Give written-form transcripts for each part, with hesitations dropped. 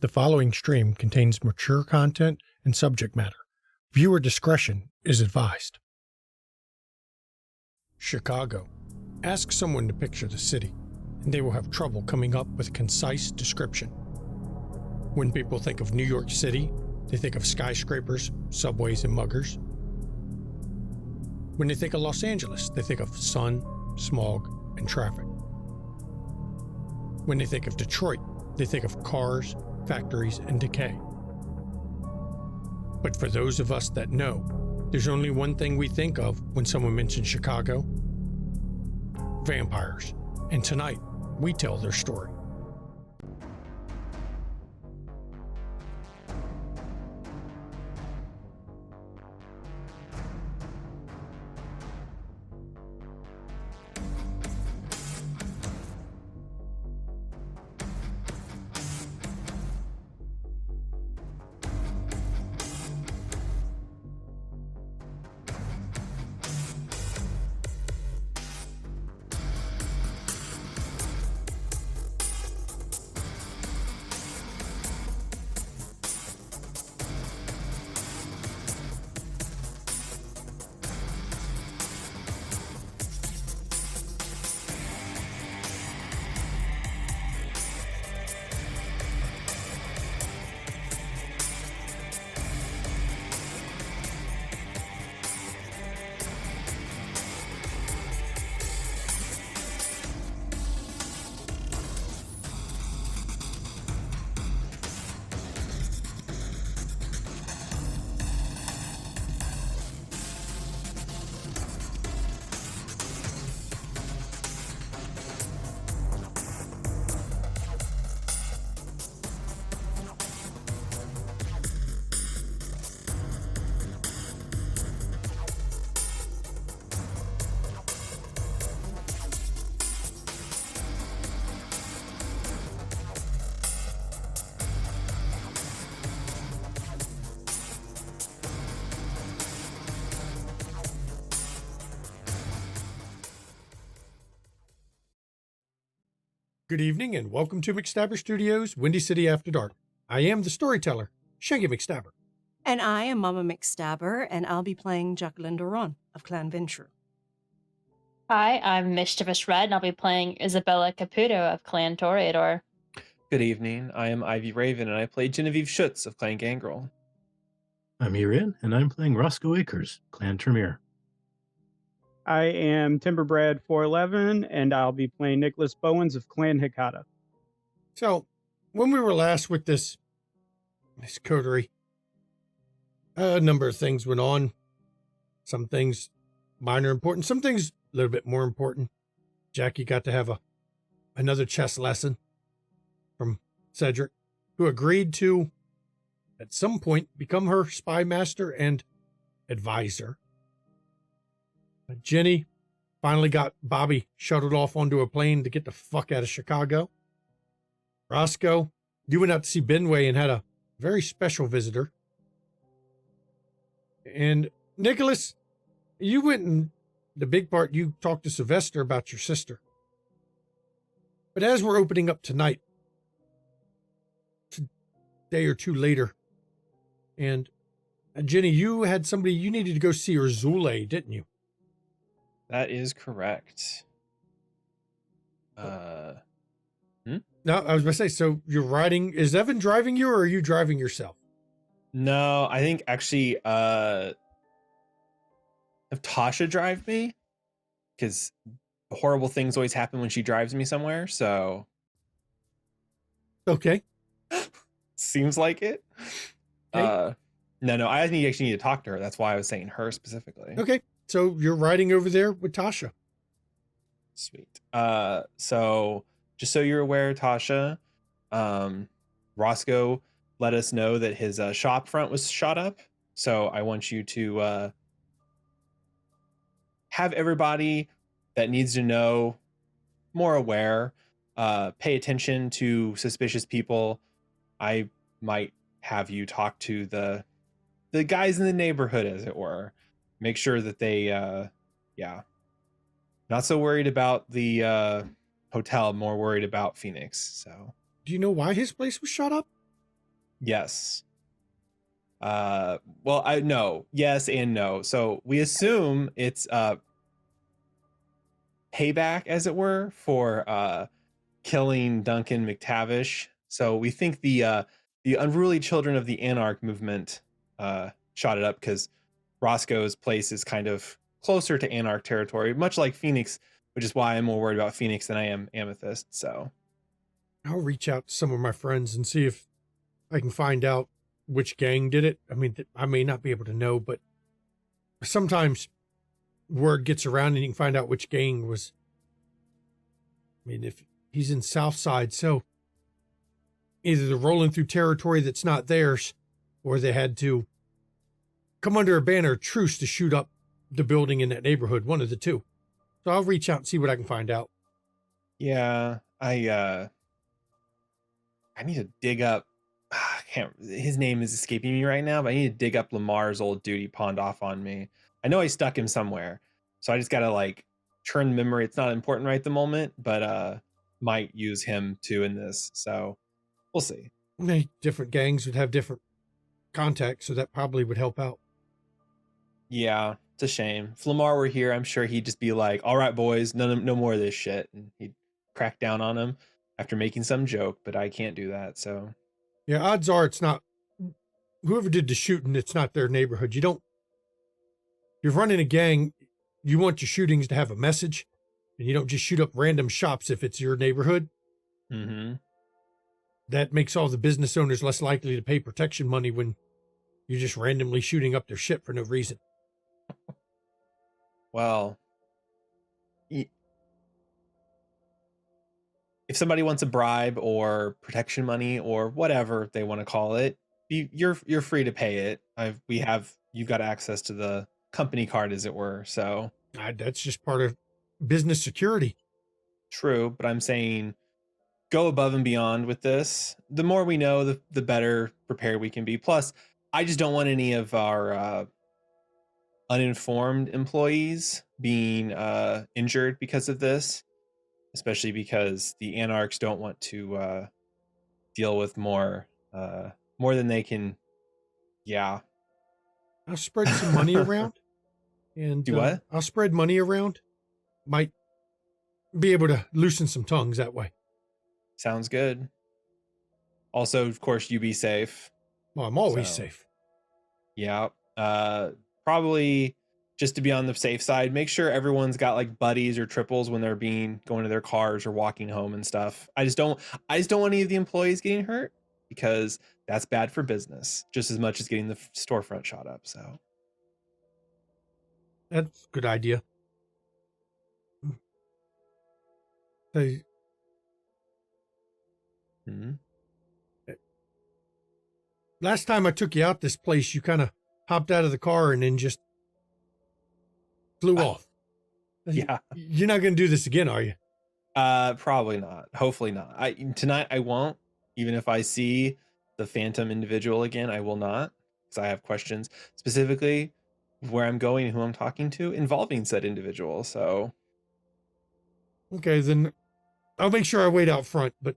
The following stream contains mature content and subject matter. Viewer discretion is advised. Chicago. Ask someone to picture the city, and they will have trouble coming up with a concise description. When people think of New York City, they think of skyscrapers, subways, and muggers. When they think of Los Angeles, they think of sun, smog, and traffic. When they think of Detroit, they think of cars, factories, and decay. But for those of us that know, there's only one thing we think of when someone mentions Chicago: vampires. And tonight, we tell their story. Good evening and welcome to McStabber Studios, Windy City After Dark. I am the storyteller, Shaggy McStabber. And I am Mama McStabber, and I'll be playing Jacqueline Duran of Clan Venture. Hi, I'm Mischievous Red, and I'll be playing Isabella Caputo of Clan Toreador. Good evening, I am Ivy Raven, and I play Genevieve Schutz of Clan Gangrel. I'm Ian, and I'm playing Roscoe Akers, Clan Tremere. I am Timberbrad 411, and I'll be playing Nicholas Bowens of Clan Hikata. So, when we were last with this coterie, a number of things went on. Some things minor important, some things a little bit more important. Jackie got to have another chess lesson from Cedric, who agreed to, at some point, become her spy master and advisor. Jenny finally got Bobby shuttled off onto a plane to get the fuck out of Chicago. Roscoe, you went out to see Benway and had a very special visitor. And Nicholas, you went and the big part, you talked to Sylvester about your sister. But as we're opening up tonight, a day or two later, and Jenny, you had somebody, you needed to go see Urzule, didn't you? That is correct. No, I was going to say, so you're riding, is Evan driving you or are you driving yourself? No, I think actually, have Tasha drive me? Because horrible things always happen when she drives me somewhere, so. Okay. Seems like it. Okay. No, I actually need to talk to her. That's why I was saying her specifically. Okay. So you're riding over there with Tasha. Sweet. So just so you're aware, Tasha, Roscoe let us know that his shop front was shot up. So I want you to have everybody that needs to know more aware, pay attention to suspicious people. I might have you talk to the guys in the neighborhood, as it were. Make sure that they, not so worried about the hotel, more worried about Phoenix. So, do you know why his place was shot up? Yes. Well, I no. Yes and no. So we assume it's payback, as it were, for killing Duncan McTavish. So we think the unruly children of the Anarch movement shot it up because Roscoe's place is kind of closer to Anarch territory, much like Phoenix, which is why I'm more worried about Phoenix than I am Amethyst. So I'll reach out to some of my friends and see if I can find out which gang did it. I mean, I may not be able to know, but sometimes word gets around and you can find out which gang was. I mean, if he's in Southside, so either they're rolling through territory that's not theirs, or they had to come under a banner of truce to shoot up the building in that neighborhood, one of the two. So I'll reach out and see what I can find out. yeah, I need to dig up. His name is escaping me right now, but I need to dig up Lamar's old dude he pawned off on me. I know I stuck him somewhere, so I just gotta like churn memory. It's not important right at the moment, but might use him too in this. So we'll see. Different gangs would have different contacts, so that probably would help out. Yeah, it's a shame. If Lamar were here, I'm sure he'd just be like, "All right, boys, no more of this shit," and he'd crack down on him after making some joke. But I can't do that, so. Yeah, odds are it's not whoever did the shooting, it's not their neighborhood. You're running a gang, you want your shootings to have a message, and you don't just shoot up random shops if it's your neighborhood. Mm-hmm. That makes all the business owners less likely to pay protection money when you're just randomly shooting up their shit for no reason. Well, if somebody wants a bribe or protection money or whatever they want to call it, you're free to pay it. You've got access to the company card, as it were. So That's just part of business security. True, but I'm saying go above and beyond with this. The more we know, the better prepared we can be. Plus, I just don't want any of our uninformed employees being injured because of this, especially because the Anarchs don't want to deal with more than they can. Yeah. I'll spread some money around. And Do what? I'll spread money around. Might be able to loosen some tongues that way. Sounds good. Also, of course, you be safe. Well, I'm always So, safe. Yeah. Probably just to be on the safe side, make sure everyone's got like buddies or triples when they're going to their cars or walking home and stuff. I just don't want any of the employees getting hurt because that's bad for business just as much as getting the storefront shot up. So That's a good idea. Hey, mhm. last time I took you out this place, you kind of hopped out of the car and then just flew off. Yeah. You're not going to do this again, are you? Probably not. Hopefully not. Tonight I won't. Even if I see the phantom individual again, I will not, because I have questions specifically where I'm going and who I'm talking to involving said individual. So Okay, then I'll make sure I wait out front, but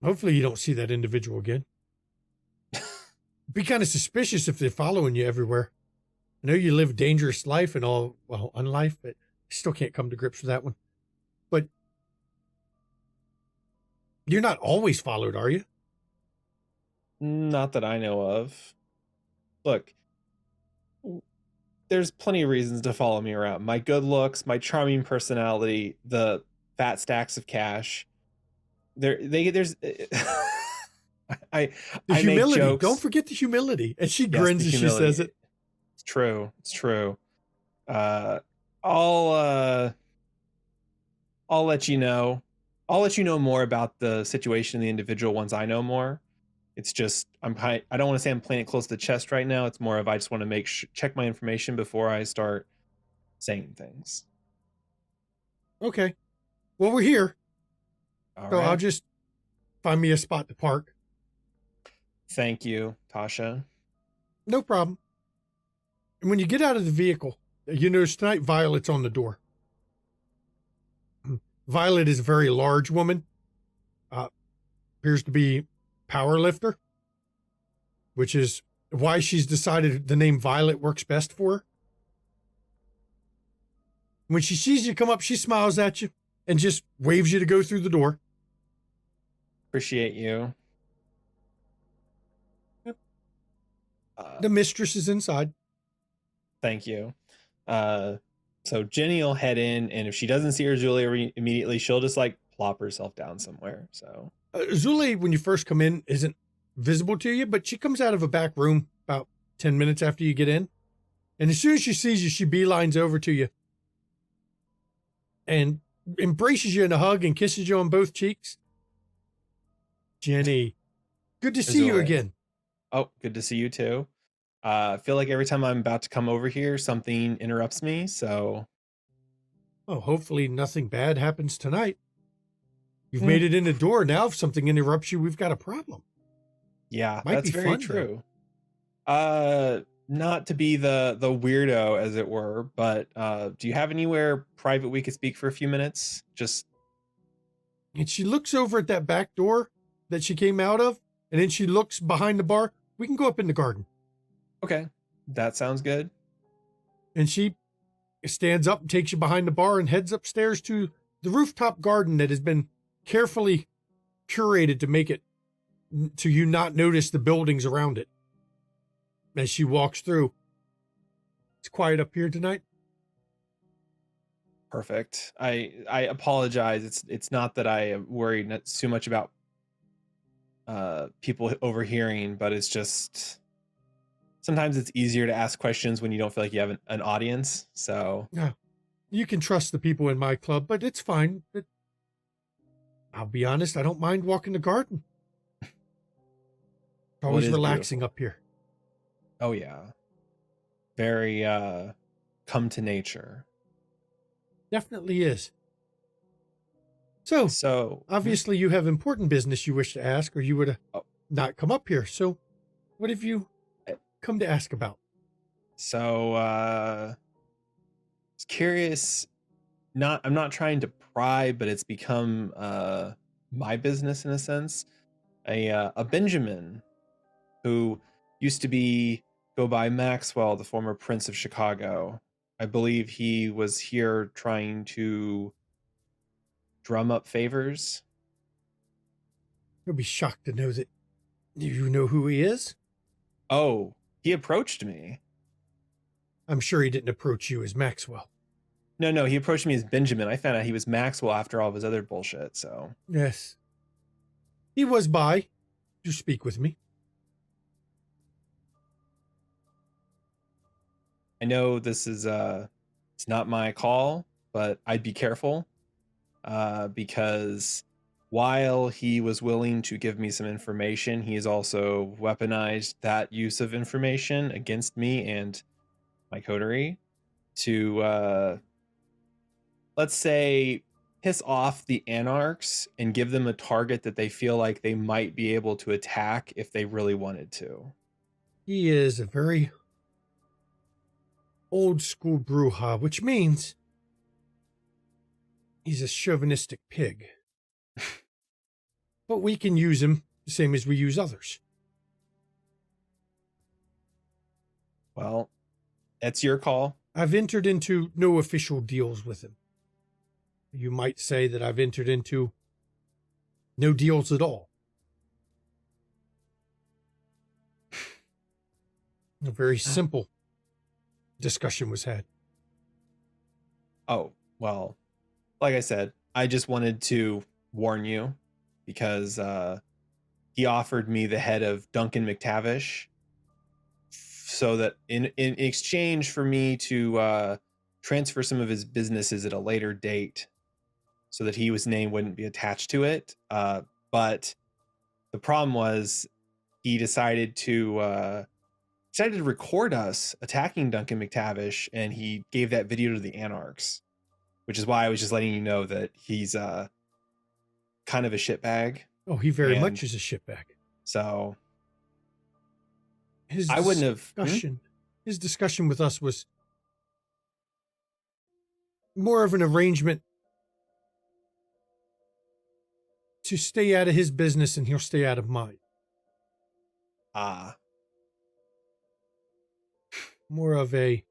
hopefully you don't see that individual again. Be kind of suspicious if they're following you everywhere. I know you live a dangerous life and all, well, unlife, but I still can't come to grips with that one. But you're not always followed, are you? not that I know of. Look, there's plenty of reasons to follow me around. My good looks, my charming personality, the fat stacks of cash. There's I The make humility. jokes. Don't forget the humility. And she Yes, grins the as she humility. says it. It's true. It's true. I'll let you know. I'll let you know more about the situation of the individual once I know more. It's just I don't want to say I'm playing it close to the chest right now. It's more of I just want to check my information before I start saying things. Okay. Well, we're here. All So right. I'll just find me a spot to park. Thank you, Tasha. No problem. And when you get out of the vehicle, you notice tonight Violet's on the door. Violet is a very large woman. Appears to be power lifter, which is why she's decided the name Violet works best for her. When she sees you come up, she smiles at you and just waves you to go through the door. Appreciate you. Yep. The mistress is inside. Thank you. So Jenny will head in, and if she doesn't see her Julie immediately, she'll just like plop herself down somewhere. So Zuli, when you first come in, isn't visible to you, but she comes out of a back room about 10 minutes after you get in. And as soon as she sees you, she beelines over to you and embraces you in a hug and kisses you on both cheeks. Jenny, good to see you again. Oh, good to see you too. I feel like every time I'm about to come over here, something interrupts me. So, oh, hopefully nothing bad happens tonight. You've made it in the door. Now, if something interrupts you, we've got a problem. Yeah, Might that's be very fun, true. Not to be the weirdo, as it were, but do you have anywhere private we could speak for a few minutes? Just. And she looks over at that back door that she came out of, and then she looks behind the bar. We can go up in the garden. Okay, that sounds good. And she stands up and takes you behind the bar and heads upstairs to the rooftop garden that has been carefully curated to make it, to you not notice the buildings around it. As she walks through, it's quiet up here tonight. Perfect. I apologize. It's not that I am worried too much about people overhearing, but it's just sometimes it's easier to ask questions when you don't feel like you have an audience. So yeah, you can trust the people in my club, but it's fine. I'll be honest, I don't mind walking the garden. It's always relaxing beautiful. up here. Oh yeah. Very come to nature. Definitely is. So obviously you have important business you wish to ask, or you would have not come up here. So what have you come to ask about? So I was curious. I'm not trying to pry, but it's become my business in a sense. A Benjamin who used to go by Maxwell, the former Prince of Chicago. I believe he was here trying to drum up favors. You'll be shocked to know that you know who he is. Oh, he approached me. I'm sure he didn't approach you as Maxwell. No, he approached me as Benjamin. I found out he was Maxwell after all of his other bullshit, so. Yes. He was by to speak with me. I know this is it's not my call, but I'd be careful because while he was willing to give me some information, he has also weaponized that use of information against me and my coterie to let's say piss off the anarchs and give them a target that they feel like they might be able to attack if they really wanted to. He is a very old school Bruja, which means he's a chauvinistic pig. But we can use him the same as we use others. Well, that's your call. I've entered into no official deals with him. You might say that I've entered into no deals at all. A very simple discussion was had. Oh, well, like I said, I just wanted to warn you because he offered me the head of Duncan McTavish so that in exchange for me to transfer some of his businesses at a later date so that his name wouldn't be attached to it. But the problem was he decided to record us attacking Duncan McTavish, and he gave that video to the anarchs, which is why I was just letting you know that he's kind of a shitbag. Oh, he very much is a shitbag. So his discussion with us was more of an arrangement to stay out of his business and he'll stay out of mine. Ah, More of a,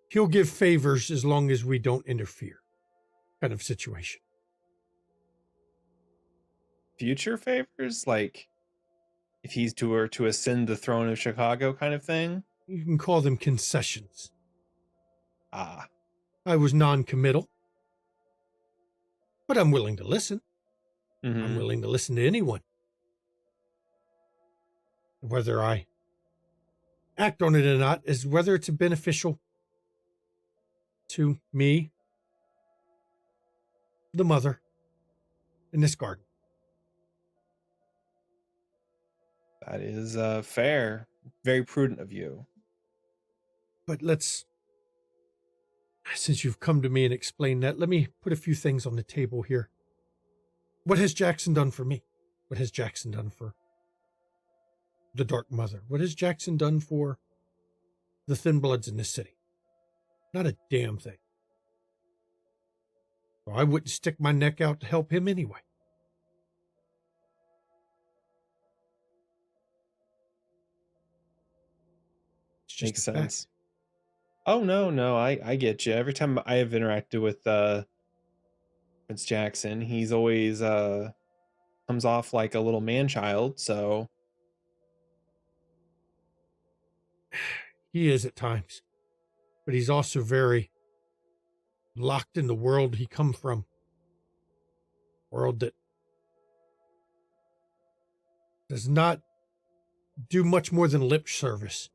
he'll give favors as long as we don't interfere kind of situation. future favors? Like if he's to ascend the throne of Chicago kind of thing? You can call them concessions. Ah, I was non-committal, but I'm willing to listen. I'm mhm. willing to listen to anyone. Whether I act on it or not is whether it's beneficial to me, the mother, in this garden. That is fair. Very prudent of you. But since you've come to me and explained that, let me put a few things on the table here. What has Jackson done for me? What has Jackson done for the Dark Mother? What has Jackson done for the Thin Bloods in this city? Not a damn thing. So I wouldn't stick my neck out to help him anyway. It's just Makes a fact. sense. Oh no, I get you. Every time I have interacted with Prince Jackson, he's always comes off like a little man child, so He is at times, but he's also very locked in the world he come from. World that does not do much more than lip service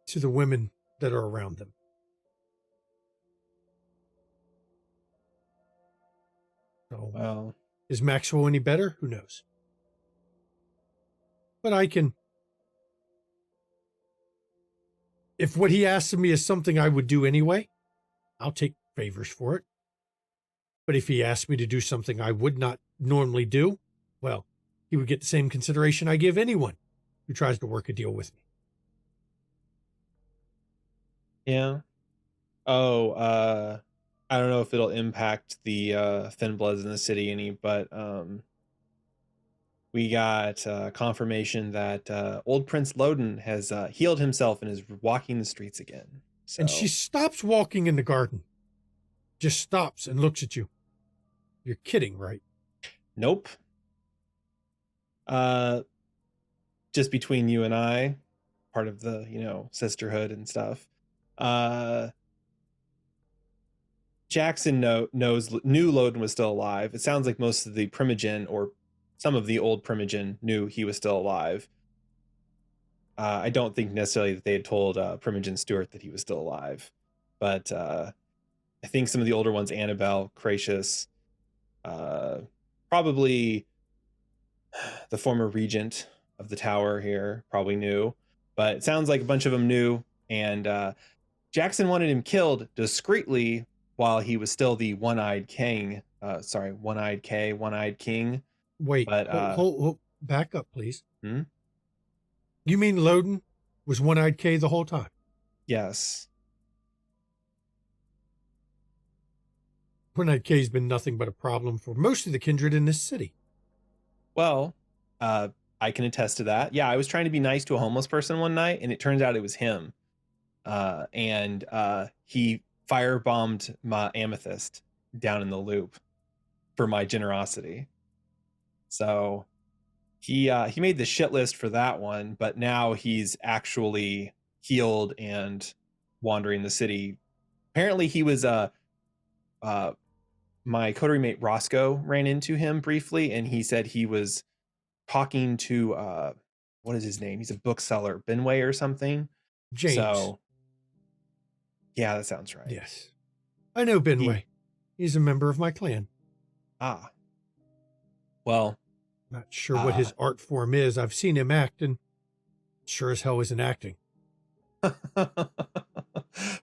to the women that are around them. So, well, is Maxwell any better? Who knows? But I can, if what he asks of me is something I would do anyway, I'll take favors for it. But if he asked me to do something I would not normally do, well, he would get the same consideration I give anyone who tries to work a deal with me. yeah. Oh, I don't know if it'll impact the Thin Bloods in the city any, but we got confirmation that old Prince Loden has healed himself and is walking the streets again. So And she stops walking in the garden. Just stops and looks at you. You're kidding, right? nope. Just between you and I, part of the, sisterhood and stuff. Jackson knew Loden was still alive. It sounds like most of the Primogen or some of the old Primogen knew he was still alive. I don't think necessarily that they had told Primogen Stewart that he was still alive, but I think some of the older ones, Annabelle, Cracius, probably the former regent of the tower here probably knew, but it sounds like a bunch of them knew, and Jackson wanted him killed discreetly while he was still the one-eyed king. One-eyed king. Wait, But hold, back up, please. Hmm? You mean Loden was One-Eyed K the whole time? Yes. One-Eyed K's been nothing but a problem for most of the kindred in this city. Well, I can attest to that. Yeah, I was trying to be nice to a homeless person one night, and it turns out it was him. And he firebombed my amethyst down in the loop for my generosity. So he made the shit list for that one, but now he's actually healed and wandering the city. Apparently he was my coterie mate Roscoe ran into him briefly, and he said he was talking to what is his name? He's a bookseller, Benway or something. James. So yeah, that sounds right. Yes. I know Benway. He's a member of my clan. Ah. Well, Not sure what his art form is. I've seen him act, and sure as hell isn't acting.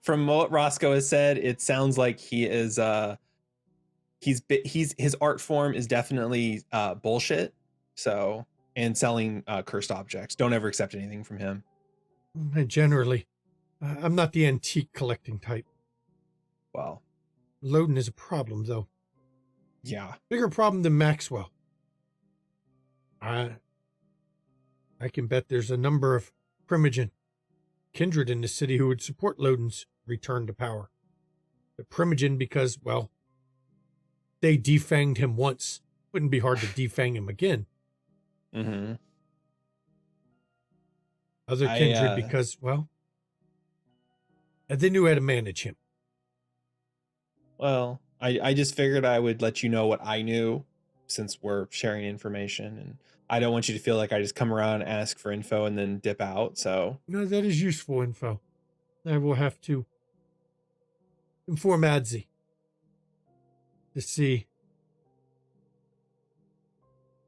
from what Roscoe has said, it sounds like he is his art form is definitely bullshit. So, and selling cursed objects. Don't ever accept anything from him. Generally, I'm not the antique collecting type. Well, Loden is a problem, though. yeah. Bigger problem than Maxwell. I can bet there's a number of Primogen kindred in the city who would support Lodin's return to power. The Primogen because, well, they defanged him once. Wouldn't be hard to defang him again. Mm-hmm. Other kindred because, well, they knew how to manage him. Well, I just figured I would let you know what I knew since we're sharing information, and I don't want you to feel like I just come around, ask for info, and then dip out. So No, that is useful info. I will have to inform Adzi to see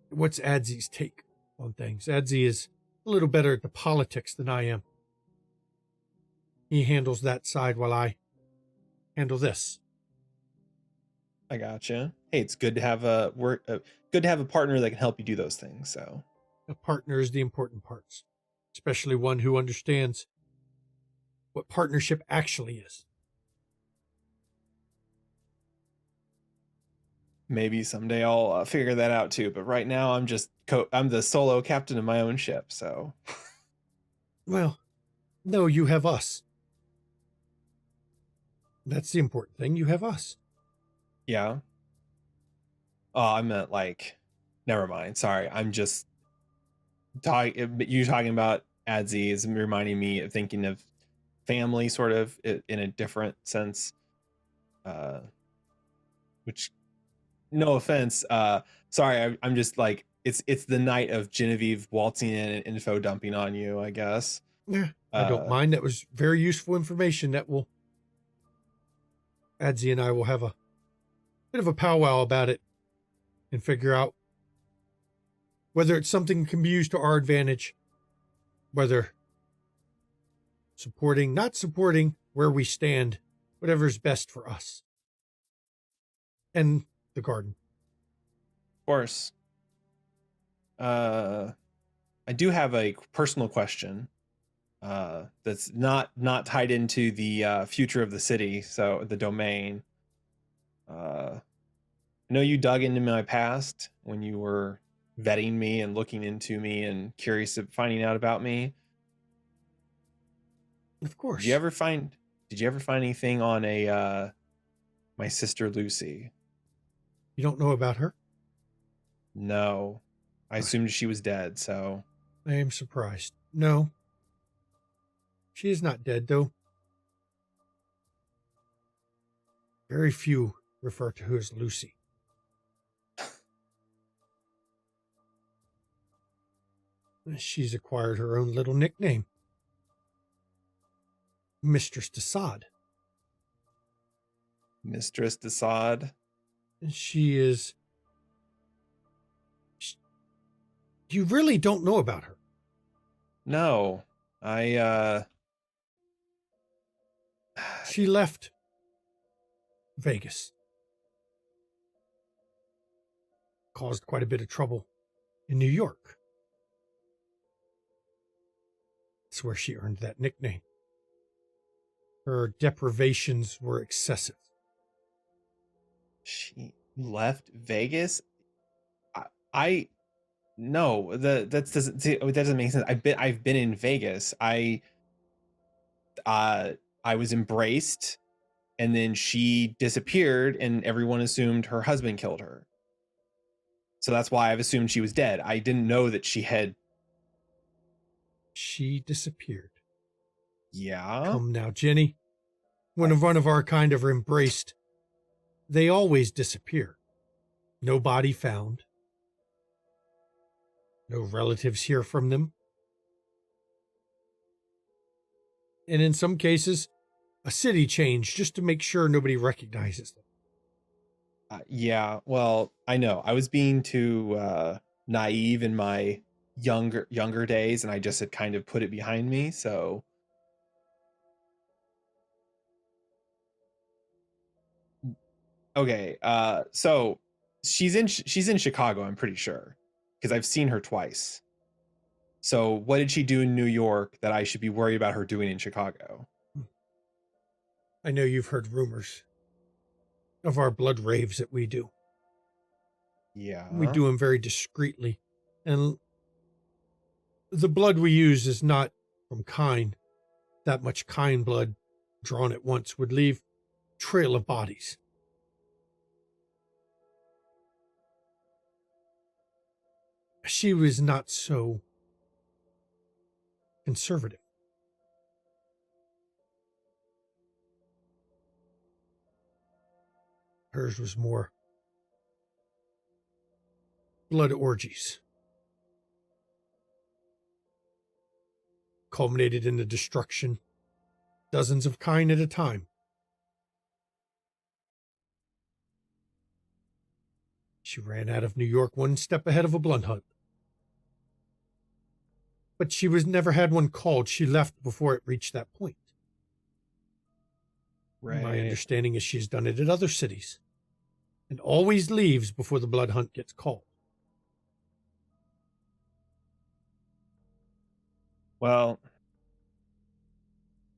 what's Adzi's take on things. Adzi is a little better at the politics than I am. He handles that side while I handle this. I gotcha. Hey, it's good to have good to have a partner that can help you do those things. So A partner is the important parts, especially one who understands what partnership actually is. maybe someday I'll figure that out too. But right now, I'm the solo captain of my own ship. So Well, no, you have us. That's the important thing. You have us. yeah. Oh, I meant like, never mind. Sorry, I'm just you talking about Adzi is reminding me of thinking of family, sort of in a different sense. Which, no offense. Sorry, I'm just like it's the night of Genevieve waltzing in and info dumping on you, I guess. Yeah, I don't mind. That was very useful information that will... Adzi and I will have a bit of a powwow about it and figure out whether it's something that can be used to our advantage, whether supporting, not supporting, where we stand, whatever's best for us. And the garden. Of course. I do have a personal question that's not tied into the future of the city, so the domain. I know you dug into my past when you were vetting me and looking into me and curious of finding out about me. Of course. Did you ever find anything on my sister Lucy? You don't know about her? No. I assumed she was dead, so I am surprised. No. She is not dead, though. Very few refer to her as Lucy. She's acquired her own little nickname. Mistress Desaad. Mistress Desaad. She is... You really don't know about her? No. She left Vegas. Caused quite a bit of trouble in New York. That's where she earned that nickname. Her deprivations were excessive. She left Vegas? No, that doesn't make sense. I've been in Vegas. I was embraced, and then she disappeared, and everyone assumed her husband killed her. So that's why I've assumed she was dead. I didn't know that she had. She disappeared. Yeah. Come now, Jenny. When one of our kind are embraced, they always disappear. No body found. No relatives hear from them. And in some cases, a city change just to make sure nobody recognizes them. Yeah, well, I know. I was being too naive in my younger days, and I just had kind of put it behind me, so... Okay, so she's in Chicago, I'm pretty sure, because I've seen her twice. So what did she do in New York that I should be worried about her doing in Chicago? I know you've heard rumors of our blood raves that we do. Yeah. We do them very discreetly. And The blood we use is not from kine. That much kine blood drawn at once would leave trail of bodies. She was not so conservative. Hers was more blood orgies, culminated in the destruction, dozens of kine at a time. She ran out of New York one step ahead of a blunt hunt. But she never had one called. She left before it reached that point. Right. My understanding is she's done it at other cities and always leaves before the blood hunt gets called. Well,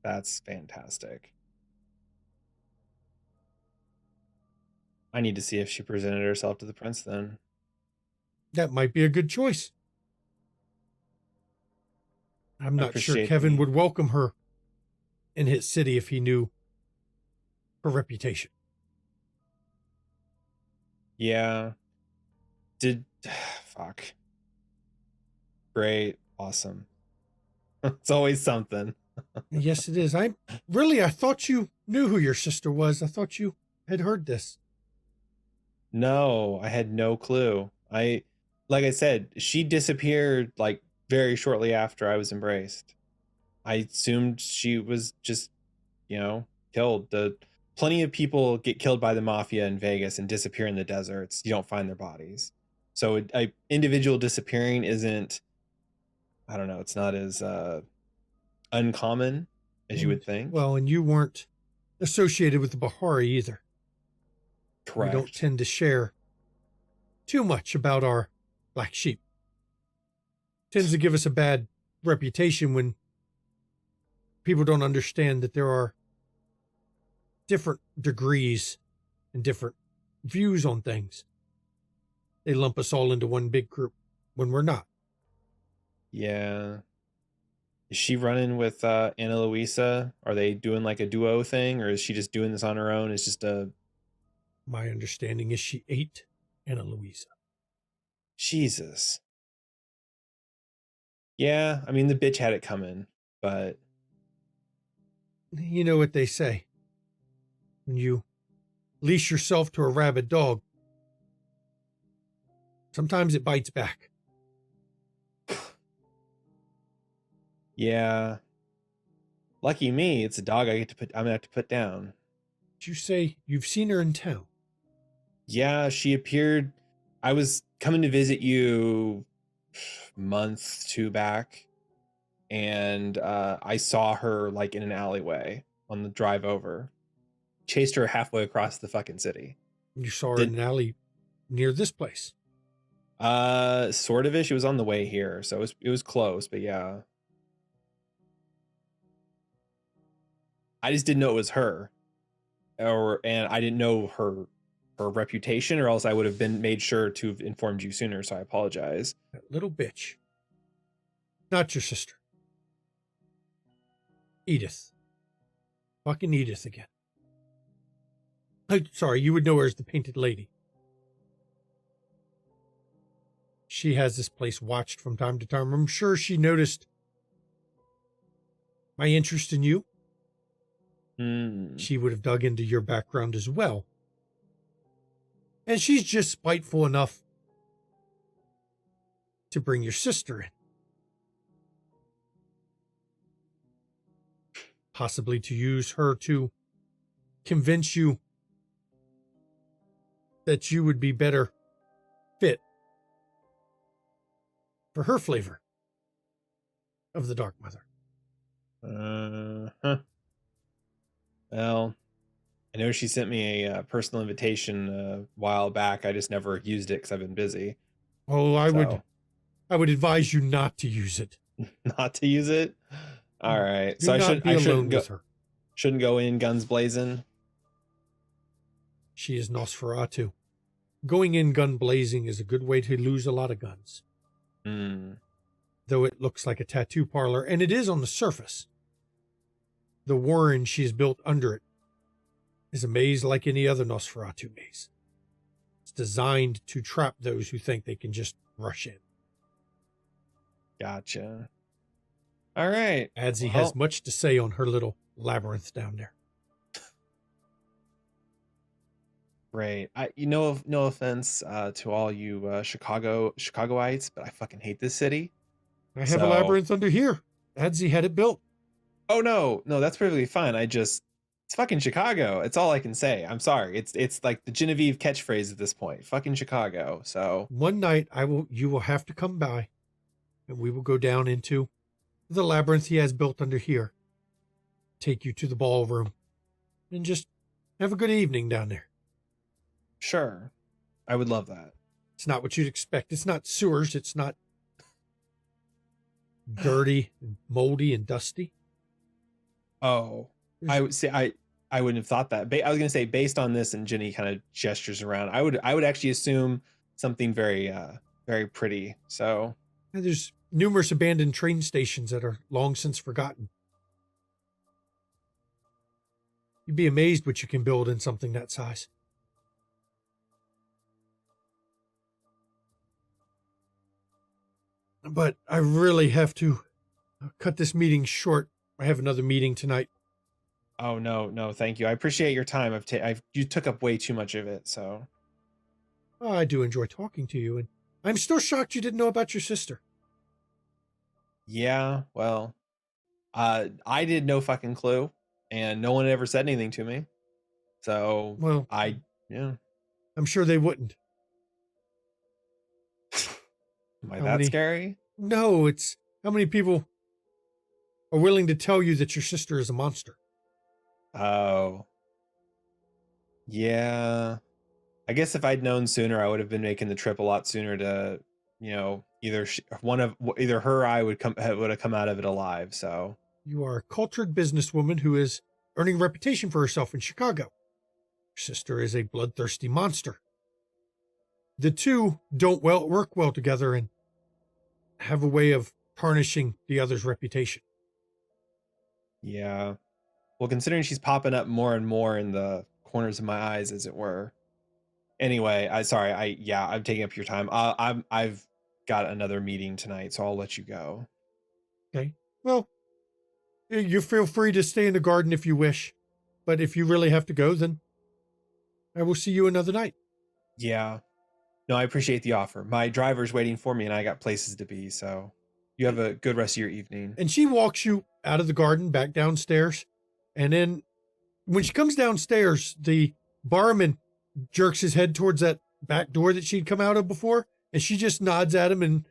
that's fantastic. I need to see if she presented herself to the prince then. That might be a good choice. I'm not sure appreciate Kevin the- would welcome her in his city if he knew her reputation. Yeah. Fuck. Great. Awesome. It's always something. Yes, it is. I thought you knew who your sister was. I thought you had heard this. No, I had no clue. Like I said, she disappeared like very shortly after I was embraced. I assumed she was just, killed. Plenty of people get killed by the mafia in Vegas and disappear in the deserts. You don't find their bodies. So individual disappearing isn't, I don't know, it's not as uncommon as you would think. Well, and you weren't associated with the Bahari either. Correct. We don't tend to share too much about our black sheep. Tends to give us a bad reputation when people don't understand that there are different degrees and different views on things. They lump us all into one big group when we're not. Yeah. Is she running with Ana Luisa? Are they doing like a duo thing, or is she just doing this on her own? It's just a... My understanding is she ate Ana Luisa. Jesus. Yeah, I mean, the bitch had it coming, but... You know what they say. When you leash yourself to a rabid dog, sometimes it bites back. Yeah. Lucky me, it's a dog I'm gonna have to put down. Did you say you've seen her in town? Yeah, she appeared. I was coming to visit you month 2 back, and I saw her like in an alleyway on the drive over. Chased her halfway across the fucking city. You saw her in an alley near this place. Sort of ish. She was on the way here, so it was close, but yeah. I just didn't know it was her, and I didn't know her reputation, or else I would have made sure to have informed you sooner. So I apologize. That little bitch. Not your sister. Edith. Fucking Edith again. Sorry, you would know her as the Painted Lady. She has this place watched from time to time. I'm sure she noticed my interest in you. She would have dug into your background as well. And she's just spiteful enough to bring your sister in. Possibly to use her to convince you that you would be better fit for her flavor of the Dark Mother. Well, I know she sent me a personal invitation a while back. I just never used it because I've been busy. Oh, I would advise you not to use it. Not to use it. All right. Do So not I be alone shouldn't go. with her. Shouldn't go in guns blazing. She is Nosferatu. Going in gun blazing is a good way to lose a lot of guns. The though it looks like a tattoo parlor, and it is on the surface. The warren she has built under it is a maze like any other Nosferatu maze. It's designed to trap those who think they can just rush in. Gotcha. All right. Adzi has much to say on her little labyrinth down there. Great. No offense to all you Chicagoites, but I fucking hate this city. I have a labyrinth under here. Adzi had it built. Oh no, that's perfectly fine. It's fucking Chicago. It's all I can say. I'm sorry. It's like the Genevieve catchphrase at this point. Fucking Chicago. So one night you will have to come by, and we will go down into the labyrinth he has built under here. Take you to the ballroom, and just have a good evening down there. Sure. I would love that. It's not what you'd expect. It's not sewers. It's not dirty, moldy, and dusty. Oh, I would say I wouldn't have thought that. I was going to say, based on this, and Jenny kind of gestures around, I would actually assume something very very pretty. So there's numerous abandoned train stations that are long since forgotten. You'd be amazed what you can build in something that size. But I really have to cut this meeting short. I have another meeting tonight. Oh, no, thank you. I appreciate your time. You took up way too much of it, so. Oh, I do enjoy talking to you, and I'm still shocked you didn't know about your sister. Yeah, well, I did no fucking clue, and no one ever said anything to me. So, well, yeah. I'm sure they wouldn't. Am I that scary? No, it's how many people are willing to tell you that your sister is a monster. Oh. Yeah. I guess if I'd known sooner, I would have been making the trip a lot sooner to, either her or I would have come out of it alive. So you are a cultured businesswoman who is earning a reputation for herself in Chicago. Your sister is a bloodthirsty monster. The two don't work well together and have a way of tarnishing the other's reputation. Yeah. Well, considering she's popping up more and more in the corners of my eyes, as it were. Anyway, I'm taking up your time. I've got another meeting tonight, so I'll let you go. Okay. Well, you feel free to stay in the garden if you wish, but if you really have to go, then I will see you another night. Yeah. No, I appreciate the offer. My driver's waiting for me, and I got places to be, so you have a good rest of your evening. And she walks you out of the garden, back downstairs, and then when she comes downstairs, the barman jerks his head towards that back door that she'd come out of before, and she just nods at him, and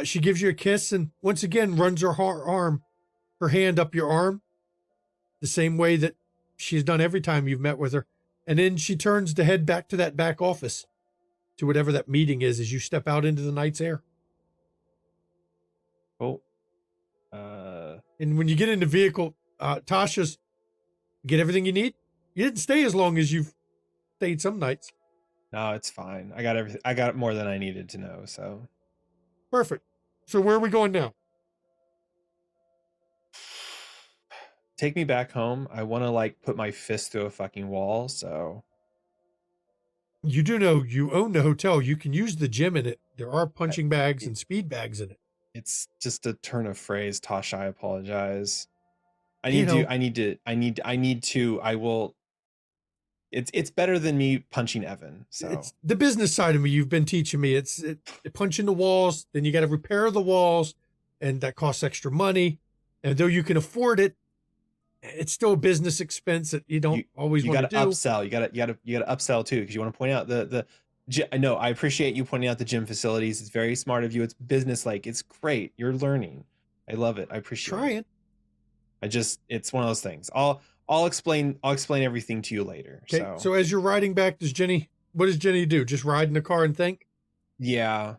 she gives you a kiss, and once again runs her hand up your arm, the same way that she's done every time you've met with her. And then she turns to head back to that back office, to whatever that meeting is, as you step out into the night's air. Oh. And when you get in the vehicle, Tasha's, get everything you need? You didn't stay as long as you've stayed some nights. No, it's fine. I got everything. I got more than I needed to know, so. Perfect. So where are we going now? Take me back home. I want to put my fist through a fucking wall, so. You do know you own the hotel. You can use the gym in it. There are punching bags and speed bags in it. It's just a turn of phrase, Tosh. I apologize. I will. It's better than me punching Evan. So it's the business side of me you've been teaching me. It's punching the walls, then you got to repair the walls, and that costs extra money. And though you can afford it, it's still a business expense that you don't always want to do. You got to upsell. You got to upsell too, because you want to point out the. I know. I appreciate you pointing out the gym facilities. It's very smart of you. It's business-like. It's great. You're learning. I love it. I appreciate it. It's one of those things. I'll explain everything to you later. Okay. So as you're riding back, what does Jenny do? Just ride in the car and think? Yeah.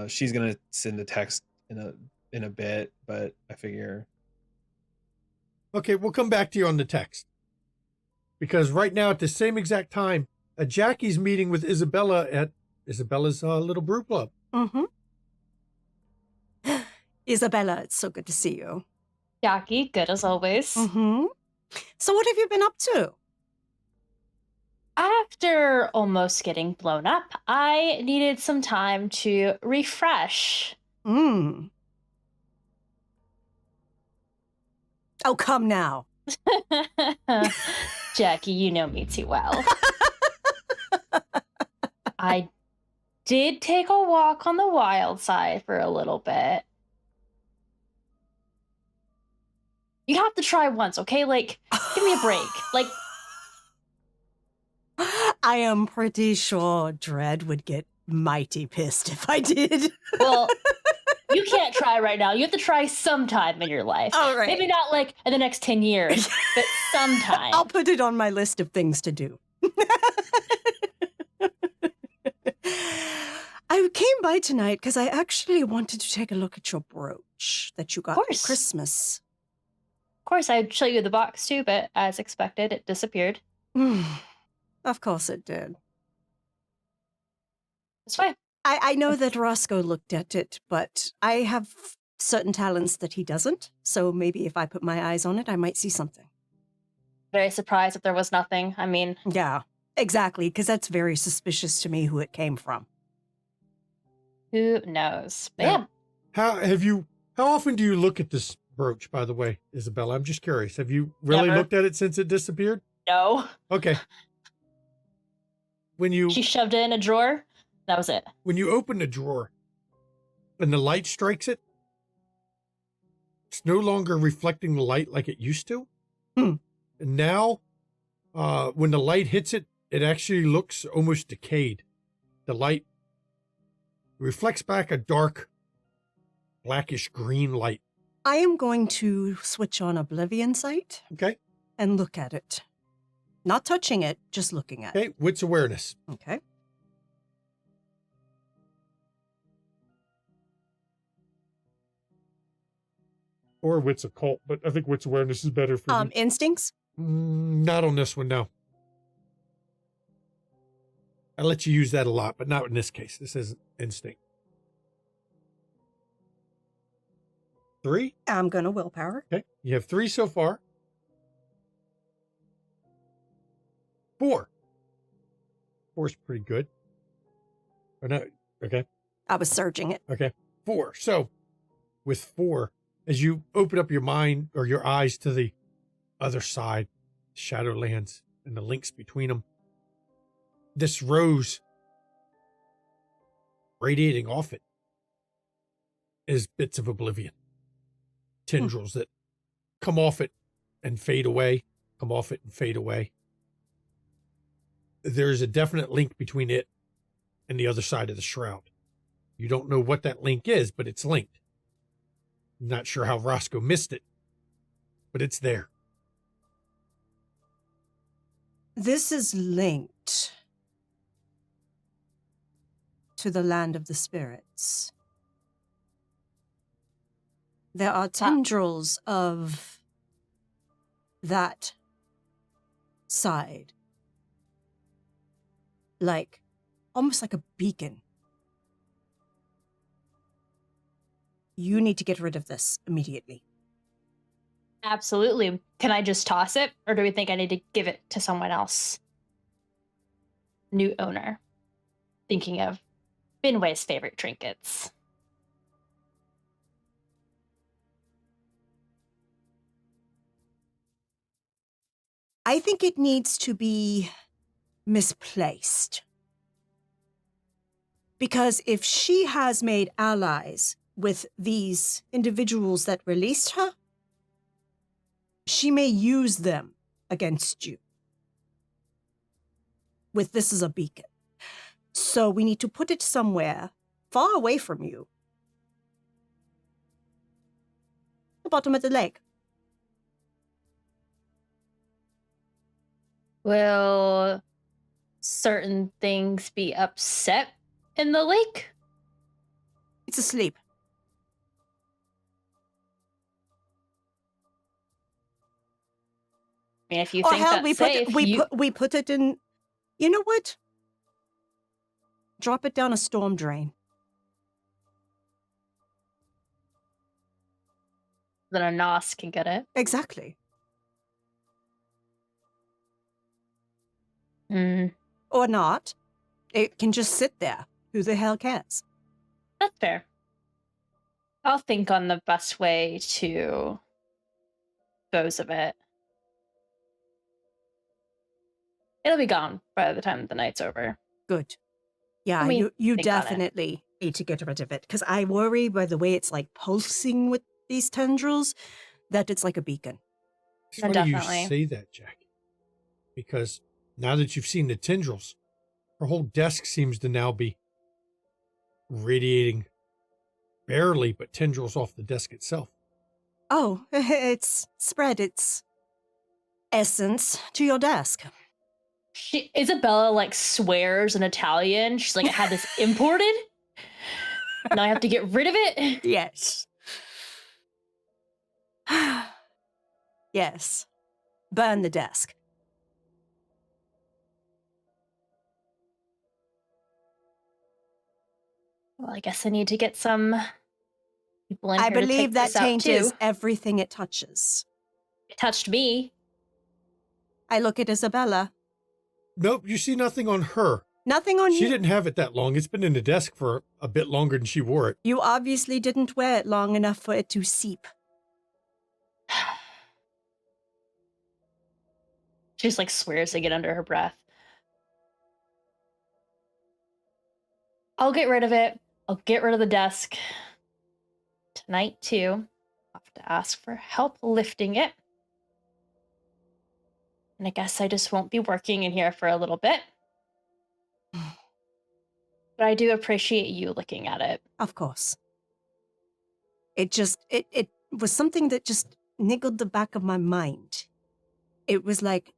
She's gonna send a text in a bit, but I figure. Okay, we'll come back to you on the text. Because right now at the same exact time, Jackie's meeting with Isabella at Isabella's little brew club. Mm-hmm. Isabella, it's so good to see you. Yaki, good as always. Mm-hmm. So what have you been up to? After almost getting blown up, I needed some time to refresh. Oh, come now. Jackie, you know me too well. I did take a walk on the wild side for a little bit. You have to try once, okay? Like, give me a break. Like, I am pretty sure Dredd would get mighty pissed if I did. well, you can't try right now. You have to try sometime in your life. All right. Maybe not like in the next 10 years, but sometime. I'll put it on my list of things to do. I came by tonight because I actually wanted to take a look at your brooch that you got for course. Christmas. Of course, I'd show you the box too, but as expected, it disappeared. Of course it did. It's fine. I know that Roscoe looked at it, but I have certain talents that he doesn't. So maybe if I put my eyes on it, I might see something. Very surprised if there was nothing. I mean, Yeah, exactly, because that's very suspicious to me who it came from. who knows? But Yeah. yeah, How often do you look at this brooch, by the way, Isabella? I'm just curious. Have you really Never. looked at it since it disappeared? no. Okay. She shoved it in a drawer. That was it. When you open the drawer and the light strikes it, it's no longer reflecting the light like it used to. Hmm. And now, when the light hits it, it actually looks almost decayed. The light reflects back a dark, blackish green light. I am going to switch on Oblivion Sight Okay. and look at it. Not touching it, just looking at it. Okay. Wits awareness. Okay. Or wits occult, but I think wits awareness is better for you. Instincts? Not on this one, no. I let you use that a lot, but not in this case. This is instinct. 3. I'm going to willpower. Okay. You have 3 so far. 4. 4's pretty good. Or no. Okay. I was surging it. Okay. 4. So with 4, as you open up your mind or your eyes to the other side, Shadowlands and the links between them, this rose radiating off it is bits of oblivion. Tendrils that come off it and fade away, come off it and fade away. There's a definite link between it and the other side of the shroud. You don't know what that link is, but it's linked. I'm not sure how Roscoe missed it, but it's there. This is linked to the land of the spirits. There are tendrils of that side, like almost like a beacon. You need to get rid of this immediately. Absolutely. Can I just toss it? Or do we think I need to give it to someone else? New owner. Thinking of Binway's favorite trinkets. I think it needs to be misplaced. Because if she has made allies with these individuals that released her, she may use them against you. With this as a beacon. So we need to put it somewhere far away from you. The bottom of the lake. Will certain things be upset in the lake? It's asleep. I mean, if you Or think hell, that's safe, we put it in. You know what? Drop it down a storm drain. Then a Nos can get it. Exactly. Mm, Or not. It can just sit there. Who the hell cares? that's fair. I'll think on the best way to dispose of it. It'll be gone by the time the night's over. Good. Yeah, Let me you think on it. definitely need to get rid of it. Because I worry by the way it's like pulsing with these tendrils that it's like a beacon. It's No, funny definitely. you say that, Jackie, because now that you've seen the tendrils, her whole desk seems to now be radiating barely, but tendrils off the desk itself. Oh, it's spread its essence to your desk. Isabella like swears in Italian. She's like, I had this imported. Now I have to get rid of it. Yes. Yes. Burn the desk. Well, I guess I need to get some people in I here to take believe that this out taints too. everything it touches. It touched me. I look at Isabella. Nope, you see nothing on her. Nothing on She you. didn't have it that long. It's been in the desk for a bit longer than she wore it. You obviously didn't wear it long enough for it to seep. She just like swears again under her breath. I'll get rid of it. I'll get rid of the desk. Tonight, too, I'll have to ask for help lifting it. And I guess I just won't be working in here for a little bit. But I do appreciate you looking at it. Of course. It was something that just niggled the back of my mind. It was like,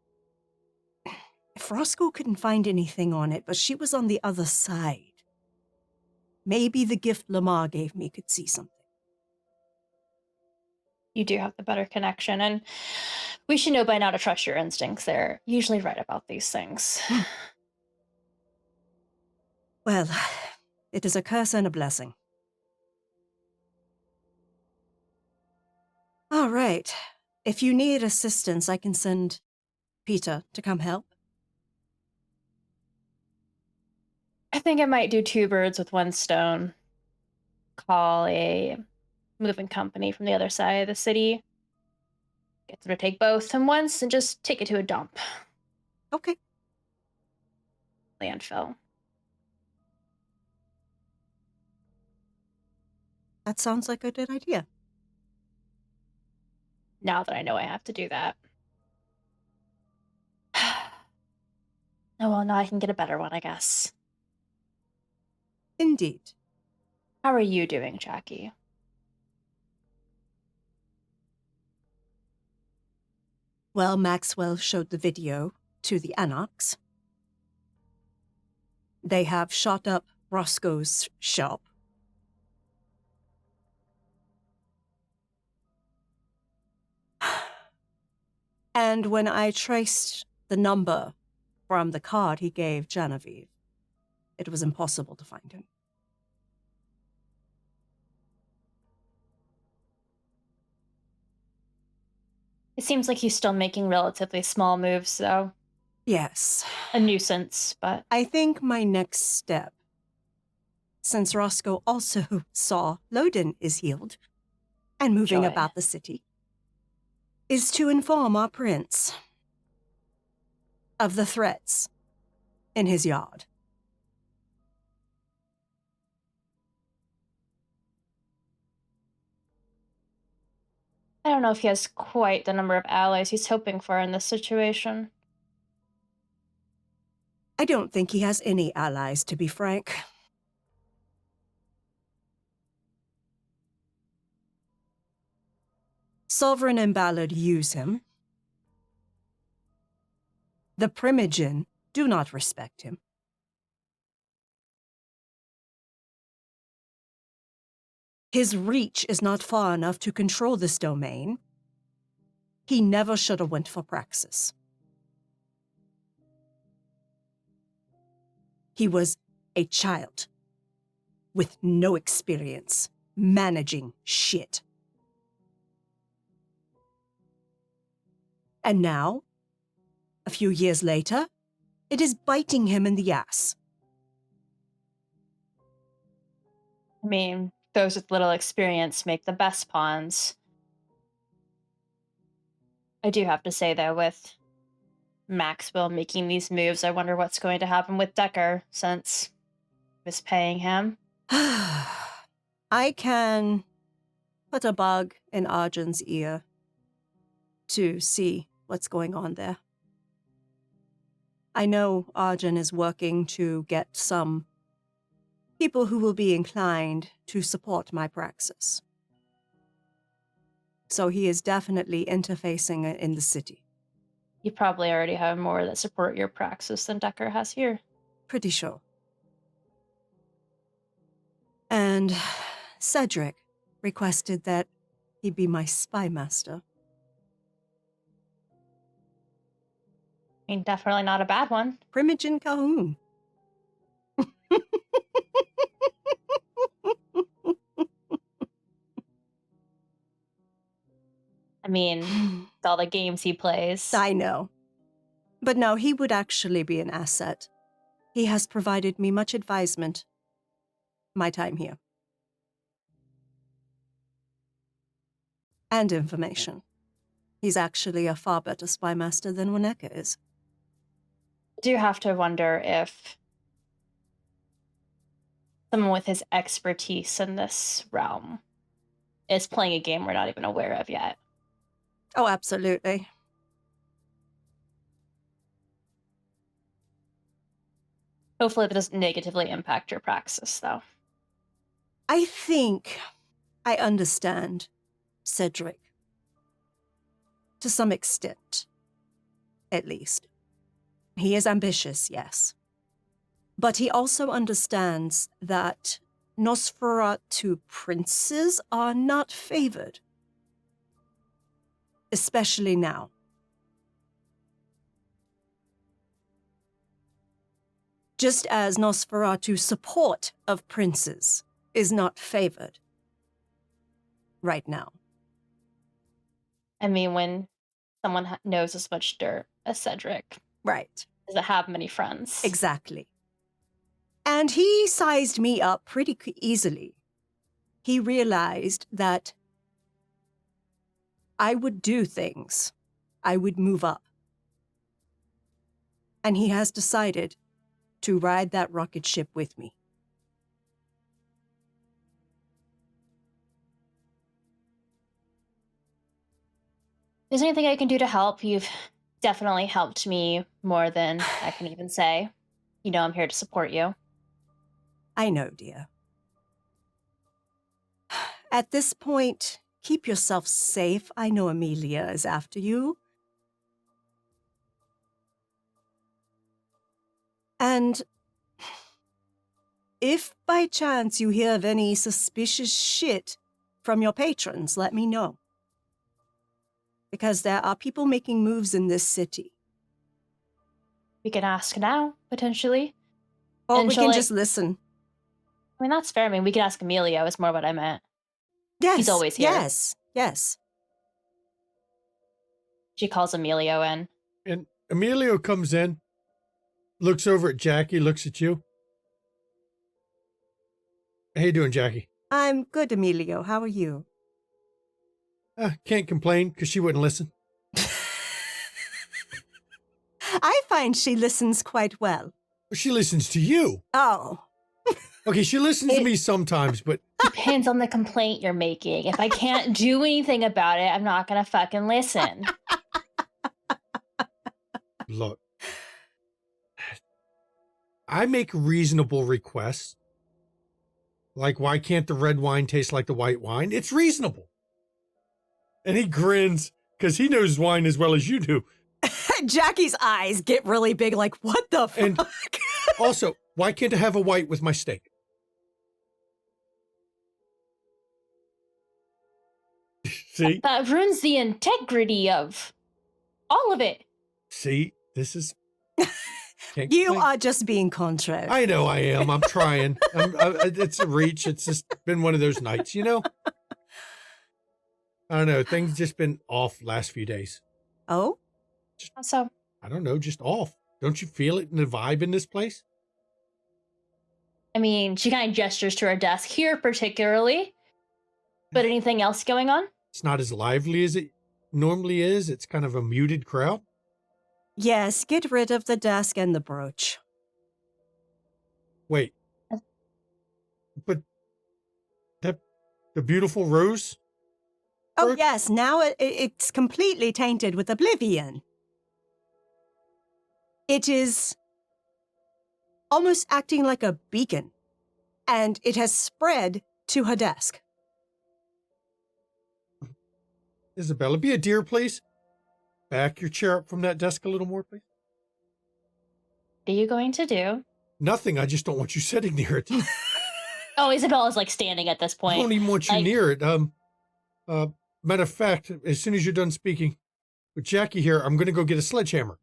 if Roscoe couldn't find anything on it, but she was on the other side. Maybe the gift Lamar gave me could see something. You do have the better connection, and we should know by now to trust your instincts. They're usually right about these things. Well, it is a curse and a blessing. All right. If you need assistance, I can send Peter to come help. I think I might do two birds with one stone. Call a moving company from the other side of the city. Get them to take both at once and just take it to a dump. Okay. Landfill. That sounds like a good idea. Now that I know I have to do that. Oh, well, now I can get a better one, I guess. Indeed. How are you doing, Jackie? Well, Maxwell showed the video to the Anarchs. They have shot up Roscoe's shop. And when I traced the number from the card he gave Genevieve, it was impossible to find him. It seems like he's still making relatively small moves, though. Yes. A nuisance, but I think my next step, since Roscoe also saw Loden is healed and moving Joy. about the city, is to inform our prince of the threats in his yard. I don't know if he has quite the number of allies he's hoping for in this situation. I don't think he has any allies, to be frank. Sovereign and Ballard use him. The Primogen do not respect him. His reach is not far enough to control this domain. He never should have went for Praxis. He was a child with no experience managing shit. And now, a few years later, it is biting him in the ass. I mean, those with little experience make the best pawns. I do have to say, though, with Maxwell making these moves, I wonder what's going to happen with Decker since he was paying him. I can put a bug in Arjun's ear to see what's going on there. I know Arjun is working to get some people who will be inclined to support my praxis. So he is definitely interfacing in the city. You probably already have more that support your praxis than Decker has here. Pretty sure. And Cedric requested that he be my spy master. I mean, definitely not a bad one. Primogen Calhoun. I mean, with all the games he plays. I know. But no, he would actually be an asset. He has provided me much advisement my time here. And information. He's actually a far better spy master than Wineka is. I do have to wonder if someone with his expertise in this realm is playing a game we're not even aware of yet. Oh, absolutely. Hopefully that doesn't negatively impact your praxis, though. I think I understand Cedric. To some extent, at least. He is ambitious, yes. But he also understands that Nosferatu princes are not favored. Especially now. Just as Nosferatu support of princes is not favored right now. I mean, when someone knows as much dirt as Cedric, Right. doesn't have many friends. Exactly. And he sized me up pretty easily. He realized that I would do things. I would move up. And he has decided to ride that rocket ship with me. Is there anything I can do to help? You've definitely helped me more than I can even say. You know I'm here to support you. I know, dear. At this point, keep yourself safe. I know Amelia is after you. And if by chance you hear of any suspicious shit from your patrons, let me know. Because there are people making moves in this city. We can ask now, potentially. Or And we she'll, can like- just listen. I mean, that's fair. I mean, we can ask Emilio, is more what I meant. Yes. He's always here. Yes. Yes. She calls Emilio in. And Emilio comes in, looks over at Jackie, looks at you. How you doing, Jackie? I'm good, Emilio. How are you? Can't complain because she wouldn't listen. I find she listens quite well. She listens to you. Oh. Okay, she listens to me sometimes, but Depends on the complaint you're making. If I can't do anything about it, I'm not gonna fucking listen. look, I make reasonable requests. Like, why can't the red wine taste like the white wine? It's reasonable. And he grins because he knows wine as well as you do. Jackie's eyes get really big, like, what the fuck? And also, why can't I have a white with my steak? See? That ruins the integrity of all of it. See? This is... Can't You complain. are just being contrary. I know I am. I'm trying. It's a reach. It's just been one of those nights, you know? I don't know. Things just been off last few days. Oh? So, I don't know, just off. Don't you feel it in the vibe in this place? I mean, she kind of gestures to her desk here particularly. But anything else going on? It's not as lively as it normally is. It's kind of a muted crowd. Yes, get rid of the desk and the brooch. Wait. But the beautiful rose? Oh, brooch? yes, now it's completely tainted with oblivion. It is almost acting like a beacon, and it has spread to her desk. Isabella, be a dear, please. Back your chair up from that desk a little more, please. What are you going to do? Nothing. I just don't want you sitting near it. Oh, Isabella's like standing at this I point. don't even want you Like- near it. Matter of fact, as soon as you're done speaking with Jackie here, I'm going to go get a sledgehammer.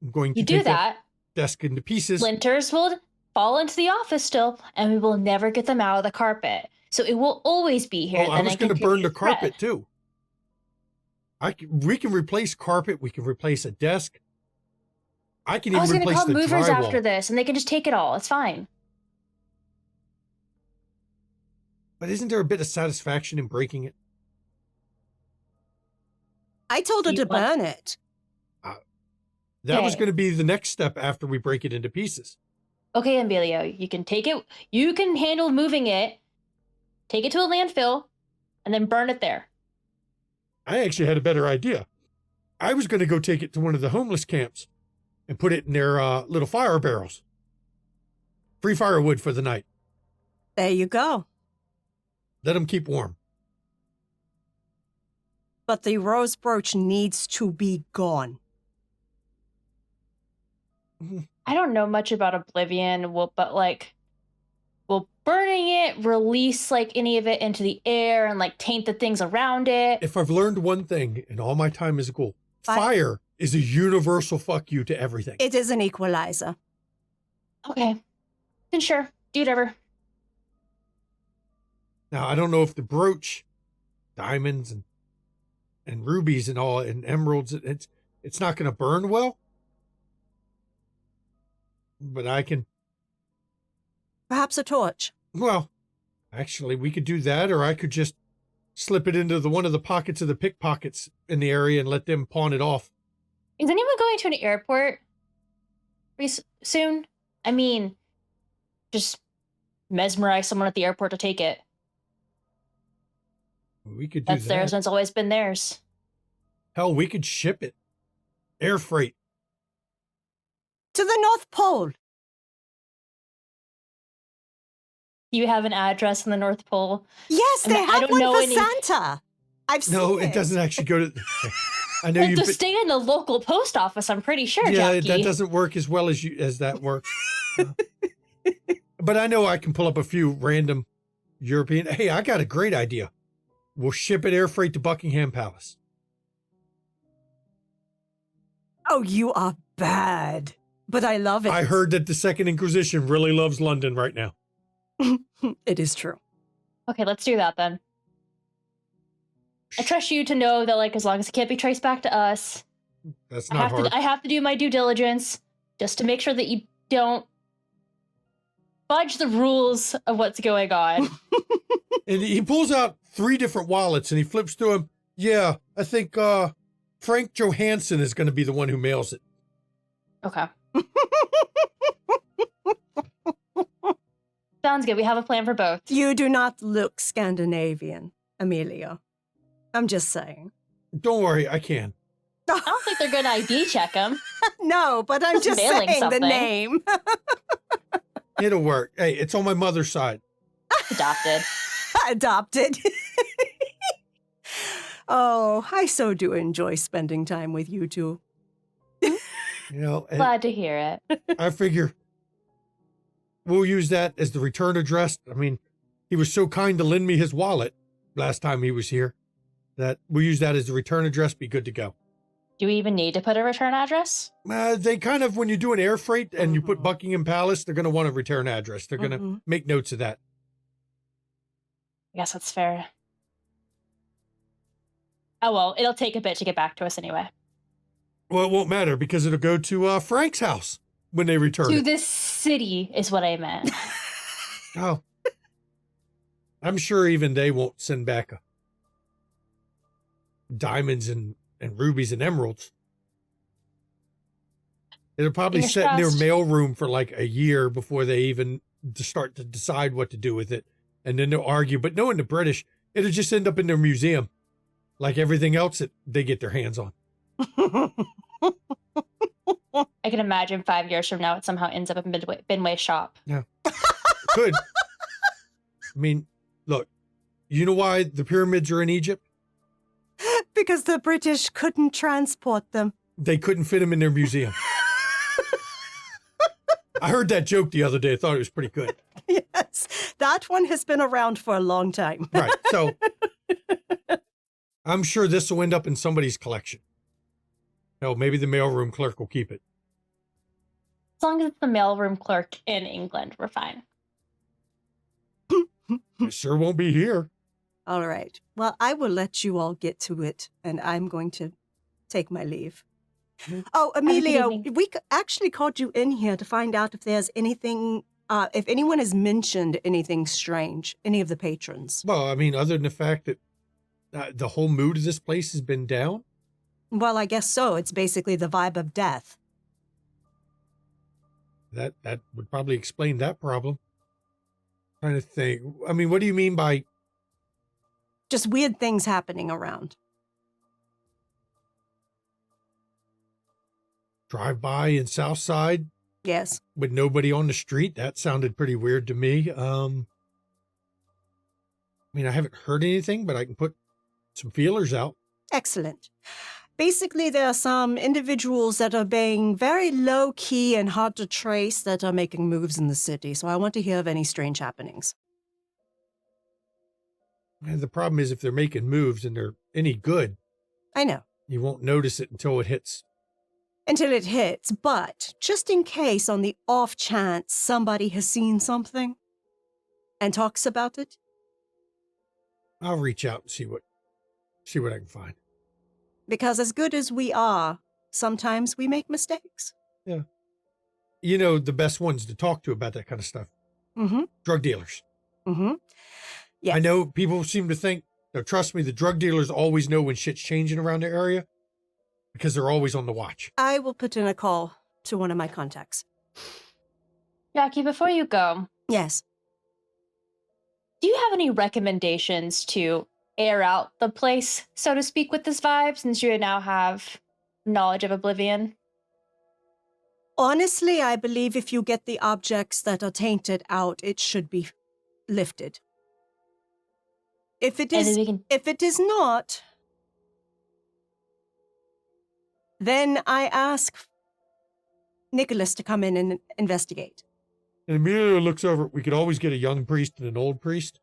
I'm going to You do take that, desk into pieces. splinters will fall into the office still, and we will never get them out of the carpet. So it will always be here. Oh, I then was it going to burn the continues to spread. carpet too. We can replace carpet. We can replace a desk. I can I even was going to replace call the movers drywall. after this, and they can just take it all. It's fine. But isn't there a bit of satisfaction in breaking it? I told her You to want- burn it. That was Okay. going to be the next step after we break it into pieces. Okay, Emilio, you can take it. You can handle moving it. Take it to a landfill, and then burn it there. I actually had a better idea. I was going to go take it to one of the homeless camps and put it in their little fire barrels. Free firewood for the night. There you go. Let them keep warm. But the rose brooch needs to be gone. I don't know much about Oblivion, but like, will burning it release like any of it into the air and like taint the things around it? If I've learned one thing in all my time as a ghoul, fire is a universal fuck you to everything. It is an equalizer. Okay, then sure, do whatever. Now, I don't know if the brooch, diamonds and rubies and all, and emeralds, it's not going to burn well. But I can, Perhaps a torch. well, actually, we could do that, or I could just slip it into one of the pockets of the pickpockets in the area and let them pawn it off. Is anyone going to an airport soon? I mean, just mesmerize someone at the airport to take it. We could do That's that. theirs, and it's always been theirs. Hell, we could ship it. Air freight. To the North Pole. You have an address in the North Pole. Yes, I mean, they I have don't one know for any- Santa. I've seen No, it. it doesn't actually go to. I know Well, you've to been, stay in the local post office, I'm pretty sure, yeah, Jackie. that doesn't work as well as that works. But I know I can pull up a few random European. Hey, I got a great idea. We'll ship it air freight to Buckingham Palace. Oh, you are bad. But I love it. I heard that the Second Inquisition really loves London right now. It is true. Okay, let's do that then. I trust you to know that, like, as long as it can't be traced back to us, That's I not have hard. to. I have to do my due diligence just to make sure that you don't fudge the rules of what's going on. And he pulls out 3 different wallets and he flips through them. Yeah, I think Frank Johansson is going to be the one who mails it. Okay. Sounds good. We have a plan for both. You do not look Scandinavian, Amelia. I'm just saying. Don't worry, I can. I don't think they're gonna ID check them. No, but I'm Just just mailing saying something. the name. It'll work. Hey, it's on my mother's side. Adopted. Adopted. Oh, I so do enjoy spending time with you two. You know, and Glad to hear it. I figure we'll use that as the return address. I mean, he was so kind to lend me his wallet last time he was here that we'll use that as the return address, be good to go. Do we even need to put a return address? They kind of, when you do an air freight and you put Mhm. Buckingham Palace, they're going to want a return address. They're going to Mhm. make notes of that. I guess that's fair. Oh well, it'll take a bit to get back to us anyway. Well, it won't matter because it'll go to Frank's house when they return To it. this city is what I meant. Oh. I'm sure even they won't send back diamonds and rubies and emeralds. It'll probably Fingers sit in their crossed. mail room for like a year before they even start to decide what to do with it. And then they'll argue. But knowing the British, it'll just end up in their museum like everything else that they get their hands on. I can imagine 5 years from now it somehow ends up in Binway's shop. Could. I mean, look, you know why the pyramids are in Egypt? Because the British couldn't transport them. They couldn't fit them in their museum. I heard that joke the other day. I thought it was pretty good. Yes, that one has been around for a long time. Right. So I'm sure this will end up in somebody's collection. Hell, maybe the mailroom clerk will keep it. As long as it's the mailroom clerk in England, we're fine. It sure won't be here. All right. Well, I will let you all get to it, and I'm going to take my leave. Oh, a good Amelia, evening. we actually called you in here to find out if there's anything, if anyone has mentioned anything strange, any of the patrons. Well, I mean, other than the fact that the whole mood of this place has been down. Well, I guess so. It's basically the vibe of death. That would probably explain that problem. Trying to think. I mean, what do you mean by Just weird things happening around. drive by in Southside Yes. with nobody on the street? That sounded pretty weird to me. I mean, I haven't heard anything, but I can put some feelers out. Excellent. Basically, there are some individuals that are being very low-key and hard to trace that are making moves in the city, so I want to hear of any strange happenings. And the problem is if they're making moves and they're any good, I know. you won't notice it until it hits. Until it hits, but just in case, on the off chance somebody has seen something and talks about it, I'll reach out and see what I can find. because as good as we are, sometimes we make mistakes. You know, the best ones to talk to about that kind of stuff. Mm-hmm. Drug dealers. Mm-hmm. Yes. I know people seem to think, no, trust me, the drug dealers always know when shit's changing around their area because they're always on the watch. I will put in a call to one of my contacts. Jackie, before you go, Yes. do you have any recommendations to air out the place, so to speak, with this vibe, since you now have knowledge of Oblivion? Honestly, I believe if you get the objects that are tainted out, it should be lifted. If it And then is, we can if it is not, then I ask Nicholas to come in and investigate. And Amelia looks over. We could always get a young priest and an old priest.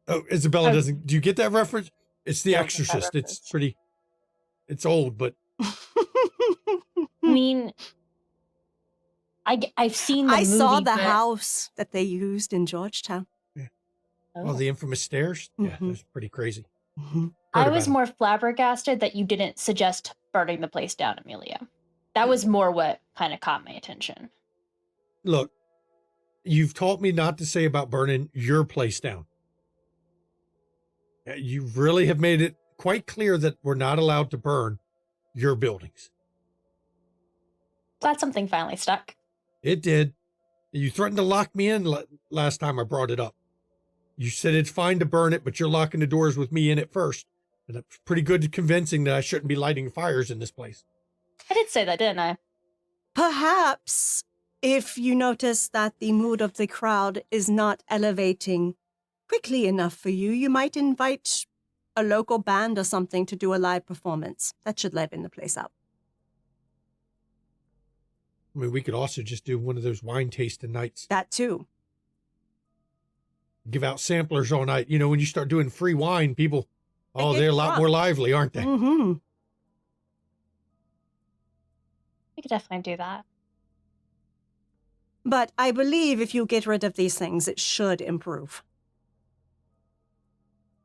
Oh, Isabella doesn't. Do you get that reference? It's The Don't get that Exorcist. It's reference. pretty. It's old, but I mean, I've seen the I saw movie, the but- house that they used in Georgetown. oh, the infamous stairs. Yeah, Mhm. that's pretty crazy. Mm-hmm. Heard I about was 'em. more flabbergasted that you didn't suggest burning the place down, Amelia. That was more what kind of caught my attention. Look, you've taught me not to say about burning your place down. You really have made it quite clear that we're not allowed to burn your buildings. Glad something finally stuck. It did. You threatened to lock me in last time I brought it up. You said it's fine to burn it, but you're locking the doors with me in it first. And that's pretty good at convincing that I shouldn't be lighting fires in this place. I did say that, didn't I? Perhaps if you notice that the mood of the crowd is not elevating quickly enough for you, you might invite a local band or something to do a live performance. That should liven the place up. I mean, we could also just do one of those wine tasting nights. That too. Give out samplers all night. You know, when you start doing free wine, people, They oh, get they're a lot drunk. more lively, aren't they? Mm-hmm. We could definitely do that. But I believe if you get rid of these things, it should improve.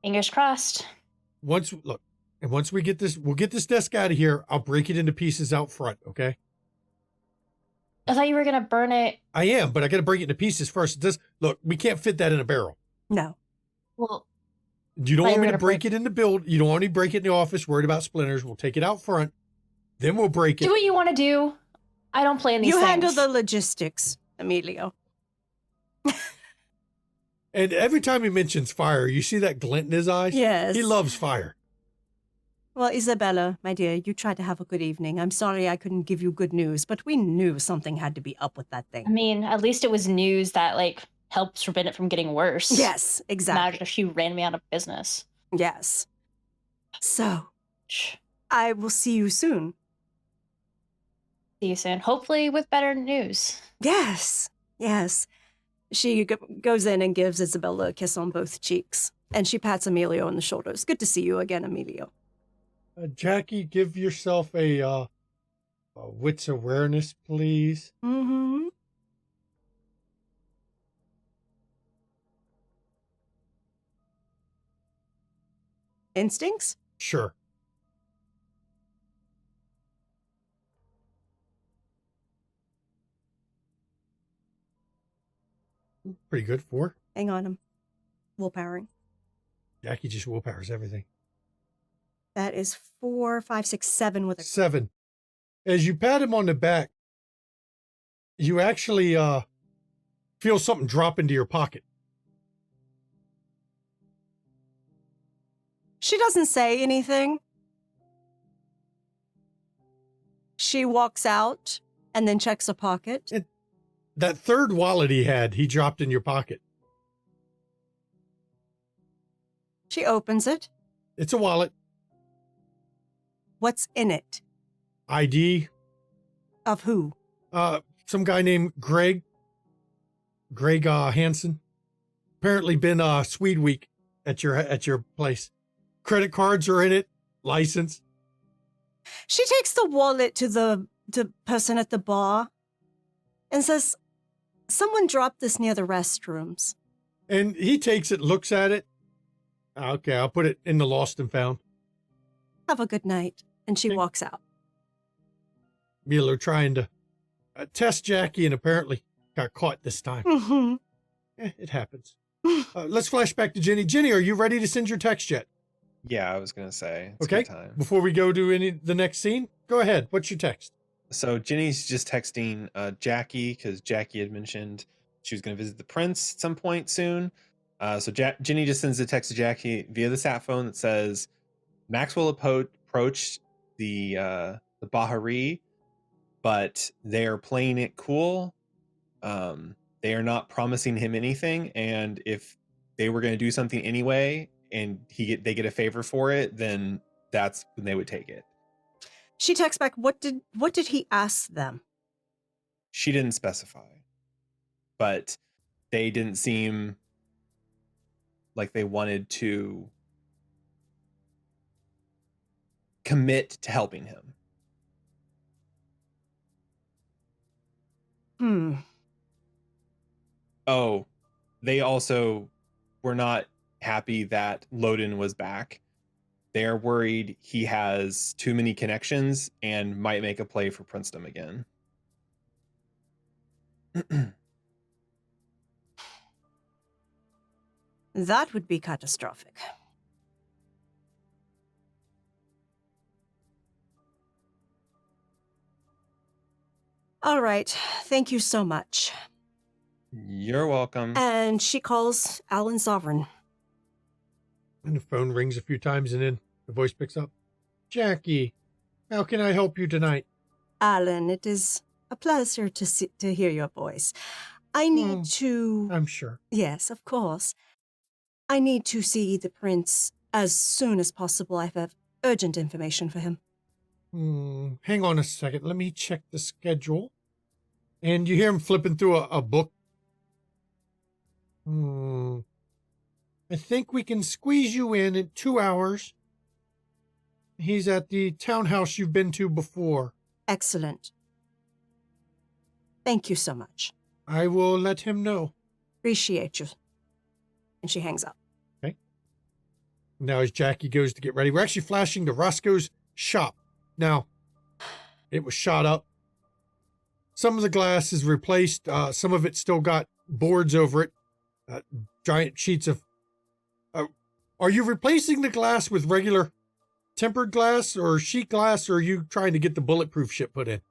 Fingers crossed. Look, And once we get this, we'll get this desk out of here. I'll break it into pieces out front, okay? I thought you were gonna burn it. I am, but I got to break it into pieces first. Look, we can't fit that in a barrel. No. Well, You don't thought want you me were to gonna break it in the build. You don't want me to break it in the office, worried about splinters. We'll take it out front. Then we'll break it. do what you want to do. I don't play in these You things. handle the logistics, Emilio. And every time he mentions fire, you see that glint in his eyes? Yes. He loves fire. Well, Isabella, my dear, you tried to have a good evening. I'm sorry I couldn't give you good news, but we knew something had to be up with that I thing. mean, at least it was news that like helps prevent it from getting worse. Yes, exactly. Imagine if she ran me out of business. Yes. So, Shh. I will see you soon. See you soon. Hopefully with better news. Yes, yes. She goes in and gives Isabella a kiss on both cheeks, and she pats Emilio on the shoulders. Good to see you again, Emilio. Jackie, give yourself a wits awareness, please. Mm-hmm. Instincts? Sure. Pretty good. 4. Hang on, I'm willpowering. Jackie just willpowers everything. That is 4, 5, 6, 7 with a 7. As you pat him on the back, you actually feel something drop into your pocket. She doesn't say anything. She walks out and then checks a pocket. That third wallet he had, he dropped in your pocket. She opens it. It's a wallet. What's in it? ID. Of who? Some guy named Greg Hansen. Apparently been Swede Week at your place. Credit cards are in it. License. She takes the wallet to the person at the bar and says, "Someone dropped this near the restrooms." And he takes it, looks at it. Okay, I'll put it in the lost and found. Have a good night. And she Okay. walks out. Milo trying to test Jackie and apparently got caught this time. Mm-hmm. It happens. Let's flash back to Jenny. Jenny, are you ready to send your text yet? Yeah, I was gonna say. It's a Okay. good time. Before we go to the next scene, go ahead. What's your text? So Jenny's just texting Jackie because Jackie had mentioned she was going to visit the prince at some point soon. So Jenny just sends a text to Jackie via the sat phone that says, Maxwell approached the Bahari, but they are playing it cool. They are not promising him anything, and if they were going to do something anyway, and they get a favor for it, then that's when they would take it. She texts back, what did he ask them? She didn't specify, but they didn't seem like they wanted to commit to helping him. Oh, they also were not happy that Loden was back. They're worried he has too many connections and might make a play for Princedom again. That would be catastrophic. All right. Thank you so much. You're welcome. And she calls Alan Sovereign. And the phone rings a few times and then the voice picks up. Jackie, how can I help you tonight? Alan, it is a pleasure to hear your voice. I need to... I'm sure. Yes, of course. I need to see the prince as soon as possible. I have urgent information for him. Hang on a second. Let me check the schedule. And you hear him flipping through a book. I think we can squeeze you in 2 hours. He's at the townhouse you've been to before. Excellent. Thank you so much. I will let him know. Appreciate you. And she hangs up. Okay. Now, as Jackie goes to get ready, we're actually flashing to Roscoe's shop. Now, it was shot up. Some of the glass is replaced. Some of it still got boards over it. Giant sheets of... are you replacing the glass with regular tempered glass or sheet glass, or are you trying to get the bulletproof shit put in?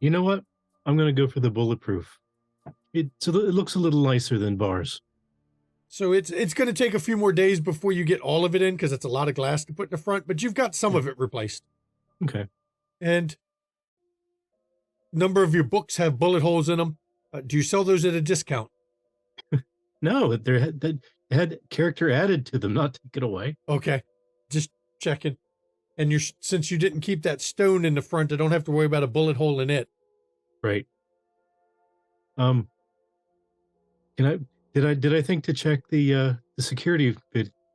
You know what? I'm going to go for the bulletproof. It looks a little nicer than bars. So it's going to take a few more days before you get all of it in, because it's a lot of glass to put in the front, but you've got some of it replaced. Okay. And a number of your books have bullet holes in them. Do you sell those at a discount? No, they had character added to them, not take it away. Okay, just checking. And since you didn't keep that stone in the front, I don't have to worry about a bullet hole in it. Right. Did I think to check the security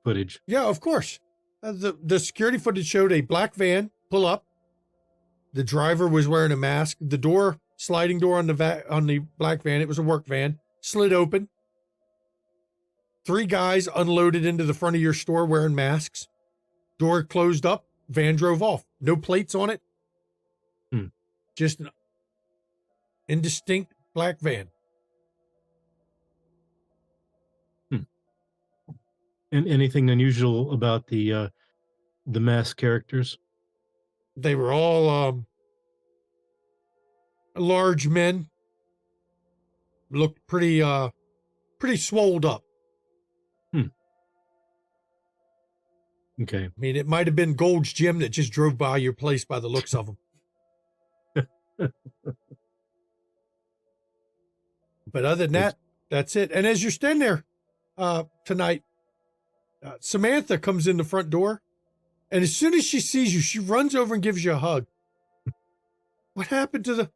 footage? Yeah, of course. The security footage showed a black van pull up. The driver was wearing a mask. The sliding door on the black van, it was a work van, slid open. 3 guys unloaded into the front of your store wearing masks. Door closed up. Van drove off. No plates on it. Just an indistinct black van. And anything unusual about the masked characters? They were all large men. Looked pretty swolled up. Okay. I mean, it might have been Gold's Gym that just drove by your place by the looks of them. But other than that, that's it. And as you're standing there tonight, Samantha comes in the front door, and as soon as she sees you, she runs over and gives you a hug. What happened to the...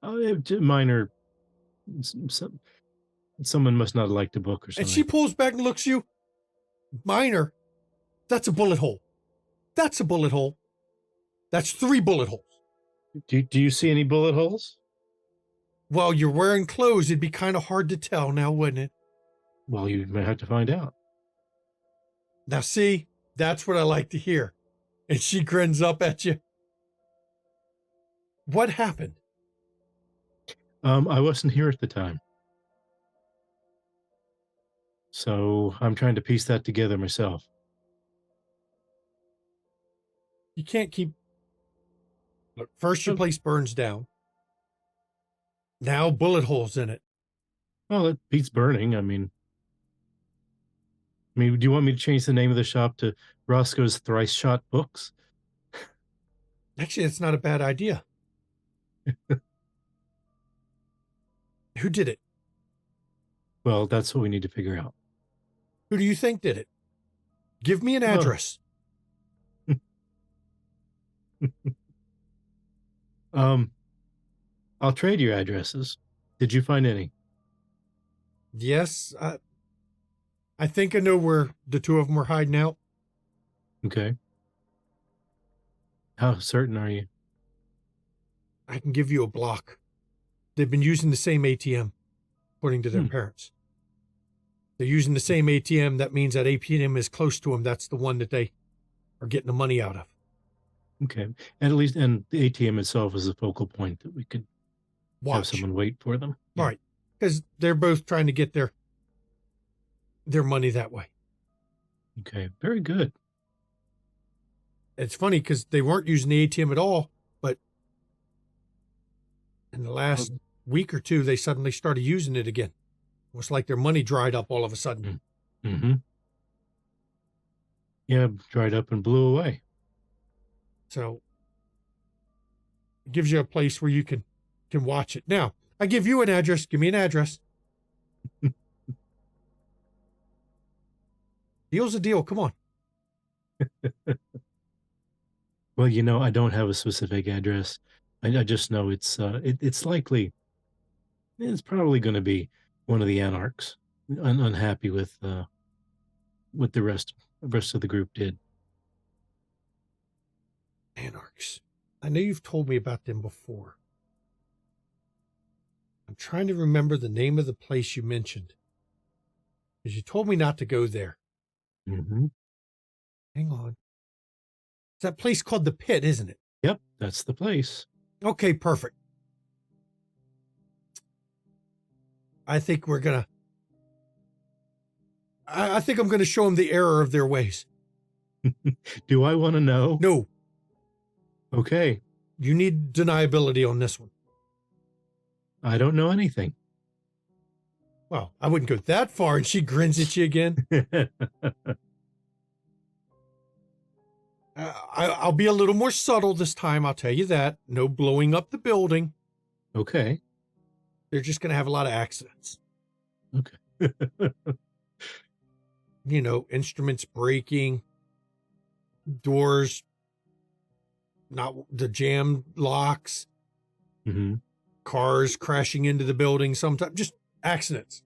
Oh, minor... Someone must not have liked the book or something. And she pulls back and looks at you. Minor? That's a bullet hole. That's a bullet hole. That's 3 bullet holes. Do you see any bullet holes? Well, you're wearing clothes. It'd be kind of hard to tell now, wouldn't it? Well, you might have to find out. Now, see, that's what I like to hear. And she grins up at you. What happened? I wasn't here at the time. So I'm trying to piece that together myself. You can't keep... Look, first your place burns down. Now bullet holes in it. Well, it beats burning. I mean, do you want me to change the name of the shop to Roscoe's Thrice Shot Books? Actually, it's not a bad idea. Who did it? Well, that's what we need to figure out. Who do you think did it? Give me an address. I'll trade your addresses. Did you find any? Yes. I think I know where the 2 of them were hiding out. Okay. How certain are you? I can give you a block. They've been using the same ATM, according to their parents. They're using the same ATM. That means that ATM is close to them. That's the one that they are getting the money out of. Okay. And at least, and the ATM itself is a focal point that we could have someone wait for them. Yeah. Right. Because they're both trying to get their money that way. Okay. Very good. It's funny because they weren't using the ATM at all, but in the last week or 2, they suddenly started using it again. It was like their money dried up all of a sudden. Mm-hmm. Yeah, dried up and blew away. So it gives you a place where you can watch it. Now, I give you an address. Give me an address. Deal's a deal. Come on. Well, I don't have a specific address. I just know it's likely, it's probably going to be one of the anarchs, unhappy with what the rest of the group did. Anarchs. I know you've told me about them before. I'm trying to remember the name of the place you mentioned. Because you told me not to go there. Mm-hmm. Hang on. It's that place called the Pit, isn't it? Yep, that's the place. Okay, perfect. I think we're gonna. I think I'm gonna show them the error of their ways. Do I want to know? No, Okay. you need deniability on this one. I don't know anything. Well, I wouldn't go that far. And she grins at you again. I'll be a little more subtle this time. I'll tell you that. No blowing up the building. Okay. They're just going to have a lot of accidents. Okay. You know, instruments breaking, doors, not the jam locks, Mm-hmm. cars crashing into the building, sometimes just accidents.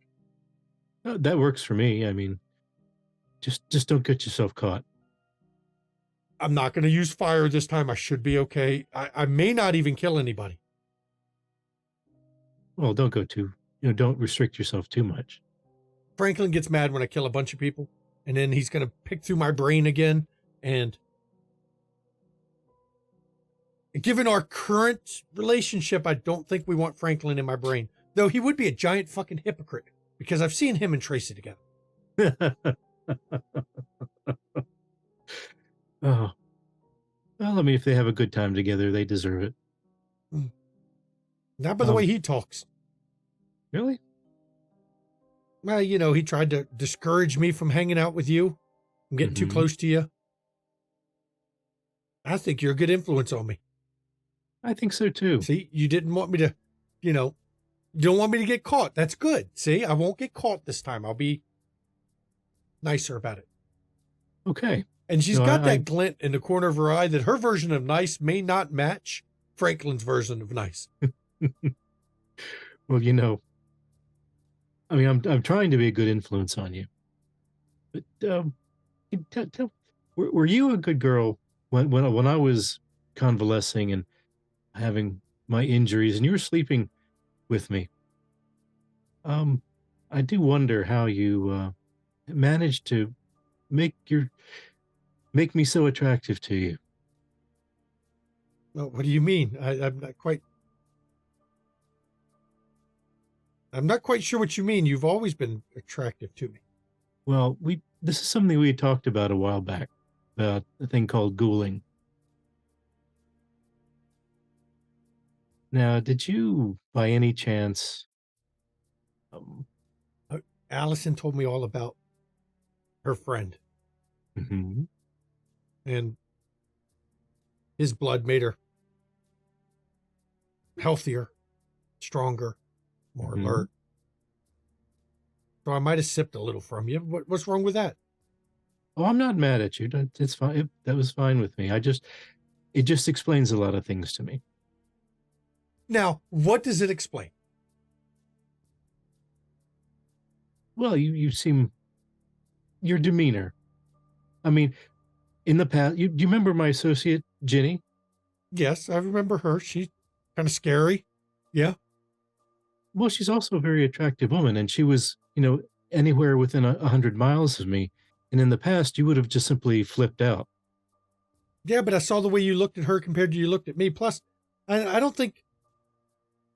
That works for me. I mean, just don't get yourself caught. I'm not going to use fire this time. I should be okay. I may not even kill anybody. Well, don't go too, don't restrict yourself too much. Franklin gets mad when I kill a bunch of people, and then he's going to pick through my brain again. And given our current relationship, I don't think we want Franklin in my brain. Though he would be a giant fucking hypocrite, because I've seen him and Tracy together. Oh. Well, I mean, if they have a good time together, they deserve it. Not by the way he talks. Really? Well, you know, he tried to discourage me from hanging out with you. I'm getting too Mhm. close to you. I think you're a good influence on me. I think so too. See, you didn't want me to, you don't want me to get caught. That's good. See, I won't get caught this time. I'll be nicer about it. Okay. And she's No, got I- that glint in the corner of her eye that her version of nice may not match Franklin's version of nice. Well, I mean, I'm trying to be a good influence on you. But were you a good girl when I was convalescing and having my injuries, and you were sleeping with me? I do wonder how you managed to make me so attractive to you. Well, what do you mean? I'm not quite sure what you mean. You've always been attractive to me. Well, this is something we had talked about a while back, about a thing called ghouling. Now, did you, by any chance, Allison told me all about her friend, mhm, and his blood made her healthier, stronger, more Mhm. alert. So I might have sipped a little from you. What's wrong with that? oh, I'm not mad at you. It's fine. That was fine with me. It just explains a lot of things to me. Now, what does it explain? Well, you seem, your demeanor. I mean, in the past, do you remember my associate, Ginny? Yes, I remember her. She's kind of scary. Yeah. Well, she's also a very attractive woman, and she was, anywhere within 100 miles of me. And in the past, you would have just simply flipped out. Yeah, but I saw the way you looked at her compared to you looked at me. Plus, I don't think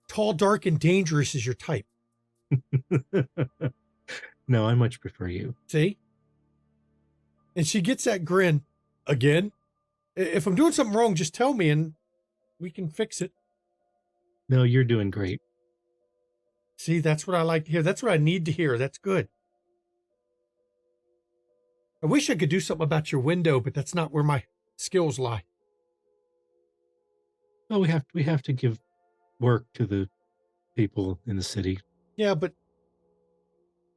tall, dark, and dangerous is your type. No, I much prefer you. See? And she gets that grin again. If I'm doing something wrong, just tell me and we can fix it. No, you're doing great. See, that's what I like to hear. That's what I need to hear. That's good. I wish I could do something about your window, but that's not where my skills lie. Well, we have to give work to the people in the city. Yeah, but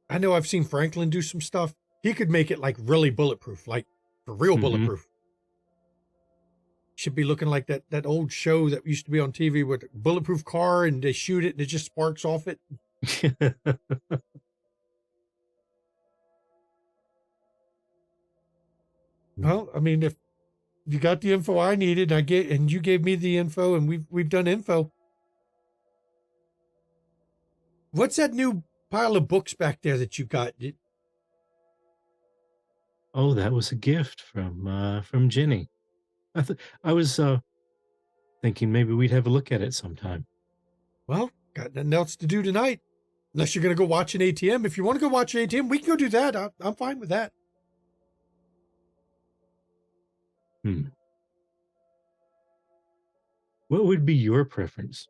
I know I've seen Franklin do some stuff. He could make it like really bulletproof, like for real Mhm. bulletproof. Should be looking like that old show that used to be on TV with a bulletproof car and they shoot it and it just sparks off it. Well, I mean, if you got the info I needed, and you gave me the info, and we've done info. What's that new pile of books back there that you got? Oh, that was a gift from Jenny. I was thinking maybe we'd have a look at it sometime. Well, got nothing else to do tonight. Unless you're going to go watch an ATM. If you want to go watch an ATM, we can go do that. I'm fine with that. What would be your preference?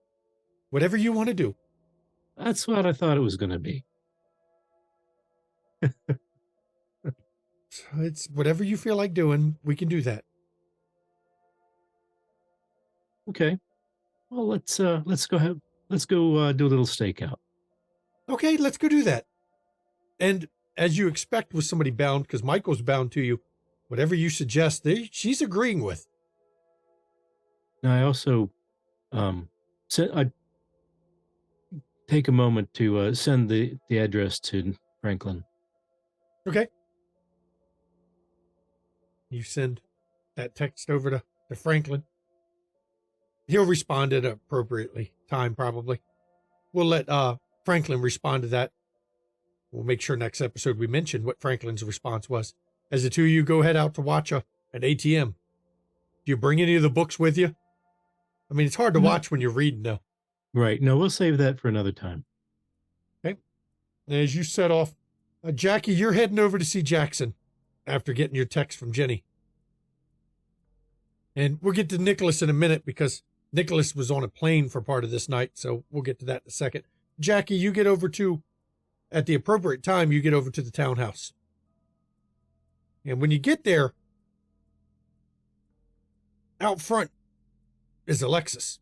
Whatever you want to do. That's what I thought it was going to be. It's whatever you feel like doing. We can do that. Okay. Well, let's go ahead. Let's go do a little stakeout. Okay, let's go do that. And as you expect with somebody bound, because Michael's bound to you, whatever you suggest, she's agreeing with. Now, I also I take a moment to send the address to Franklin. Okay. You send that text over to Franklin. He'll respond at appropriately time, probably. We'll let Franklin respond to that. We'll make sure next episode we mention what Franklin's response was. As the two of you go head out to watch an ATM, do you bring any of the books with you? I mean, it's hard to watch when you're reading, though. Right. No, we'll save that for another time. Okay. As you set off, Jackie, you're heading over to see Jackson after getting your text from Jenny. And we'll get to Nicholas in a minute because Nicholas was on a plane for part of this night, so we'll get to that in a second. Jackie, you get over at the appropriate time, you get over to the townhouse. And when you get there, out front is Alexis.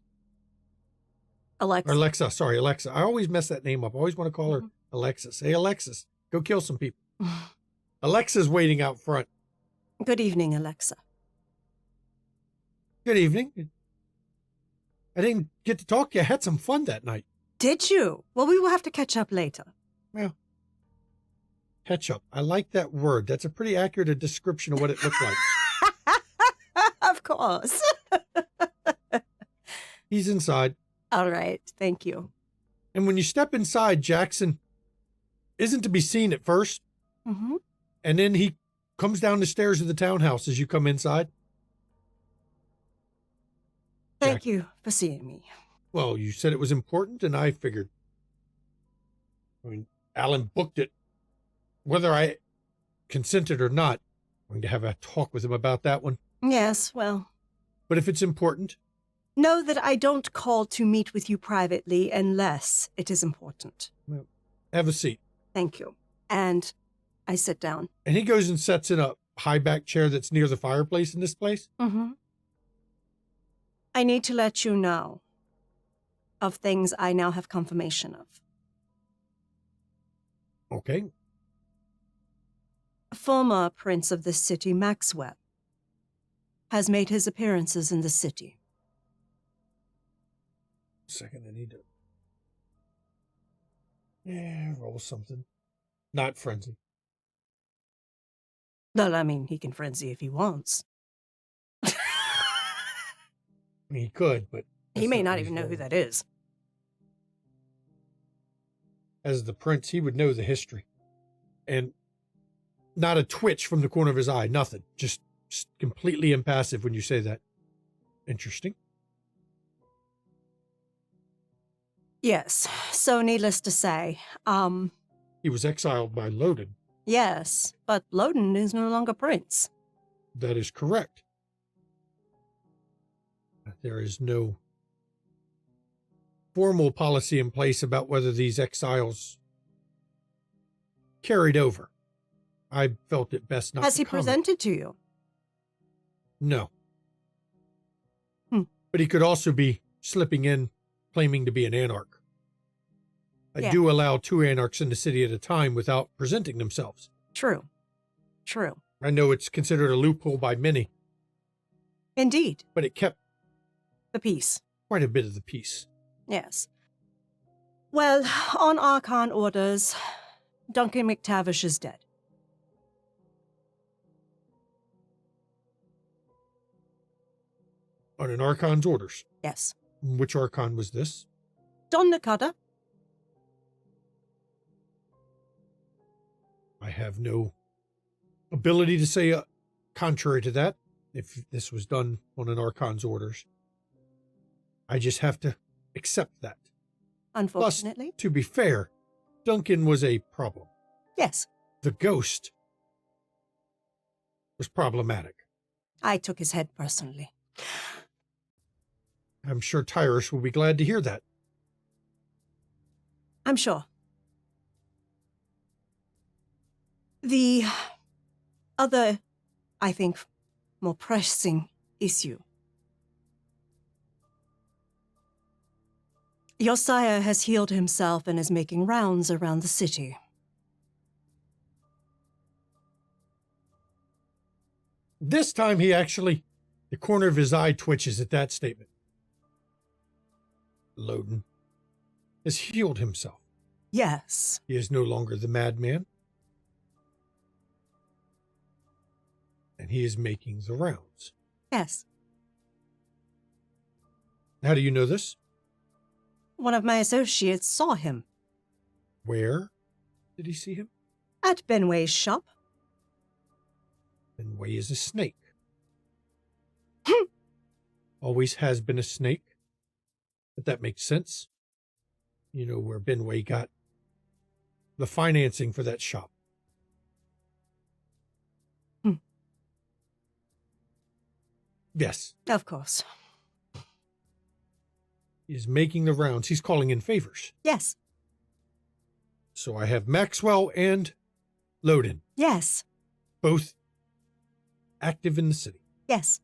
Alexa. Or Alexa, sorry, Alexa. I always mess that name up. I always want to call her Alexis. Hey, Alexis, go kill some people. Alexa's waiting out front. Good evening, Alexa. Good evening. I didn't get to talk to you. I had some fun that night. Did you? Well, we will have to catch up later. Well, catch up. I like that word. That's a pretty accurate description of what it looked like. Of course. He's inside. All right. Thank you. And when you step inside, Jackson isn't to be seen at first. Mm-hmm. And then he comes down the stairs of the townhouse as you come inside. Thank you for seeing me. Well, you said it was important, and I figured. I mean, Alan booked it. Whether I consented or not, I'm going to have a talk with him about that one. Yes, well. But if it's important. Know that I don't call to meet with you privately unless it is important. Well, have a seat. Thank you. And I sit down. And he goes and sits in a high back chair that's near the fireplace in this place. Mm-hmm. I need to let you know of things I now have confirmation of. Okay. Former prince of this city, Maxwell, has made his appearances in the city. Second, I need to. Yeah, roll something. Not frenzy. Well, I mean, he can frenzy if he wants. I mean, he could, but. He may not even know who that is. As the prince, he would know the history. And not a twitch from the corner of his eye, nothing. Just completely impassive when you say that. Interesting. Yes, so needless to say, He was exiled by Loden. yes, but Loden is no longer prince. That is correct. There is no formal policy in place about whether these exiles carried over. I felt it best not Has to he comment. presented to you? No. Hmm. But he could also be slipping in, claiming to be an anarch. I Yeah. do allow 2 anarchs in the city at a time without presenting themselves. True. True. I know it's considered a loophole by many, Indeed. but it kept The peace. quite a bit of the peace. Yes. Well, on Archon orders, Duncan McTavish is dead. On an Archon's orders. Yes. Which Archon was this? Don Nakata? I have no ability to say contrary to that if this was done on an Archon's orders. I just have to accept that. Unfortunately. Plus, to be fair, Duncan was a problem. Yes, The ghost was problematic. I took his head personally. I'm sure Tyrus will be glad to hear that. I'm sure. The other, I think, more pressing issue. Your sire has healed himself and is making rounds around the city. This time the corner of his eye twitches at that statement. Loden has healed himself. Yes. He is no longer the madman. And he is making the rounds. Yes. How do you know this? One of my associates saw him Where did he see him? at Benway's shop. Benway is a snake. Always has been a snake. But that makes sense. You know where Benway got the financing for that shop. Yes. Of course. He is making the rounds. He's calling in favors. Yes. So I have Maxwell and Loden, Yes. both active in the city. Yes.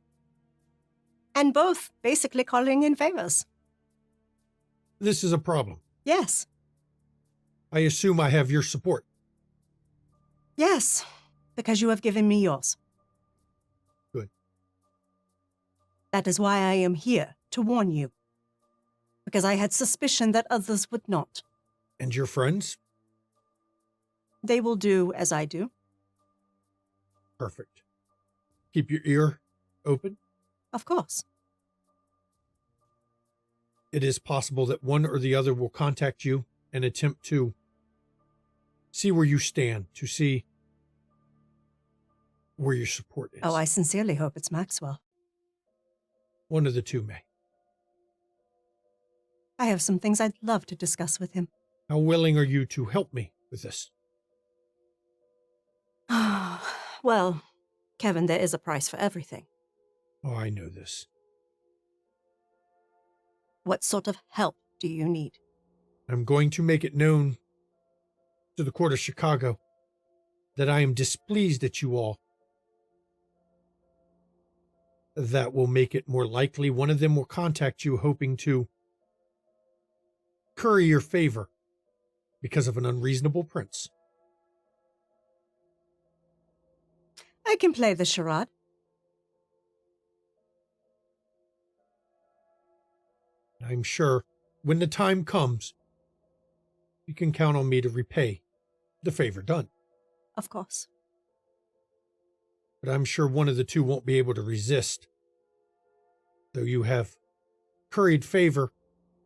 And both basically calling in favors. This is a problem. Yes. I assume I have your support. Yes. Because you have given me yours. Good. That is why I am here, to warn you. Because I had suspicion that others would not. And your friends? They will do as I do. Perfect. Keep your ear open. Of course. It is possible that one or the other will contact you and attempt to see where you stand, to see where your support is. Oh, I sincerely hope it's Maxwell. One of the two may. I have some things I'd love to discuss with him. How willing are you to help me with this? Well, Kevin, there is a price for everything. Oh, I know this. What sort of help do you need? I'm going to make it known to the court of Chicago that I am displeased at you all. That will make it more likely one of them will contact you hoping to curry your favor because of an unreasonable prince. I can play the charade. I'm sure when the time comes, you can count on me to repay the favor done. Of course. But I'm sure one of the two won't be able to resist. Though you have curried favor,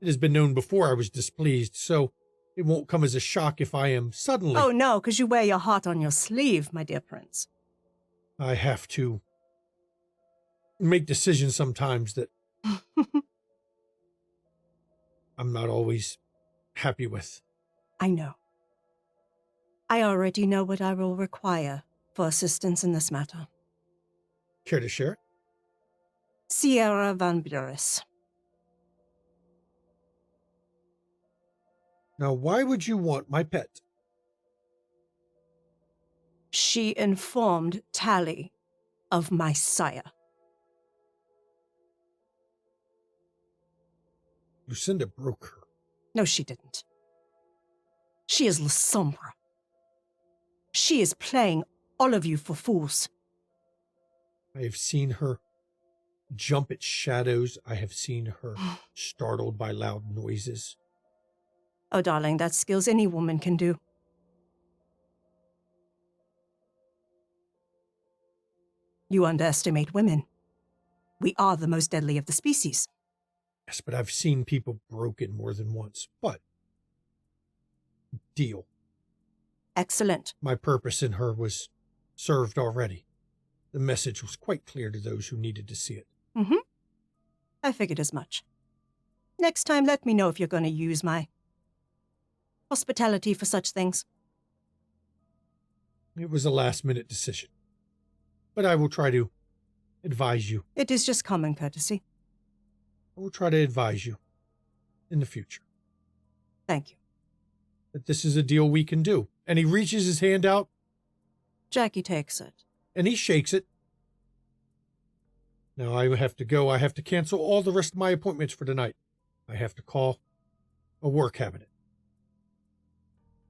it has been known before I was displeased, so it won't come as a shock if I am suddenly... Oh, no, because you wear your heart on your sleeve, my dear prince. I have to make decisions sometimes that I'm not always happy with. I know. I already know what I will require for assistance in this matter. Care to share it? Sierra Van Buren. Now, why would you want my pet? She informed Tally of my sire. Lucinda broke her. No, she didn't. She is La Sombra. She is playing all of you for fools. I have seen her jump at shadows. I have seen her startled by loud noises. Oh, darling, that's skills any woman can do. You underestimate women. We are the most deadly of the species. Yes, but I've seen people broken more than once. But, deal. Excellent. My purpose in her was served already. The message was quite clear to those who needed to see it. Mm-hmm. I figured as much. Next time, let me know if you're going to use my hospitality for such things. It was a last-minute decision, but I will try to advise you. It is just common courtesy. I will try to advise you in the future Thank you. that this is a deal we can do. And he reaches his hand out, Jackie takes it. and he shakes it. Now I have to go. I have to cancel all the rest of my appointments for tonight. I have to call a war cabinet.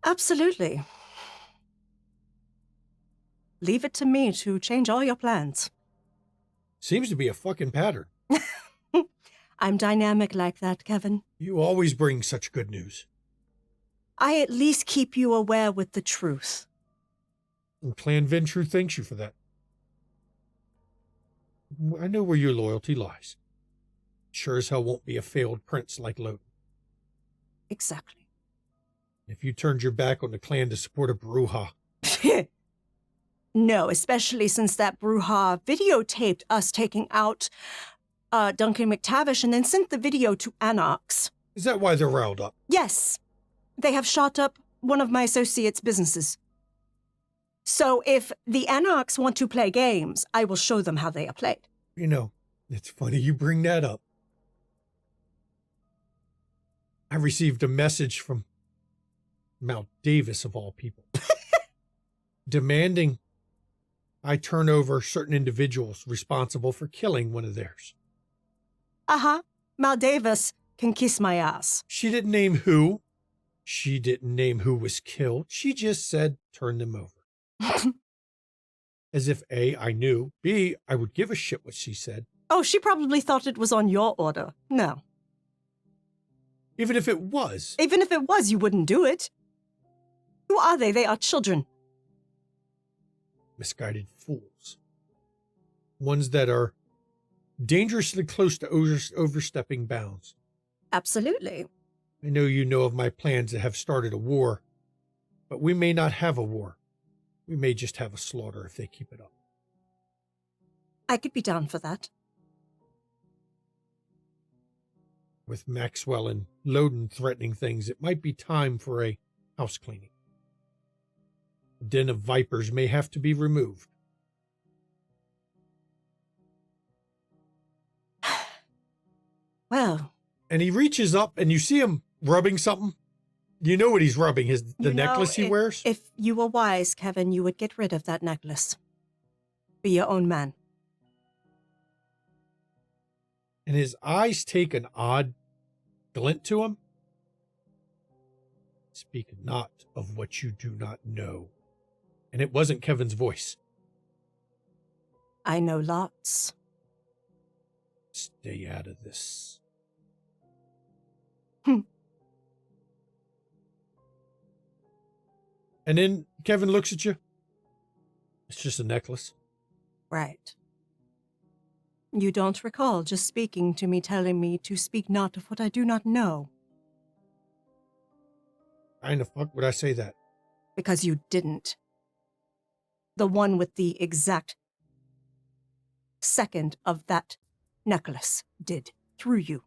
Absolutely. Leave it to me to change all your plans. Seems to be a fucking pattern. I'm dynamic like that, Kevin. You always bring such good news. I at least keep you aware with the truth. And Clan Ventru thanks you for that. I know where your loyalty lies. Sure as hell won't be a failed prince like Loden. Exactly. If you turned your back on the clan to support a Bruja, No, especially since that Bruja videotaped us taking out Duncan McTavish and then sent the video to Anarchs. is that why they're riled up? Yes, they have shot up one of my associates' businesses. So if the Anarchs want to play games, I will show them how they are played. You know, it's funny you bring that up. I received a message from Mount Davis, of all people, demanding I turn over certain individuals responsible for killing one of theirs. Uh-huh. Mal Davis can kiss my ass. She didn't name who. She didn't name who was killed. She just said, turn them over. As if A, I knew, B, I would give a shit what she said. Oh, she probably thought it was on your order. No. Even if it was. Even if it was, you wouldn't do it. Who are they? They are children. Misguided fools. Ones that are dangerously close to overstepping bounds. Absolutely. I know you know of my plans to have started a war, but we may not have a war. We may just have a slaughter if they keep it up. I could be down for that. With Maxwell and Loden threatening things, it might be time for a house cleaning. The den of vipers may have to be removed. Well, And he reaches up and you see him rubbing something. You know what he's rubbing, the necklace he wears? If you were wise, Kevin, you would get rid of that necklace. Be your own man. And his eyes take an odd glint to him. Speak not of what you do not know. And it wasn't Kevin's voice. I know lots. Stay out of this. And then Kevin looks at you. It's just a necklace. Right. You don't recall just speaking to me, telling me to speak not of what I do not know. Why in the fuck would I say that? Because you didn't. The one with the exact second of that necklace did, through you.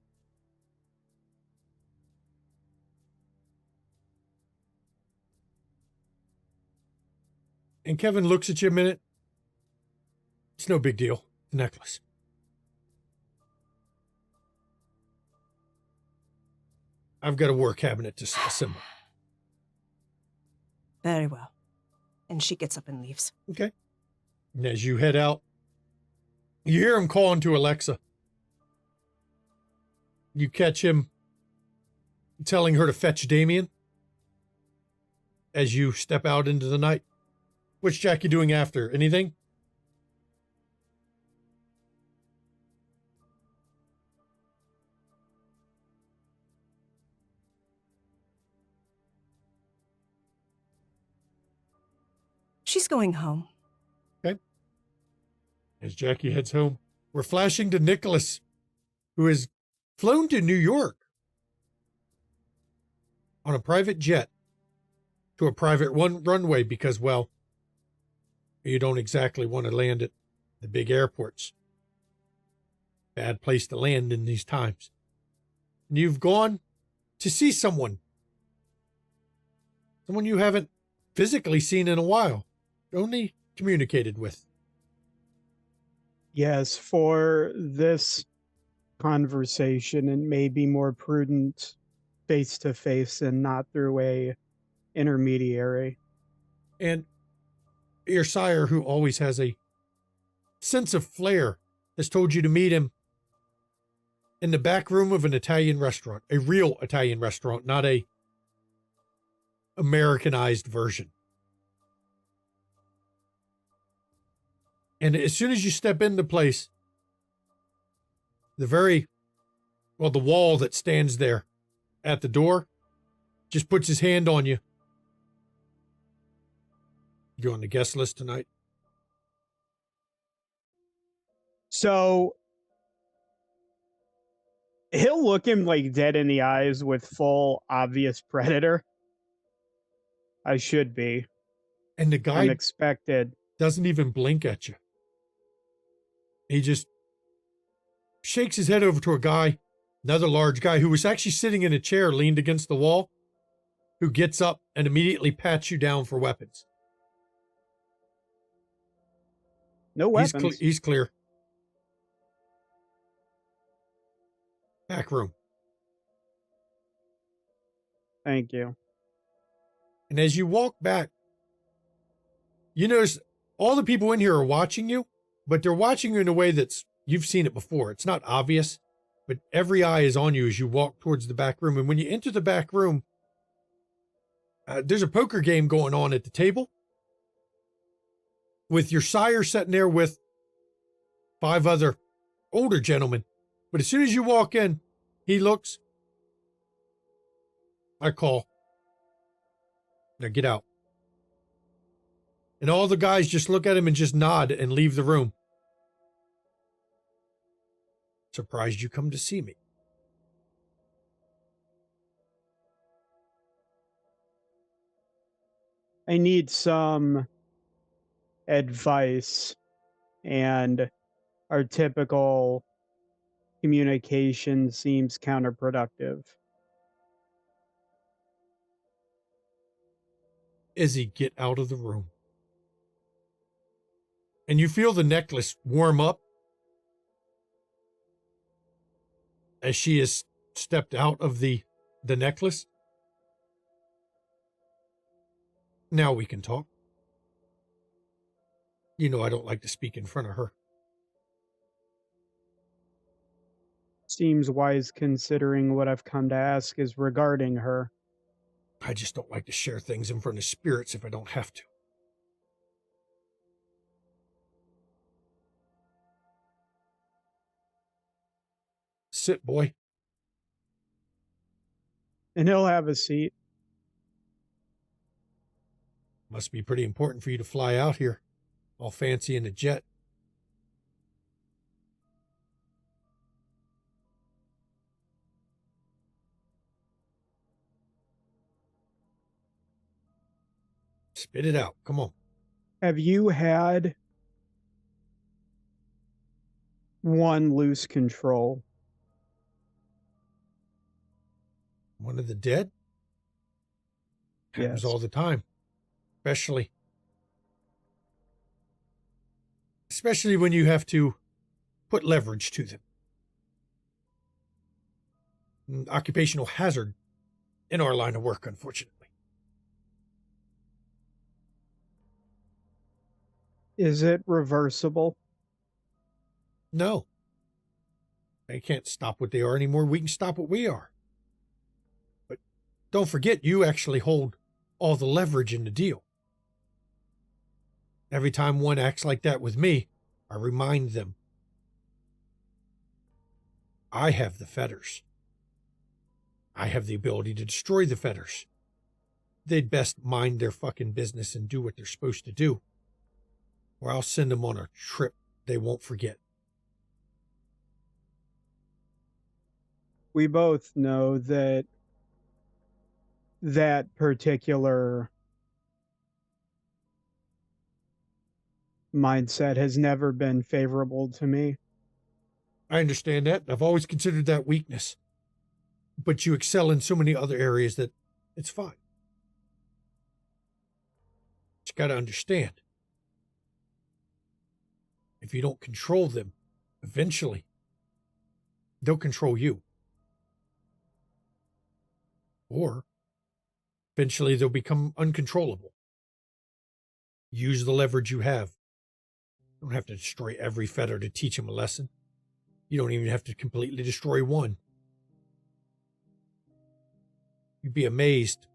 And Kevin looks at you a minute. It's no big deal. The necklace. I've got a war cabinet to assemble. Very well. And she gets up and leaves. Okay. And as you head out, you hear him calling to Alexa. You catch him telling her to fetch Damien as you step out into the night. What's Jackie doing after? Anything? She's going home. Okay. As Jackie heads home, we're flashing to Nicholas, who has flown to New York on a private jet to a private runway because, well, You don't exactly want to land at the big airports. Bad place to land in these times. And you've gone to see someone you haven't physically seen in a while, only communicated with. Yes, for this conversation, it may be more prudent face to face and not through a intermediary. And your sire, who always has a sense of flair, has told you to meet him in the back room of an Italian restaurant, a real Italian restaurant, not a Americanized version. And as soon as you step into place, the wall that stands there at the door just puts his hand on you. You on the guest list tonight? So he'll look him like dead in the eyes with full obvious predator. I should be. And the guy Unexpected. doesn't even blink at you. He just shakes his head over to a guy, another large guy who was actually sitting in a chair leaned against the wall, who gets up and immediately pats you down for weapons. No weapons. He's clear. Back room. Thank you. And as you walk back, you notice all the people in here are watching you, but they're watching you in a way that's, you've seen it before. It's not obvious, but every eye is on you as you walk towards the back room. And when you enter the back room, there's a poker game going on at the table with your sire sitting there with 5 other older gentlemen. But as soon as you walk in, he looks. I call. Now get out. And all the guys just look at him and just nod and leave the room. Surprised you come to see me. I need some advice, and our typical communication seems counterproductive. Izzy, get out of the room. And you feel the necklace warm up as she has stepped out of the necklace. Now we can talk. You know I don't like to speak in front of her. Seems wise considering what I've come to ask is regarding her. I just don't like to share things in front of spirits if I don't have to. Sit, boy. And he'll have a seat. Must be pretty important for you to fly out here, all fancy in a jet. Spit it out. Come on. Have you had one lose control? One of the dead? Happens Yes. all the time. Especially when you have to put leverage to them. An occupational hazard in our line of work, unfortunately. Is it reversible? No. They can't stop what they are anymore. We can stop what we are. But don't forget, you actually hold all the leverage in the deal. Every time one acts like that with me, I remind them. I have the fetters. I have the ability to destroy the fetters. They'd best mind their fucking business and do what they're supposed to do, or I'll send them on a trip they won't forget. We both know that that particular mindset has never been favorable to me. I understand that. I've always considered that weakness. But you excel in so many other areas that it's fine. But you got to understand. If you don't control them, eventually, they'll control you. Or eventually they'll become uncontrollable. Use the leverage you have. You don't have to destroy every fetter to teach them a lesson. You don't even have to completely destroy one. You'd be amazed,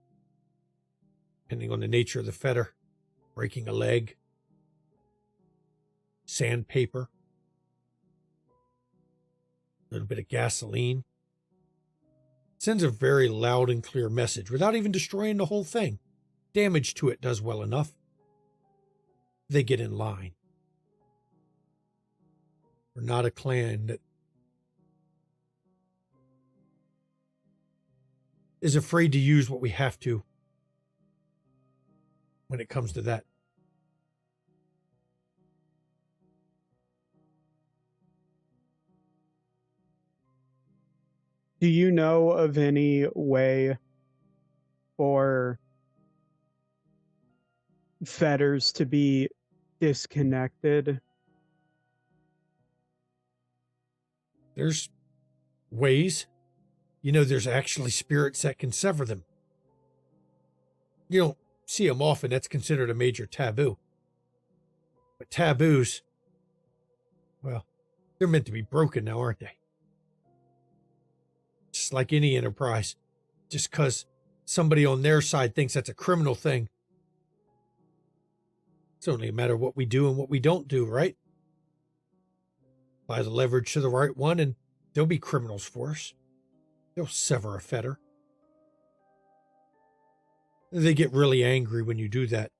depending on the nature of the fetter, breaking a leg, sandpaper, a little bit of gasoline. It sends a very loud and clear message without even destroying the whole thing. Damage to it does well enough. They get in line. We're not a clan that is afraid to use what we have to when it comes to that. Do you know of any way for fetters to be disconnected? There's ways. There's actually spirits that can sever them. You don't see them often. That's considered a major taboo. But taboos, well, they're meant to be broken now, aren't they? Just like any enterprise. Just because somebody on their side thinks that's a criminal thing. It's only a matter of what we do and what we don't do, right? Apply the leverage to the right one and they'll be criminals for us. They'll sever a fetter. They get really angry when you do that.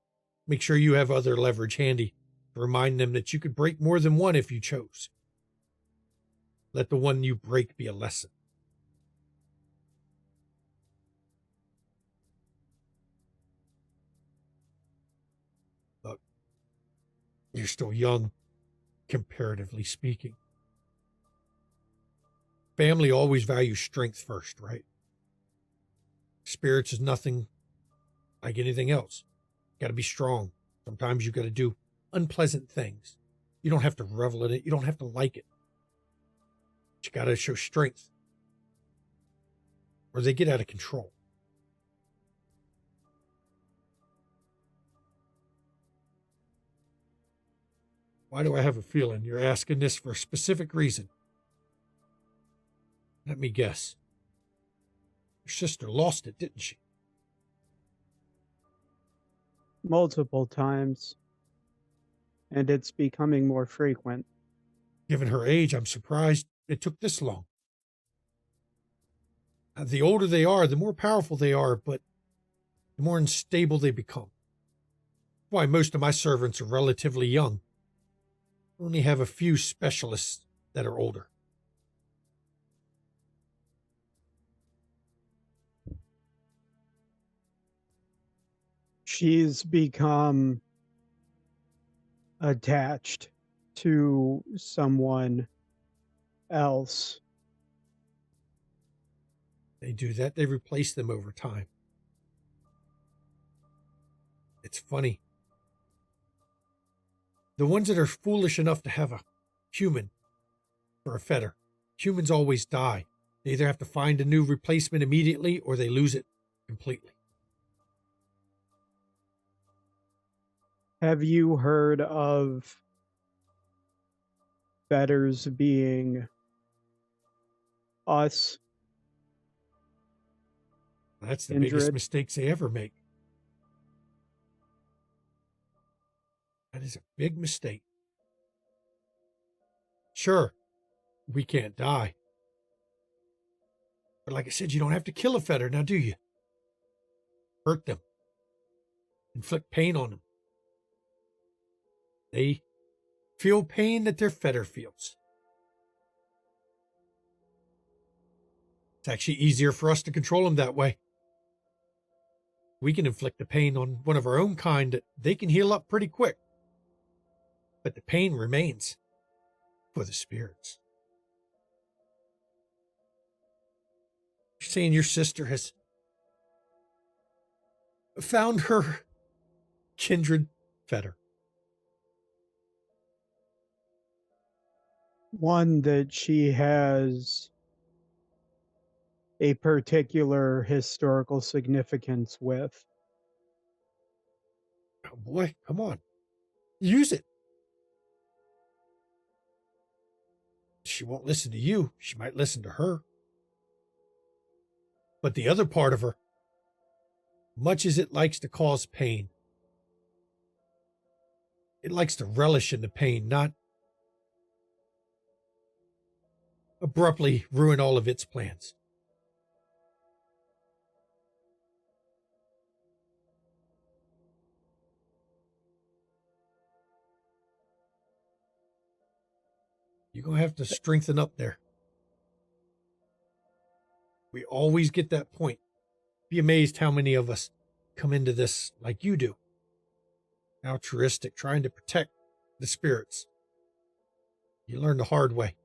Make sure you have other leverage handy to remind them that you could break more than one if you chose. Let the one you break be a lesson. Look, you're still young, comparatively speaking. Family always values strength first, right? Spirits is nothing like anything else. You got to be strong. Sometimes you got to do unpleasant things. You don't have to revel in it. You don't have to like it. But you got to show strength, or they get out of control. Why do I have a feeling you're asking this for a specific reason? Let me guess. Your sister lost it, didn't she? Multiple times. And it's becoming more frequent. Given her age, I'm surprised it took this long. The older they are, the more powerful they are, but the more unstable they become. Why most of my servants are relatively young. I only have a few specialists that are older. She's become attached to someone else. They do that. They replace them over time. It's funny. The ones that are foolish enough to have a human for a fetter, humans always die. They either have to find a new replacement immediately or they lose it completely. Have you heard of fetters being us? That's the biggest Indrid? mistakes they ever make. That is a big mistake. Sure, we can't die. But like I said, you don't have to kill a fetter now, do you? Hurt them. Inflict pain on them. They feel pain that their fetter feels. It's actually easier for us to control them that way. We can inflict the pain on one of our own kind that they can heal up pretty quick. but the pain remains for the spirits. You're saying your sister has found her kindred fetter. One that she has a particular historical significance with. Oh boy, come on. Use it. She won't listen to you. She might listen to her. But the other part of her, much as it likes to cause pain, it likes to relish in the pain, not abruptly ruin all of its plans. You're going to have to strengthen up there. We always get that point. Be amazed how many of us come into this like you do. Altruistic, trying to protect the spirits. You learn the hard way.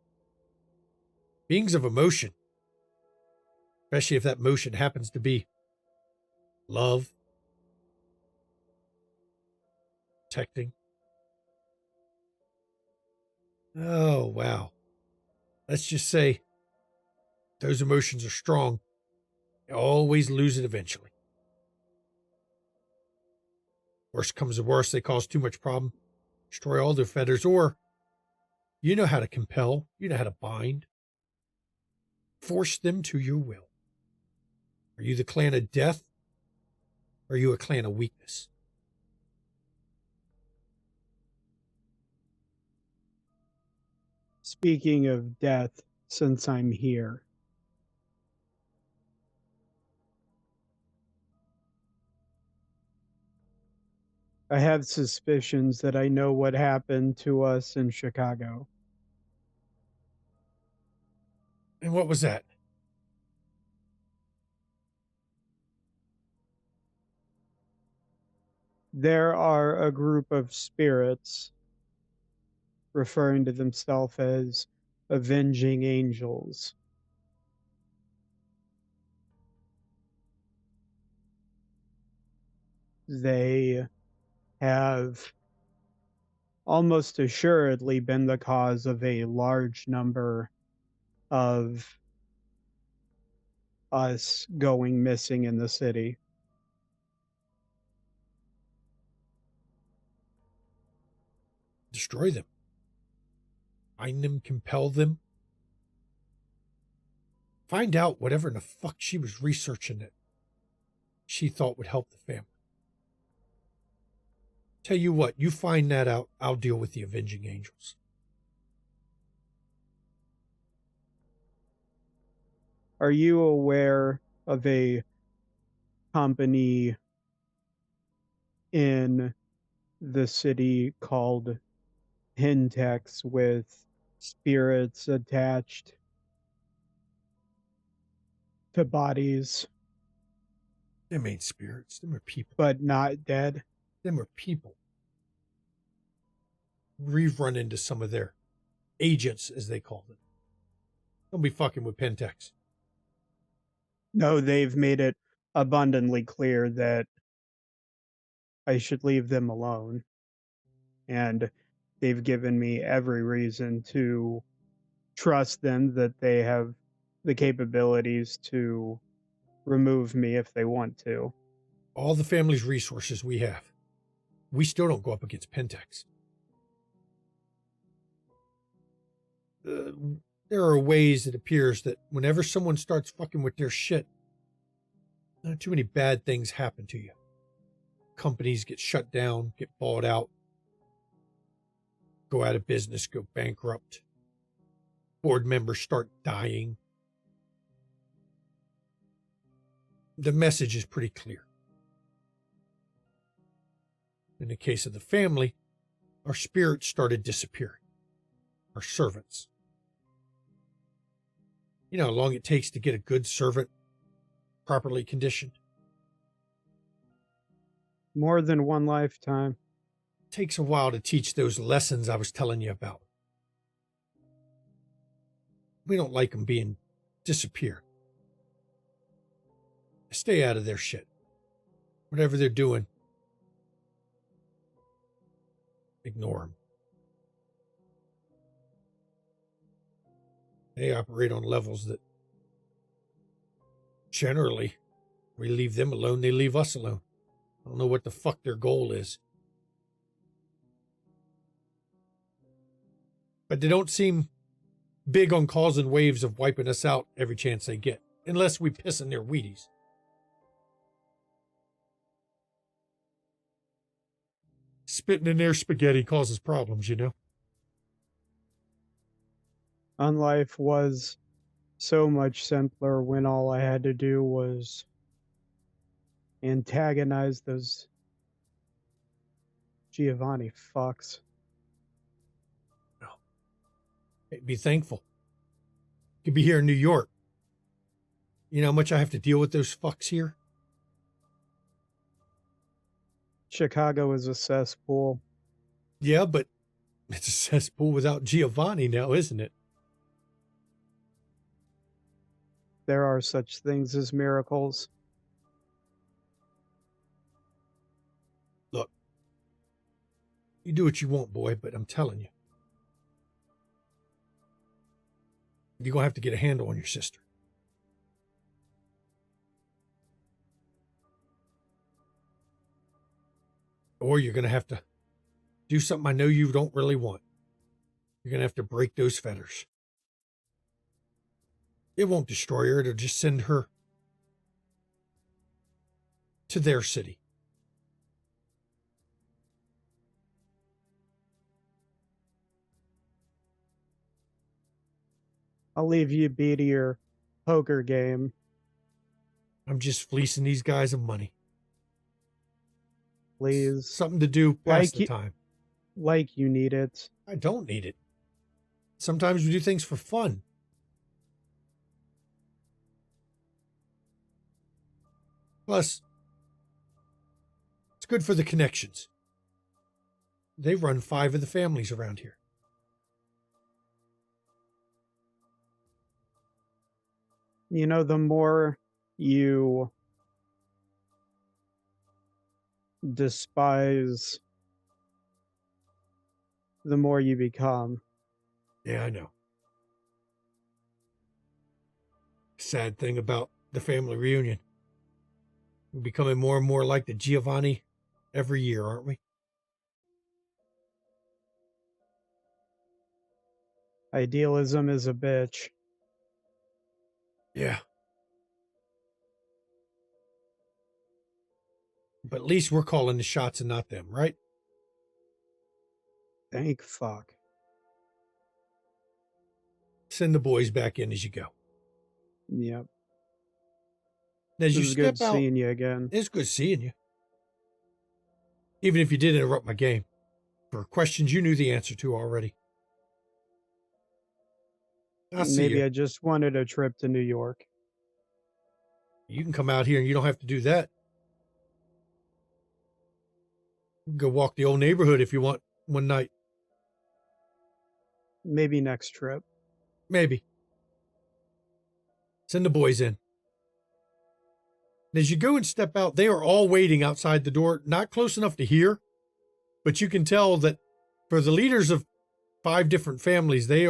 Beings of emotion, especially if that motion happens to be love, protecting. Oh, wow. Let's just say those emotions are strong. You always lose it eventually. Worst comes to worst, they cause too much problem, destroy all their feathers, or you know how to compel, you know how to bind, force them to your will. Are you the clan of death? Or are you a clan of weakness? Speaking of death, since I'm here, I have suspicions that I know what happened to us in Chicago. And what was that? There are a group of spirits referring to themselves as avenging angels. They have almost assuredly been the cause of a large number of us going missing in the city. Destroy them. Bind them, compel them. Find out whatever in the fuck she was researching that she thought would help the family. Tell you what, you find that out, I'll deal with the avenging angels. Are you aware of a company in the city called Hintex with spirits attached to bodies, Them ain't spirits. Them are people. but not dead? Them are people. We've run into some of their agents, as they call them. Don't be fucking with Pentex. No, they've made it abundantly clear that I should leave them alone. And they've given me every reason to trust them that they have the capabilities to remove me if they want to. All the family's resources we have, we still don't go up against Pentex. There are ways it appears that whenever someone starts fucking with their shit, not too many bad things happen to you. Companies get shut down, get bought out, go out of business, go bankrupt. Board members start dying. The message is pretty clear. In the case of the family, our spirits started disappearing. Our servants. You know how long it takes to get a good servant properly conditioned? More than one lifetime. takes a while to teach those lessons I was telling you about. We don't like them being disappeared. Stay out of their shit. Whatever they're doing, ignore them. They operate on levels that generally, we leave them alone, they leave us alone. I don't know what the fuck their goal is. But they don't seem big on causing waves of wiping us out every chance they get, unless we piss in their Wheaties. Spitting in their spaghetti causes problems, you know? And life was so much simpler when all I had to do was antagonize those Giovanni fucks. Hey, be thankful. You could be here in New York. You know how much I have to deal with those fucks here? Chicago is a cesspool. Yeah, but it's a cesspool without Giovanni now, isn't it? There are such things as miracles. Look, you do what you want, boy, but I'm telling you, you're going to have to get a handle on your sister. Or you're going to have to do something I know you don't really want. You're going to have to break those fetters. It won't destroy her. It'll just send her to their city. I'll leave you be to your poker game. I'm just fleecing these guys of money. Please. Something to do past the Like time. Like you need it. I don't need it. Sometimes we do things for fun. Plus, it's good for the connections. They run 5 of the families around here. You know, the more you despise, the more you become. Yeah, I know. Sad thing about the family reunion. We're becoming more and more like the Giovanni every year, aren't we? Idealism is a bitch. Yeah. But at least we're calling the shots and not them, right? Thank fuck. Send the boys back in as you go. Yep. As you It was good step out, seeing you again. it's good seeing you. Even if you did interrupt my game for questions you knew the answer to already. I'll see Maybe you. I just wanted a trip to New York. You can come out here and you don't have to do that. You can go walk the old neighborhood if you want one night. Maybe next trip. Maybe. Send the boys in. And as you go and step out, they are all waiting outside the door, not close enough to hear, but you can tell that for the leaders of 5 different families, they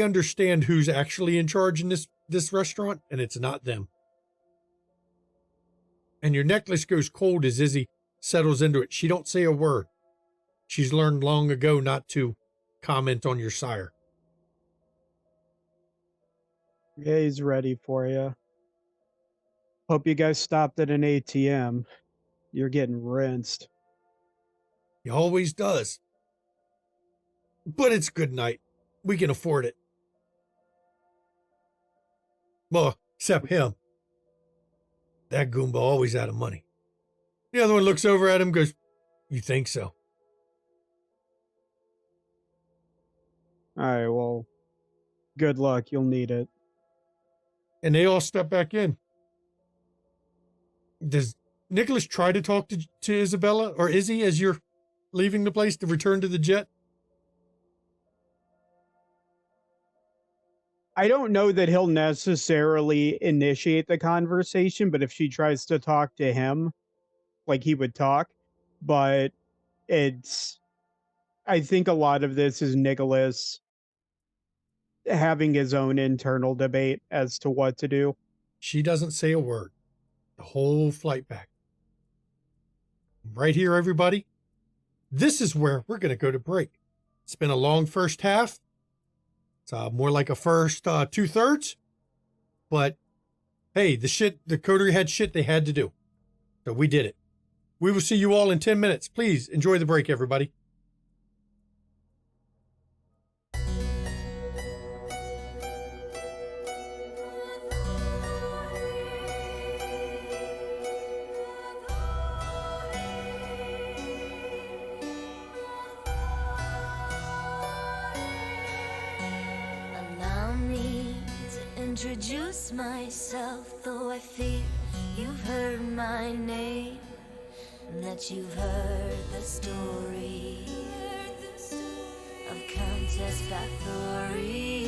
understand who's actually in charge in this restaurant, and it's not them. And your necklace goes cold as Izzy settles into it. She don't say a word. She's learned long ago not to comment on your sire. Yeah, he's ready for you. Hope you guys stopped at an ATM. You're getting rinsed. He always does. But it's good night. We can afford it. Well, except him. That Goomba always out of money. The other one looks over at him and goes, "You think so?" All right, well, good luck. You'll need it. And they all step back in. Does Nicholas try to talk to Isabella or Izzy as you're leaving the place to return to the jet? I don't know that he'll necessarily initiate the conversation, but if she tries to talk to him, like he would talk. But I think a lot of this is Nicholas having his own internal debate as to what to do. She doesn't say a word the whole flight back. Right here, everybody. This is where we're going to go to break. It's been a long first half. It's more like a first 2/3. But hey, the coterie had shit they had to do. So we did it. We will see you all in 10 minutes. Please enjoy the break, everybody. Allow me to introduce myself, though I fear you've heard my name, and that you've heard the story of Countess Bathory.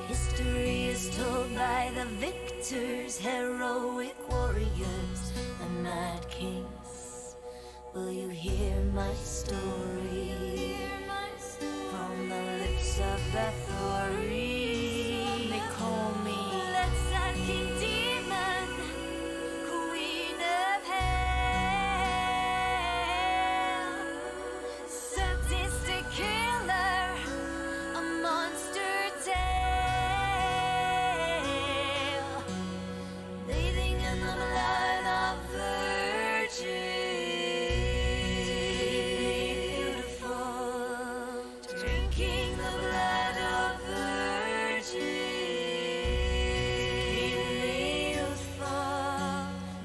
History is told by the victors, heroic warriors, and mad kings. Will you hear my story from the lips of Bathory? They call me King Demon, Queen of Hell, sadistic killer, a monster tale, bathing in the blood of virgins, beautiful, drinking the blood of virgins, beautiful,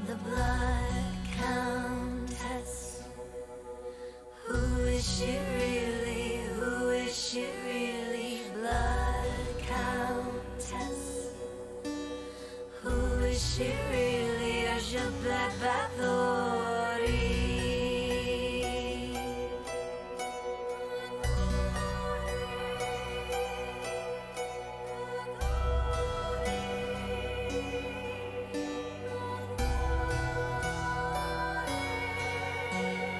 the blood countess. Who is she really? Who is she really? Blood countess. Who is she really? Je blood Bathory.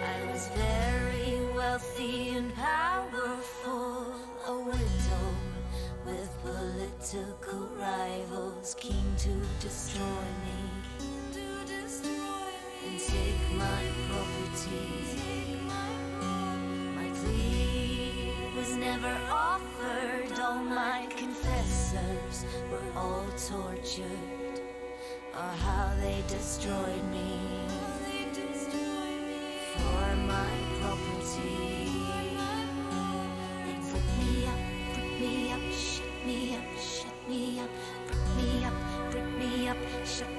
I was very wealthy and powerful, a widow with political rivals, keen to destroy me and take my property. My plea was never offered, all my confessors were all tortured, or how they destroyed me for my property. They put me up, shut me up, shut me up, put me up, shut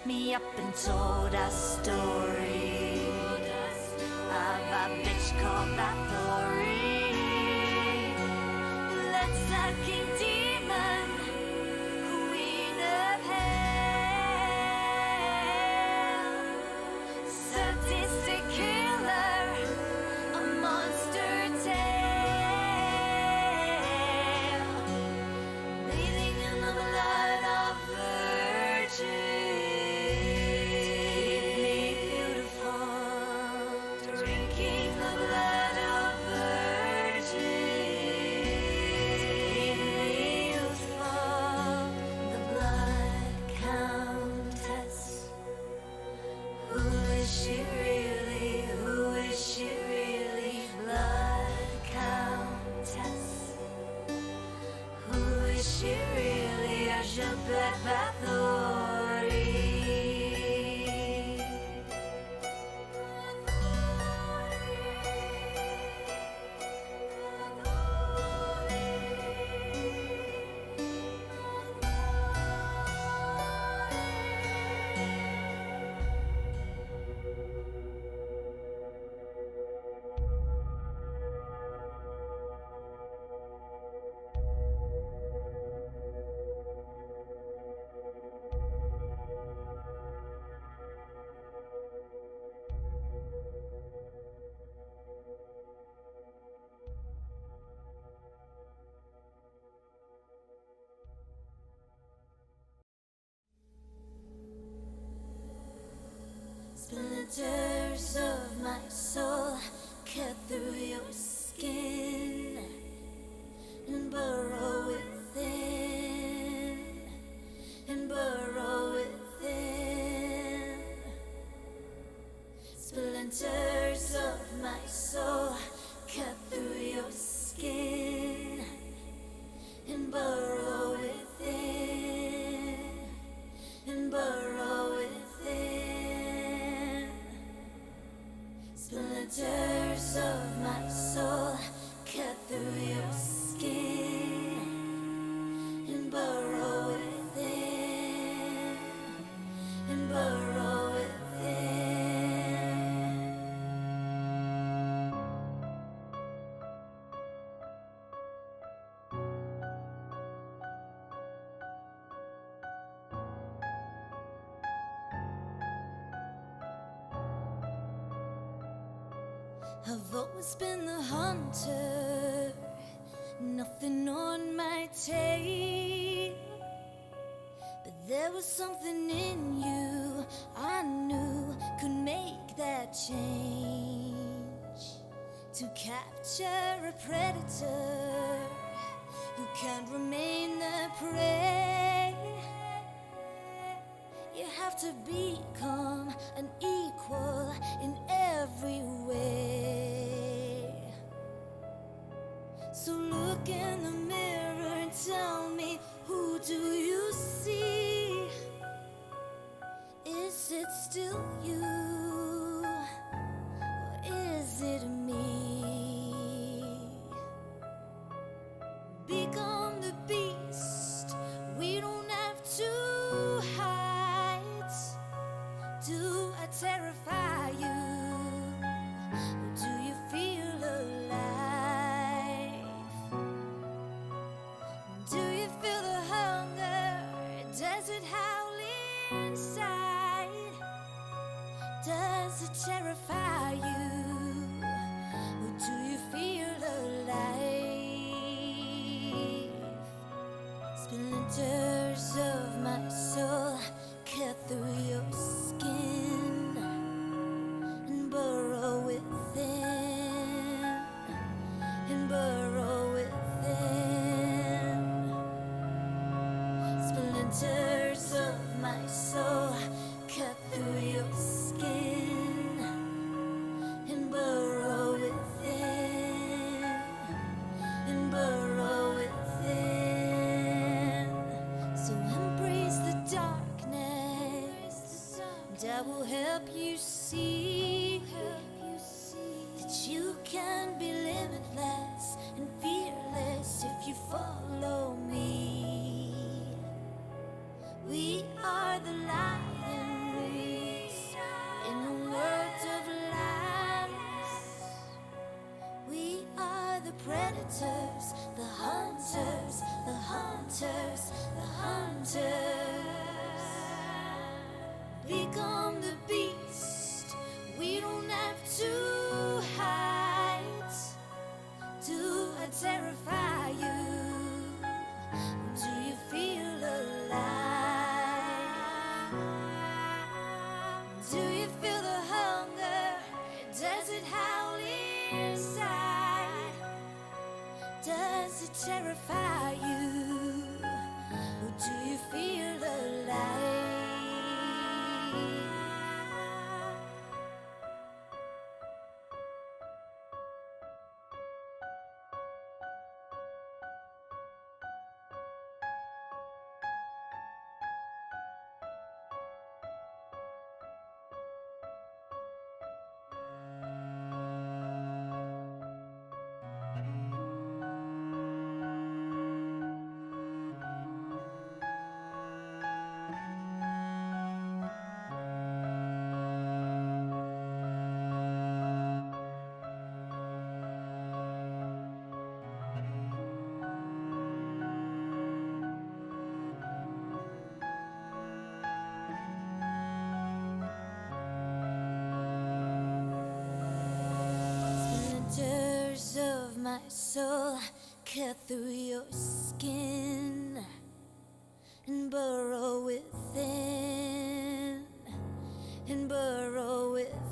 me up, and told a story of a bitch called Bathory. Let's King Demon, Queen of Hell, sadistic killer, a monster tale, bathing in the blood of virgins, beautiful, drinking the blood of virgins. Splinters of my soul cut through your skin and burrow within, and burrow within. Splinters of my soul cut through your skin and burrow within, and burrow within. Splinters of my soul cut through your skin and burrow within, and burrow within. I've always been the hunter, nothing on my tail. But there was something in you I knew could make that change. To capture a predator, you can't remain the prey. You have to become an equal in every way. So look in the mirror and tell me, who do you see? Is it still you, or is it me? Become the beast, we don't have to hide. Do I terrify you, or do you feel alive? Do you feel the hunger? Does it howl inside? Does it terrify you, or do you feel alive? Splinters of my soul cut through your skin and burrow within, and burrow within. Splinters of my soul cut through your skin and burrow within, and burrow within. So embrace the darkness, and I will help you see that you can be limitless and fearless if you follow me. We are the lions in a world of lies. We are the predators, the hunters, the hunters, the hunters. Become the beast, we don't have to hide. Do I terrify you, or do you feel alive? Do you feel the hunger? Does it howl inside? Does it terrify you, or do you feel alive? Splinters of my soul cut through your skin and burrow within, and burrow within.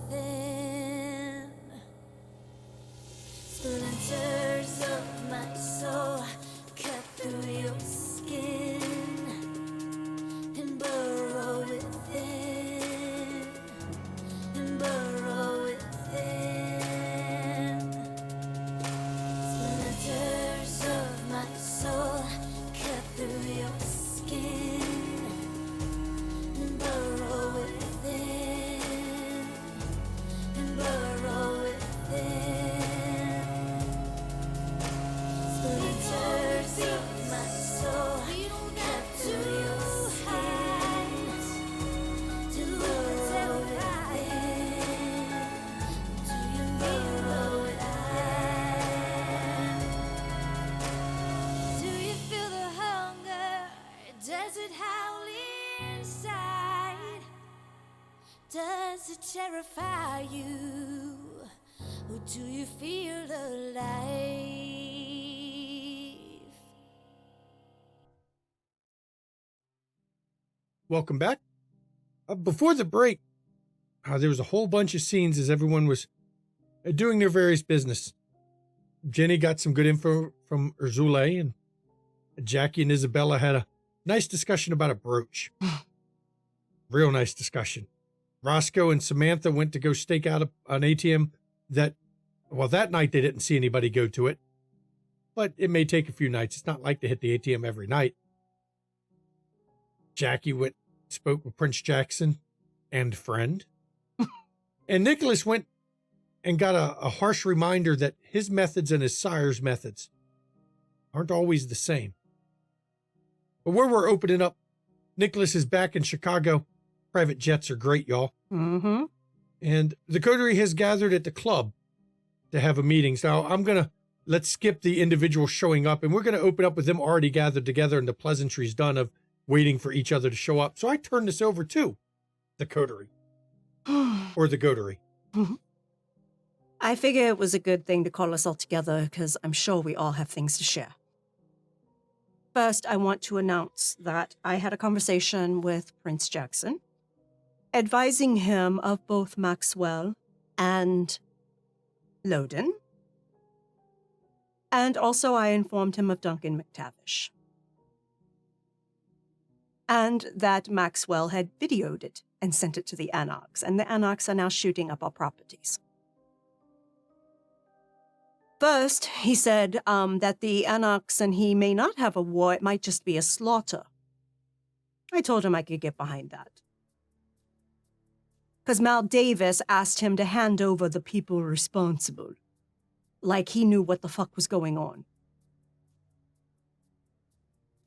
does it terrify you? Or do you feel alive? Welcome back. Before the break, there was a whole bunch of scenes as everyone was doing their various business. Jenny got some good info from Urzule, and Jackie and Isabella had a nice discussion about a brooch. Real nice discussion. Roscoe and Samantha went to go stake out an ATM that night they didn't see anybody go to it, but it may take a few nights. It's not like they hit the ATM every night. Jackie spoke with Prince Jackson and friend. And Nicholas went and got a harsh reminder that his methods and his sire's methods aren't always the same. But where we're opening up, Nicholas is back in Chicago. Private jets are great, y'all. Mm-hmm. And the coterie has gathered at the club to have a meeting. So let's skip the individual showing up, and we're going to open up with them already gathered together and the pleasantries done of waiting for each other to show up. So I turn this over to the coterie or the goterie. I figure it was a good thing to call us all together because I'm sure we all have things to share. First, I want to announce that I had a conversation with Prince Jackson, advising him of both Maxwell and Loden. And also I informed him of Duncan McTavish. And that Maxwell had videoed it and sent it to the Anarchs, and the Anarchs are now shooting up our properties. First, he said that the Anarchs and he may not have a war, it might just be a slaughter. I told him I could get behind that. Because Mal Davis asked him to hand over the people responsible. Like he knew what the fuck was going on.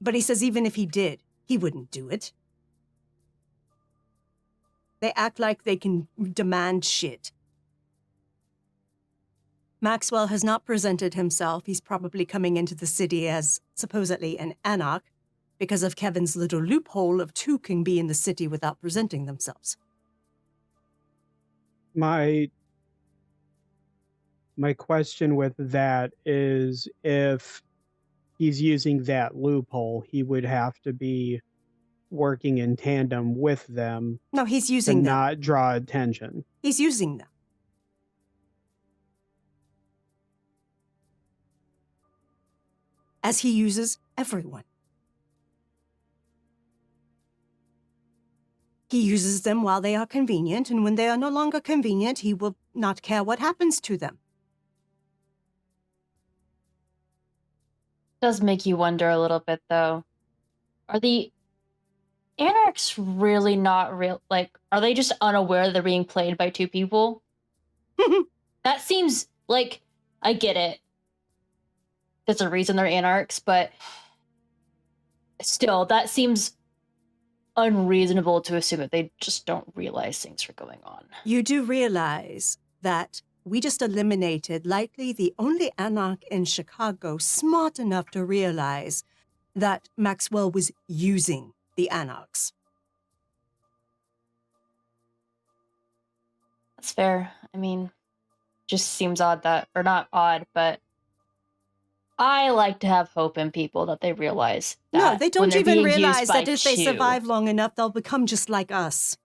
But he says even if he did, he wouldn't do it. They act like they can demand shit. Maxwell has not presented himself. He's probably coming into the city as supposedly an anarch because of Kevin's little loophole of two can be in the city without presenting themselves. My question with that is if he's using that loophole, he would have to be working in tandem with them. No, he's to using them. not draw attention. He's using them. As he uses everyone. He uses them while they are convenient, and when they are no longer convenient, he will not care what happens to them. Does make you wonder a little bit, though. Are the Anarchs really not real? Like, are they just unaware they're being played by two people? That seems like, I get it. There's a reason they're Anarchs, but still, that seems unreasonable to assume that they just don't realize things are going on. You do realize that we just eliminated likely the only Anarch in Chicago smart enough to realize that Maxwell was using the Anarchs. That's fair. I mean, just seems odd that, or not odd, but I like to have hope in people that they realize that. No, they when don't they're even being realize used by that if they two- survive long enough, they'll become just like us.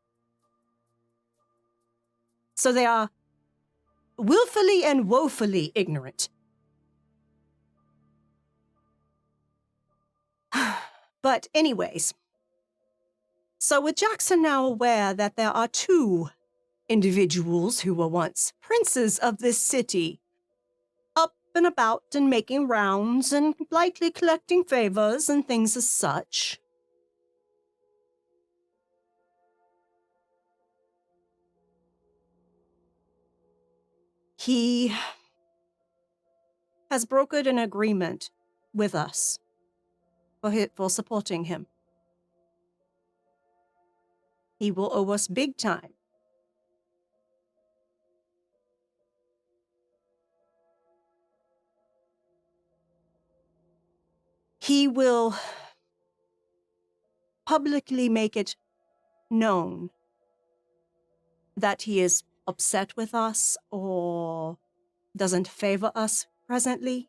So they are willfully and woefully ignorant. But anyways, so with Jackson now aware that there are two individuals who were once princes of this city, up and about and making rounds and likely collecting favors and things as such, he has brokered an agreement with us for supporting him. He will owe us big time. He will publicly make it known that he is upset with us or doesn't favor us presently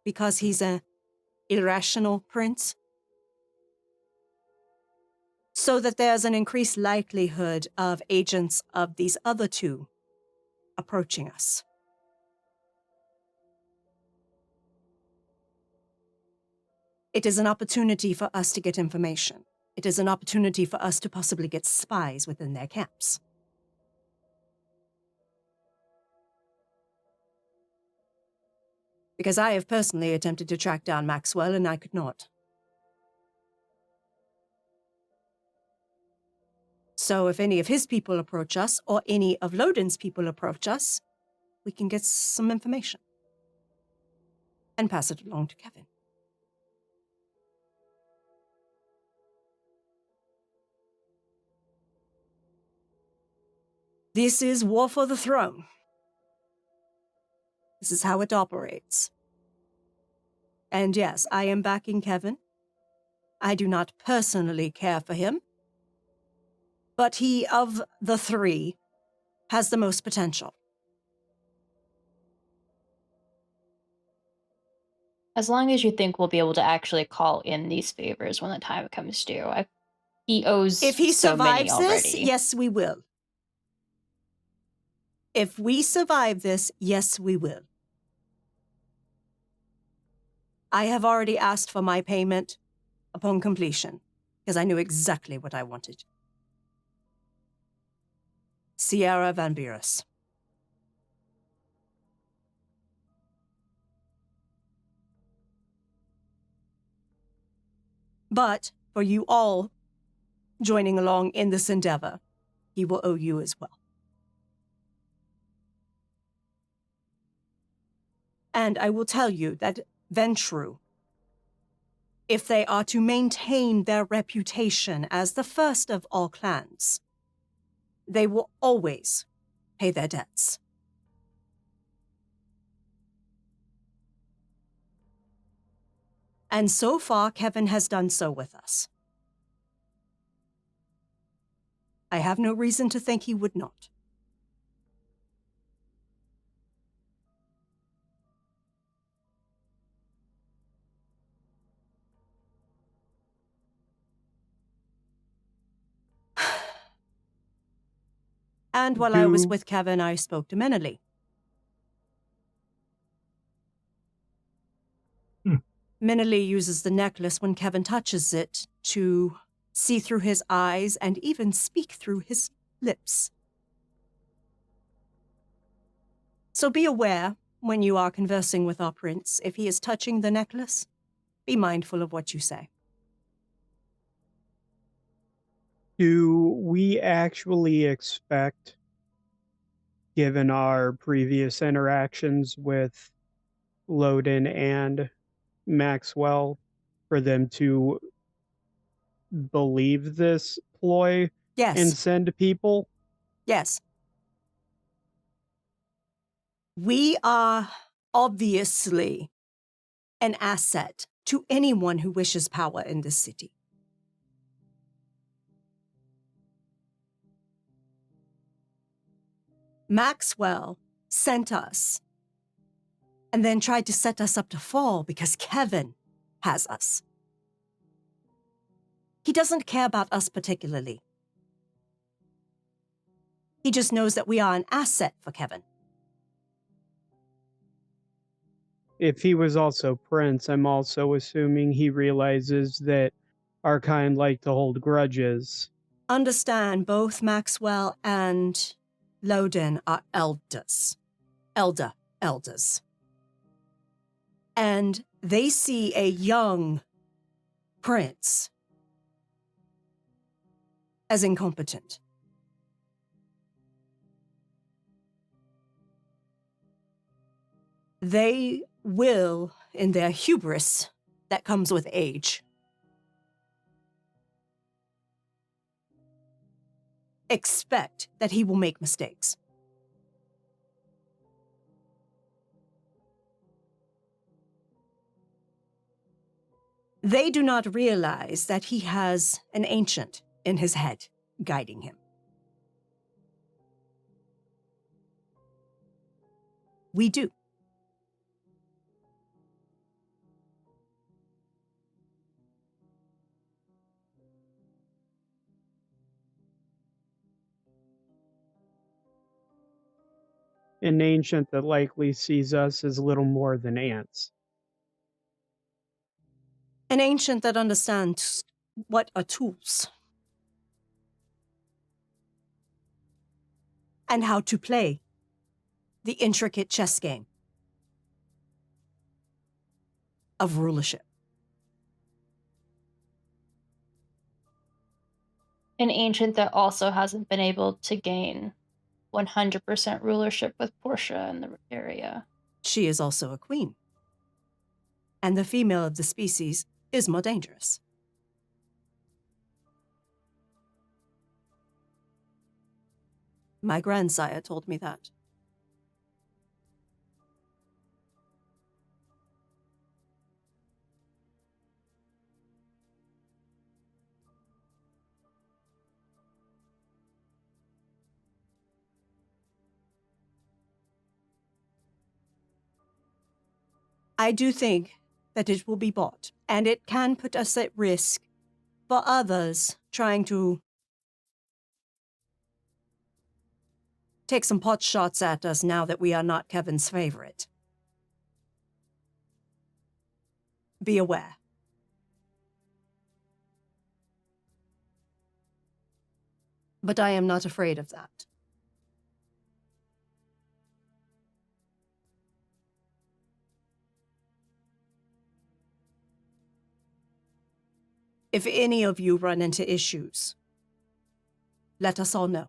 because he's an irrational prince, so that there's an increased likelihood of agents of these other two approaching us. It is an opportunity for us to get information. It is an opportunity for us to possibly get spies within their camps. Because I have personally attempted to track down Maxwell and I could not. So if any of his people approach us, or any of Loden's people approach us, we can get some information. And pass it along to Kevin. This is War for the Throne. This is how it operates. And yes, I am backing Kevin. I do not personally care for him. But he, of the three, has the most potential. As long as you think we'll be able to actually call in these favors when the time comes due. He owes If he so many survives this, already. yes, we will. If we survive this, yes, we will. I have already asked for my payment upon completion, because I knew exactly what I wanted. Sierra Van Beerus. But for you all joining along in this endeavor, he will owe you as well. And I will tell you that Ventru, if they are to maintain their reputation as the first of all clans, they will always pay their debts. And so far, Kevin has done so with us. I have no reason to think he would not. And while I was with Kevin, I spoke to Menely. Menely uses the necklace when Kevin touches it to see through his eyes and even speak through his lips. So be aware when you are conversing with our prince. If he is touching the necklace, be mindful of what you say. Do we actually expect, given our previous interactions with Loden and Maxwell, for them to believe this ploy and Yes, send people? yes. We are obviously an asset to anyone who wishes power in this city. Maxwell sent us and then tried to set us up to fall because Kevin has us. He doesn't care about us particularly. He just knows that we are an asset for Kevin. If he was also Prince, I'm also assuming he realizes that our kind like to hold grudges. Understand, both Maxwell and Loden are elders. Elders. And they see a young prince as incompetent. They will, in their hubris that comes with age, expect that he will make mistakes. They do not realize that he has an ancient in his head guiding him. We do. An ancient that likely sees us as little more than ants. An ancient that understands what are tools. And how to play the intricate chess game of rulership. An ancient that also hasn't been able to gain 100% rulership with Portia in the area. She is also a queen. And the female of the species is more dangerous. My grandsire told me that. I do think that it will be bought, and it can put us at risk for others trying to take some pot shots at us now that we are not Kevin's favorite. Be aware. But I am not afraid of that. If any of you run into issues, let us all know.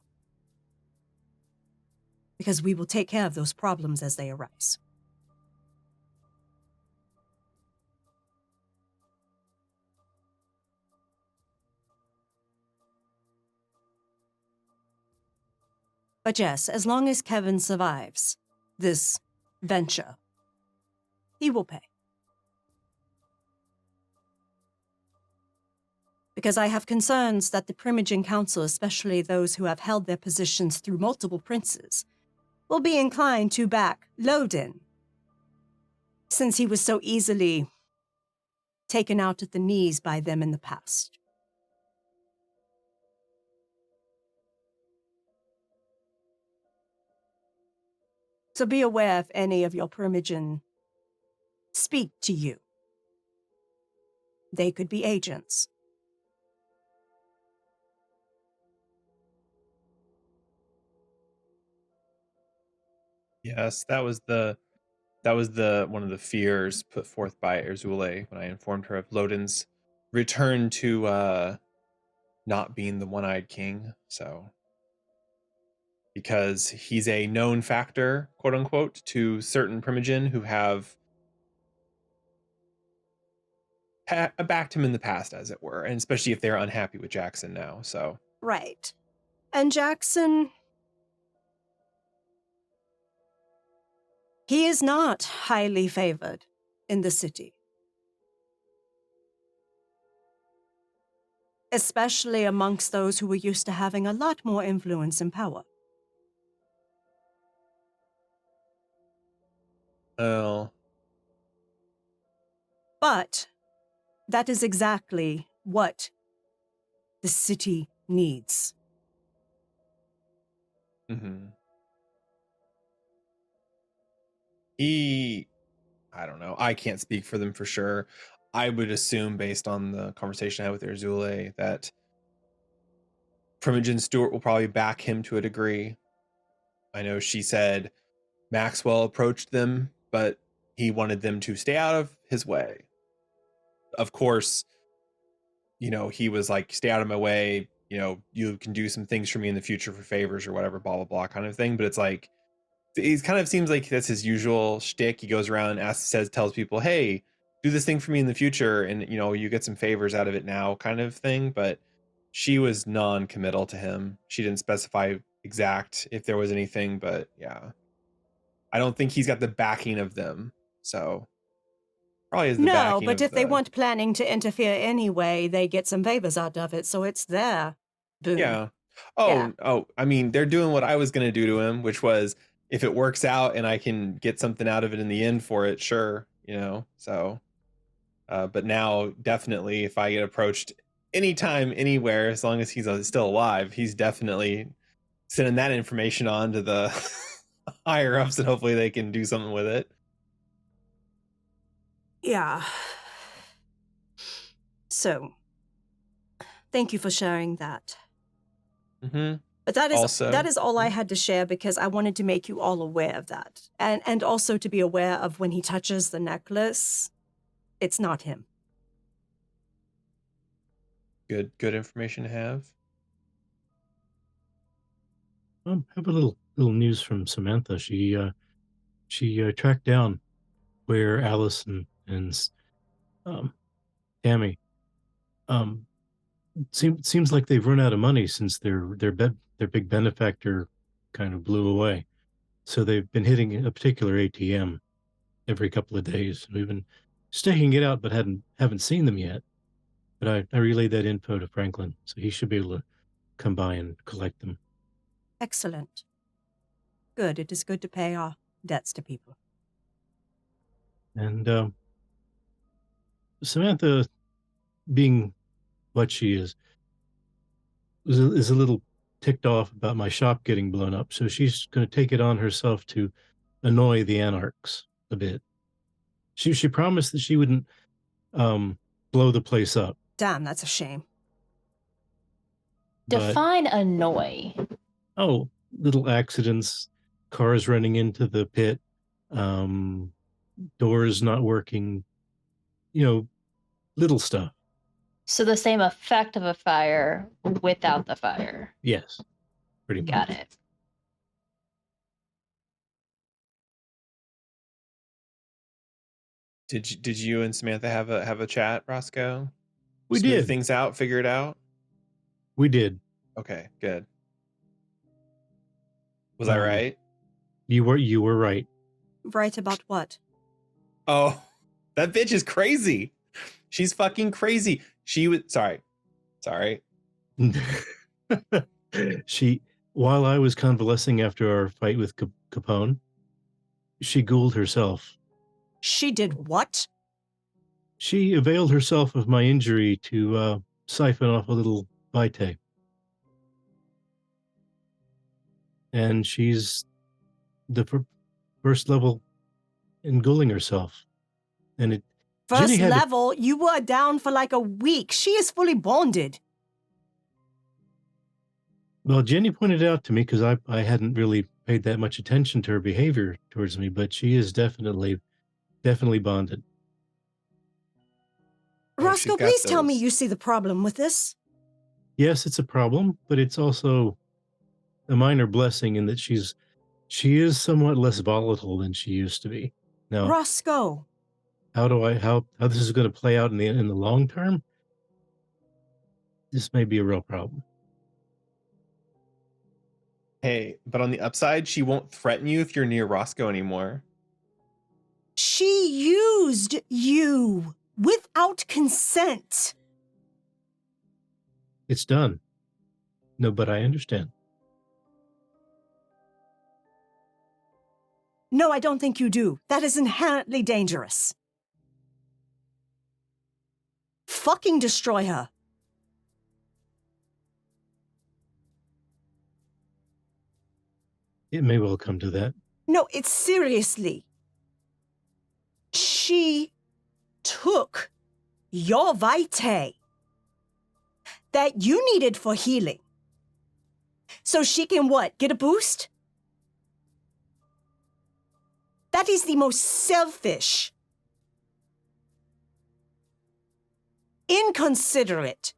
Because we will take care of those problems as they arise. But yes, as long as Kevin survives this venture, he will pay. Because I have concerns that the Primogen Council, especially those who have held their positions through multiple princes, will be inclined to back Lodin, since he was so easily taken out at the knees by them in the past. So be aware if any of your Primogen speak to you. They could be agents. Yes, that was the one of the fears put forth by Erzule when I informed her of Lodin's return to not being the one-eyed king. So because he's a known factor, quote unquote, to certain Primogen who have backed him in the past, as it were, and especially if they're unhappy with Jackson now. So Right. And Jackson, he is not highly favored in the city. Especially amongst those who were used to having a lot more influence and power. well, But that is exactly what the city needs. mhm. I don't know. I can't speak for them for sure. I would assume, based on the conversation I had with Erzule, that Primogen Stewart will probably back him to a degree. I know she said Maxwell approached them, but he wanted them to stay out of his way. Of course, he was like, stay out of my way. You can do some things for me in the future for favors or whatever, blah, blah, blah kind of thing. But it's like, he kind of seems like that's his usual shtick. He goes around and tells people, hey, do this thing for me in the future. And, you get some favors out of it now kind of thing. But she was non-committal to him. She didn't specify exact if there was anything, but yeah. I don't think he's got the backing of them. So probably is the No, backing but of if they the- weren't planning to interfere anyway, they get some favors out of it, so it's their boon. Yeah. Yeah. I mean, they're doing what I was going to do to him, which was if it works out and I can get something out of it in the end for it, sure, so but now definitely if I get approached anytime, anywhere, as long as he's still alive, he's definitely sending that information on to the higher ups and hopefully they can do something with it. Yeah. So, thank you for sharing that. Mm-hmm. But that is Also- all I had to share because I wanted to make you all aware of that. And also to be aware of when he touches the necklace, it's not him. Good information to have. I have a little news from Samantha. She tracked down where Alice and Tammy seems like they've run out of money since their big benefactor kind of blew away. So they've been hitting a particular ATM every couple of days. We've been staking it out, but haven't seen them yet. But I relayed that info to Franklin, so he should be able to come by and collect them. Excellent. Good. It is good to pay our debts to people. And Samantha, being what she is a little ticked off about my shop getting blown up. So she's going to take it on herself to annoy the anarchs a bit. She promised that she wouldn't blow the place up. Damn, that's a shame. But, Define annoy. oh, little accidents, cars running into the pit, doors not working, little stuff. So the same effect of a fire without the fire. Yes, pretty much. Got it. Did you and Samantha have a chat, Roscoe? We Smooth did. things out, figure it out? We did. Okay, good. Was I right? You were right. Right about what? Oh, that bitch is crazy. She's fucking crazy. She was sorry. While I was convalescing after our fight with Capone, she ghouled herself. She did what? She availed herself of my injury to siphon off a little vitae. And she's the first level in ghouling herself. And it First level? You were down for like a week. She is fully bonded. Well, Jenny pointed it out to me because I hadn't really paid that much attention to her behavior towards me, but she is definitely bonded. Roscoe, please tell me you see the problem with this. Yes, it's a problem, but it's also a minor blessing in that she is somewhat less volatile than she used to be. Now, Roscoe, how this is going to play out in the long term? This may be a real problem. Hey, but on the upside, she won't threaten you if you're near Roscoe anymore. she used you without consent. It's done. No, but I understand. No, I don't think you do. That is inherently dangerous. Fucking destroy her. It may well come to that. No, it's seriously. She took your vitae that you needed for healing. So she can what? Get a boost? That is the most selfish, inconsiderate,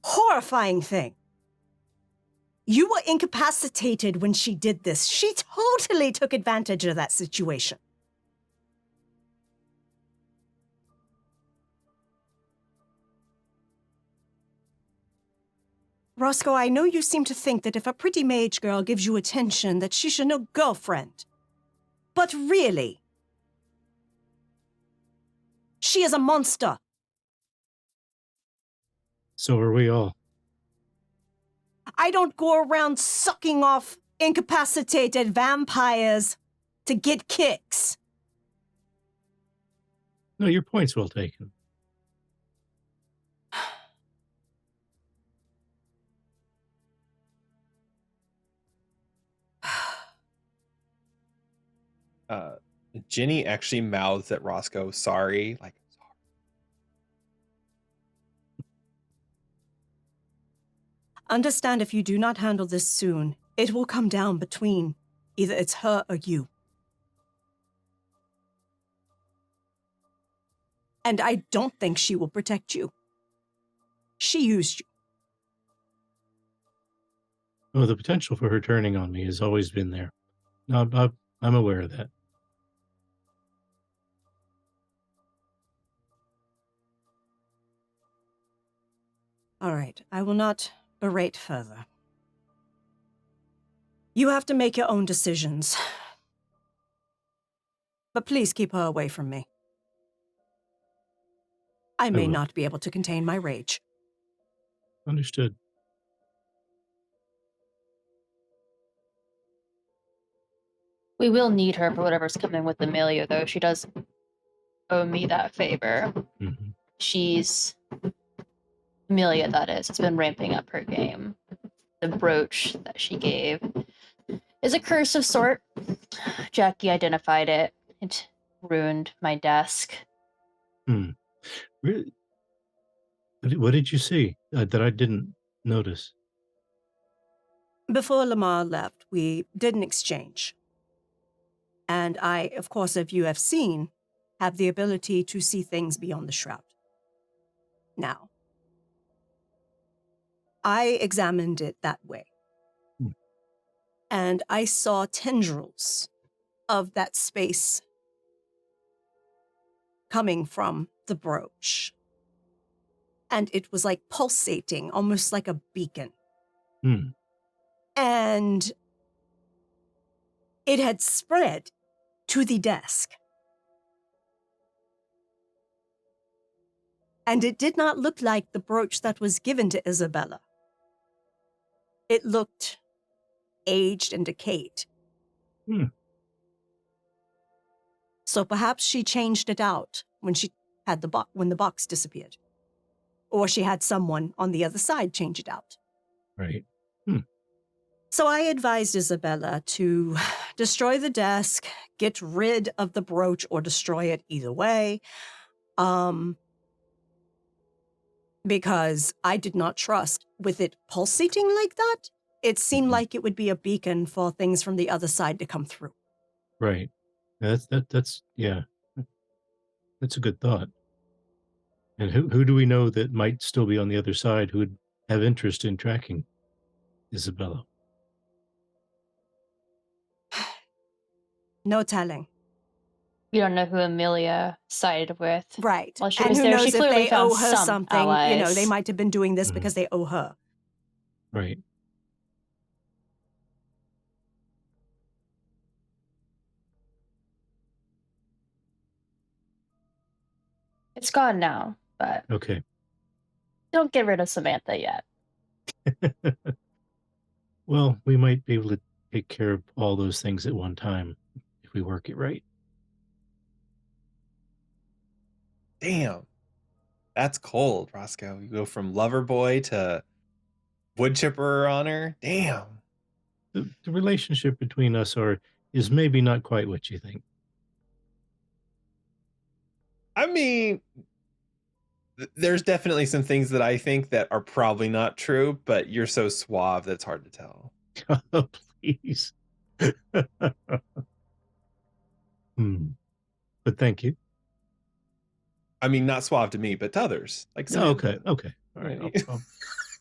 horrifying thing. You were incapacitated when she did this. She totally took advantage of that situation. Roscoe, I know you seem to think that if a pretty mage girl gives you attention, that she should know girlfriend. But really, she is a monster. So are we all. I don't go around sucking off incapacitated vampires to get kicks. No, your point's well taken. Ginny actually mouths at Roscoe, sorry. Like, Understand, if you do not handle this soon, it will come down between either it's her or you. And I don't think she will protect you. She used you. Well, the potential for her turning on me has always been there. I'm aware of that. All right, I will not berate further. You have to make your own decisions. But please keep her away from me. I may will. not be able to contain my rage. Understood. We will need her for whatever's coming with Amelia, though. She does owe me that favor. Mm-hmm. She's... Amelia, that is, has been ramping up her game. The brooch that she gave is a curse of sort. Jackie identified it. It ruined my desk. Really? What did you see that I didn't notice? Before Lamar left, we did an exchange. And I, of course, if you have seen, have the ability to see things beyond the shroud. Now, I examined it that way. And I saw tendrils of that space coming from the brooch. And it was like pulsating, almost like a beacon. And it had spread to the desk. And it did not look like the brooch that was given to Isabella. It looked aged and decayed. So perhaps she changed it out when she had when the box disappeared. Or she had someone on the other side change it out. Right. So I advised Isabella to destroy the desk, get rid of the brooch, or destroy it either way. Because I did not trust with it pulsating like that. It seemed like it would be a beacon for things from the other side to come through. Right. That's yeah. That's a good thought. And who do we know that might still be on the other side who would have interest in tracking Isabella? No telling. You don't know who Amelia sided with. Right. While she and was who there, knows she if clearly they found owe her some something. allies. You know, they might have been doing this because they owe her. Right. It's gone now, but Okay. don't get rid of Samantha yet. Well, we might be able to take care of all those things at one time if we work it right. damn, that's cold, Roscoe. You go from lover boy to wood chipper honor. Damn. The relationship between us is maybe not quite what you think. I mean, there's definitely some things that I think that are probably not true, but you're so suave that it's hard to tell. Oh, please. But thank you. I mean, not suave to me, but to others. Like Okay. Samantha. Okay. All right.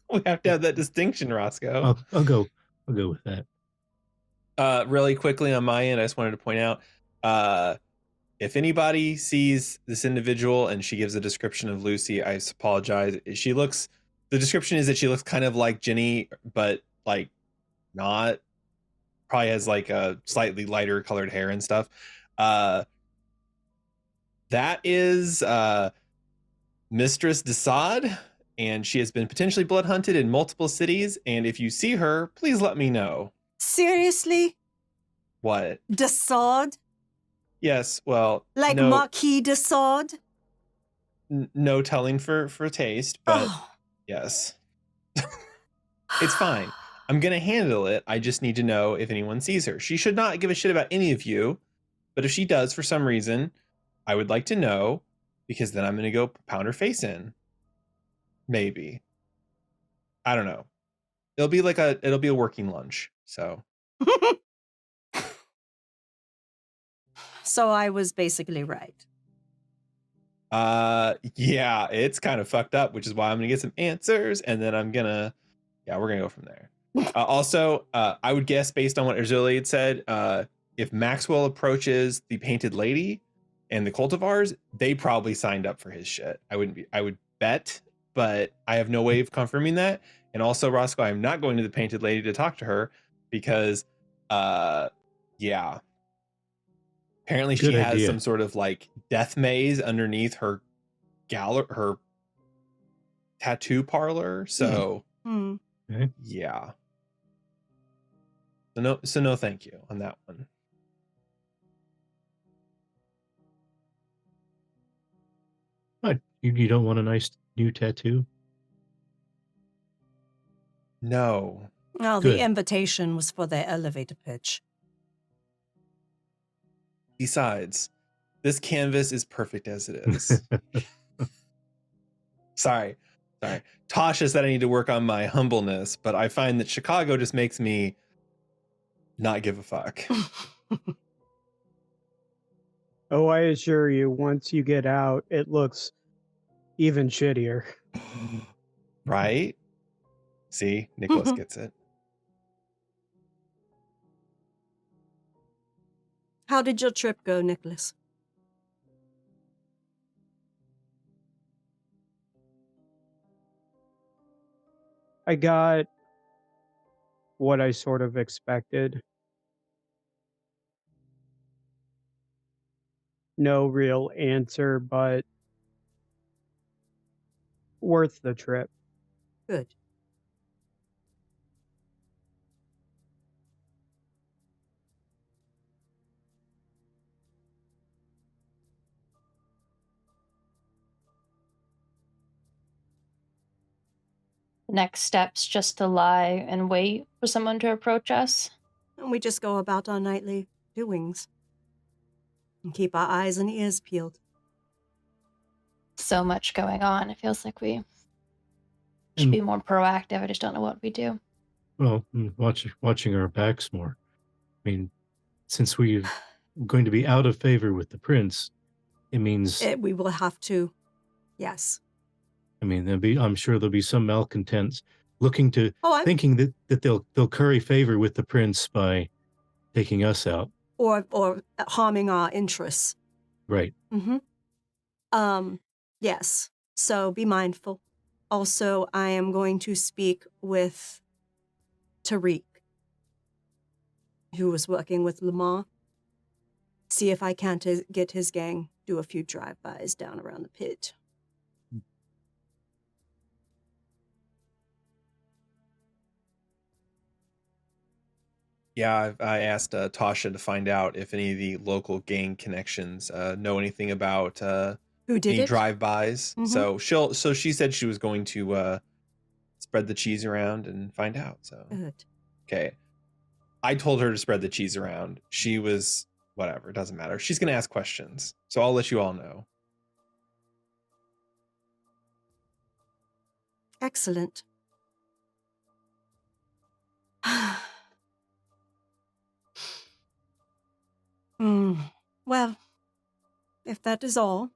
We have to have that distinction, Roscoe. I'll go with that. Really quickly on my end, I just wanted to point out, if anybody sees this individual and she gives a description of Lucy, I apologize. The description is that she looks kind of like Jenny, but like not, probably has like a slightly lighter colored hair and stuff. That is Mistress Desaad. and she has been potentially blood hunted in multiple cities. And if you see her, please let me know. Seriously? What? De Sade? Yes, well, Like no, Marquis de Sade? no telling for taste, but Oh. yes. It's fine. I'm going to handle it. I just need to know if anyone sees her. She should not give a shit about any of you, but if she does for some reason, I would like to know, because then I'm going to go pound her face in. Maybe. I don't know. It'll be a working lunch. So So I was basically right. yeah, it's kind of fucked up, which is why I'm going to get some answers, and then we're going to go from there. Also, I would guess, based on what Erzuli had said, if Maxwell approaches the Painted Lady and the cultivars, they probably signed up for his shit. I would bet, but I have no way of confirming that. And also, Roscoe, I'm not going to the Painted Lady to talk to her because, yeah. Apparently she Good has idea. some sort of like death maze underneath her her tattoo parlor. So Hmm. Okay. yeah. So no thank you on that one. What? You don't want a nice new tattoo? No. Well, Good. the invitation was for their elevator pitch. Besides, this canvas is perfect as it is. Sorry. Tasha said I need to work on my humbleness, but I find that Chicago just makes me not give a fuck. Oh, I assure you, once you get out, it looks even shittier. Right? See, Nicholas gets it. How did your trip go, Nicholas? I got what I sort of expected. No real answer, but worth the trip. Good. The next step's just to lie and wait for someone to approach us. And we just go about our nightly doings. And keep our eyes and ears peeled. So much going on. It feels like we should be more proactive. I just don't know what we do. Well, watching our backs more. I mean, since we're going to be out of favor with the prince, it means We will have to, yes. I mean, I'm sure there'll be some malcontents looking to thinking that they'll curry favor with the prince by taking us out. Or harming our interests. Right. Mm-hmm. Yes. So be mindful. Also, I am going to speak with Tariq, who was working with Lamar. See if I can't get his gang do a few drive-bys down around the pit. Yeah, I asked Tasha to find out if any of the local gang connections know anything about Who did any it? drive-bys. Mhm. So she said she was going to spread the cheese around and find out. So Good. okay, I told her to spread the cheese around. She was whatever. It doesn't matter. She's gonna ask questions, so I'll let you all know. Excellent. Well, if that is all.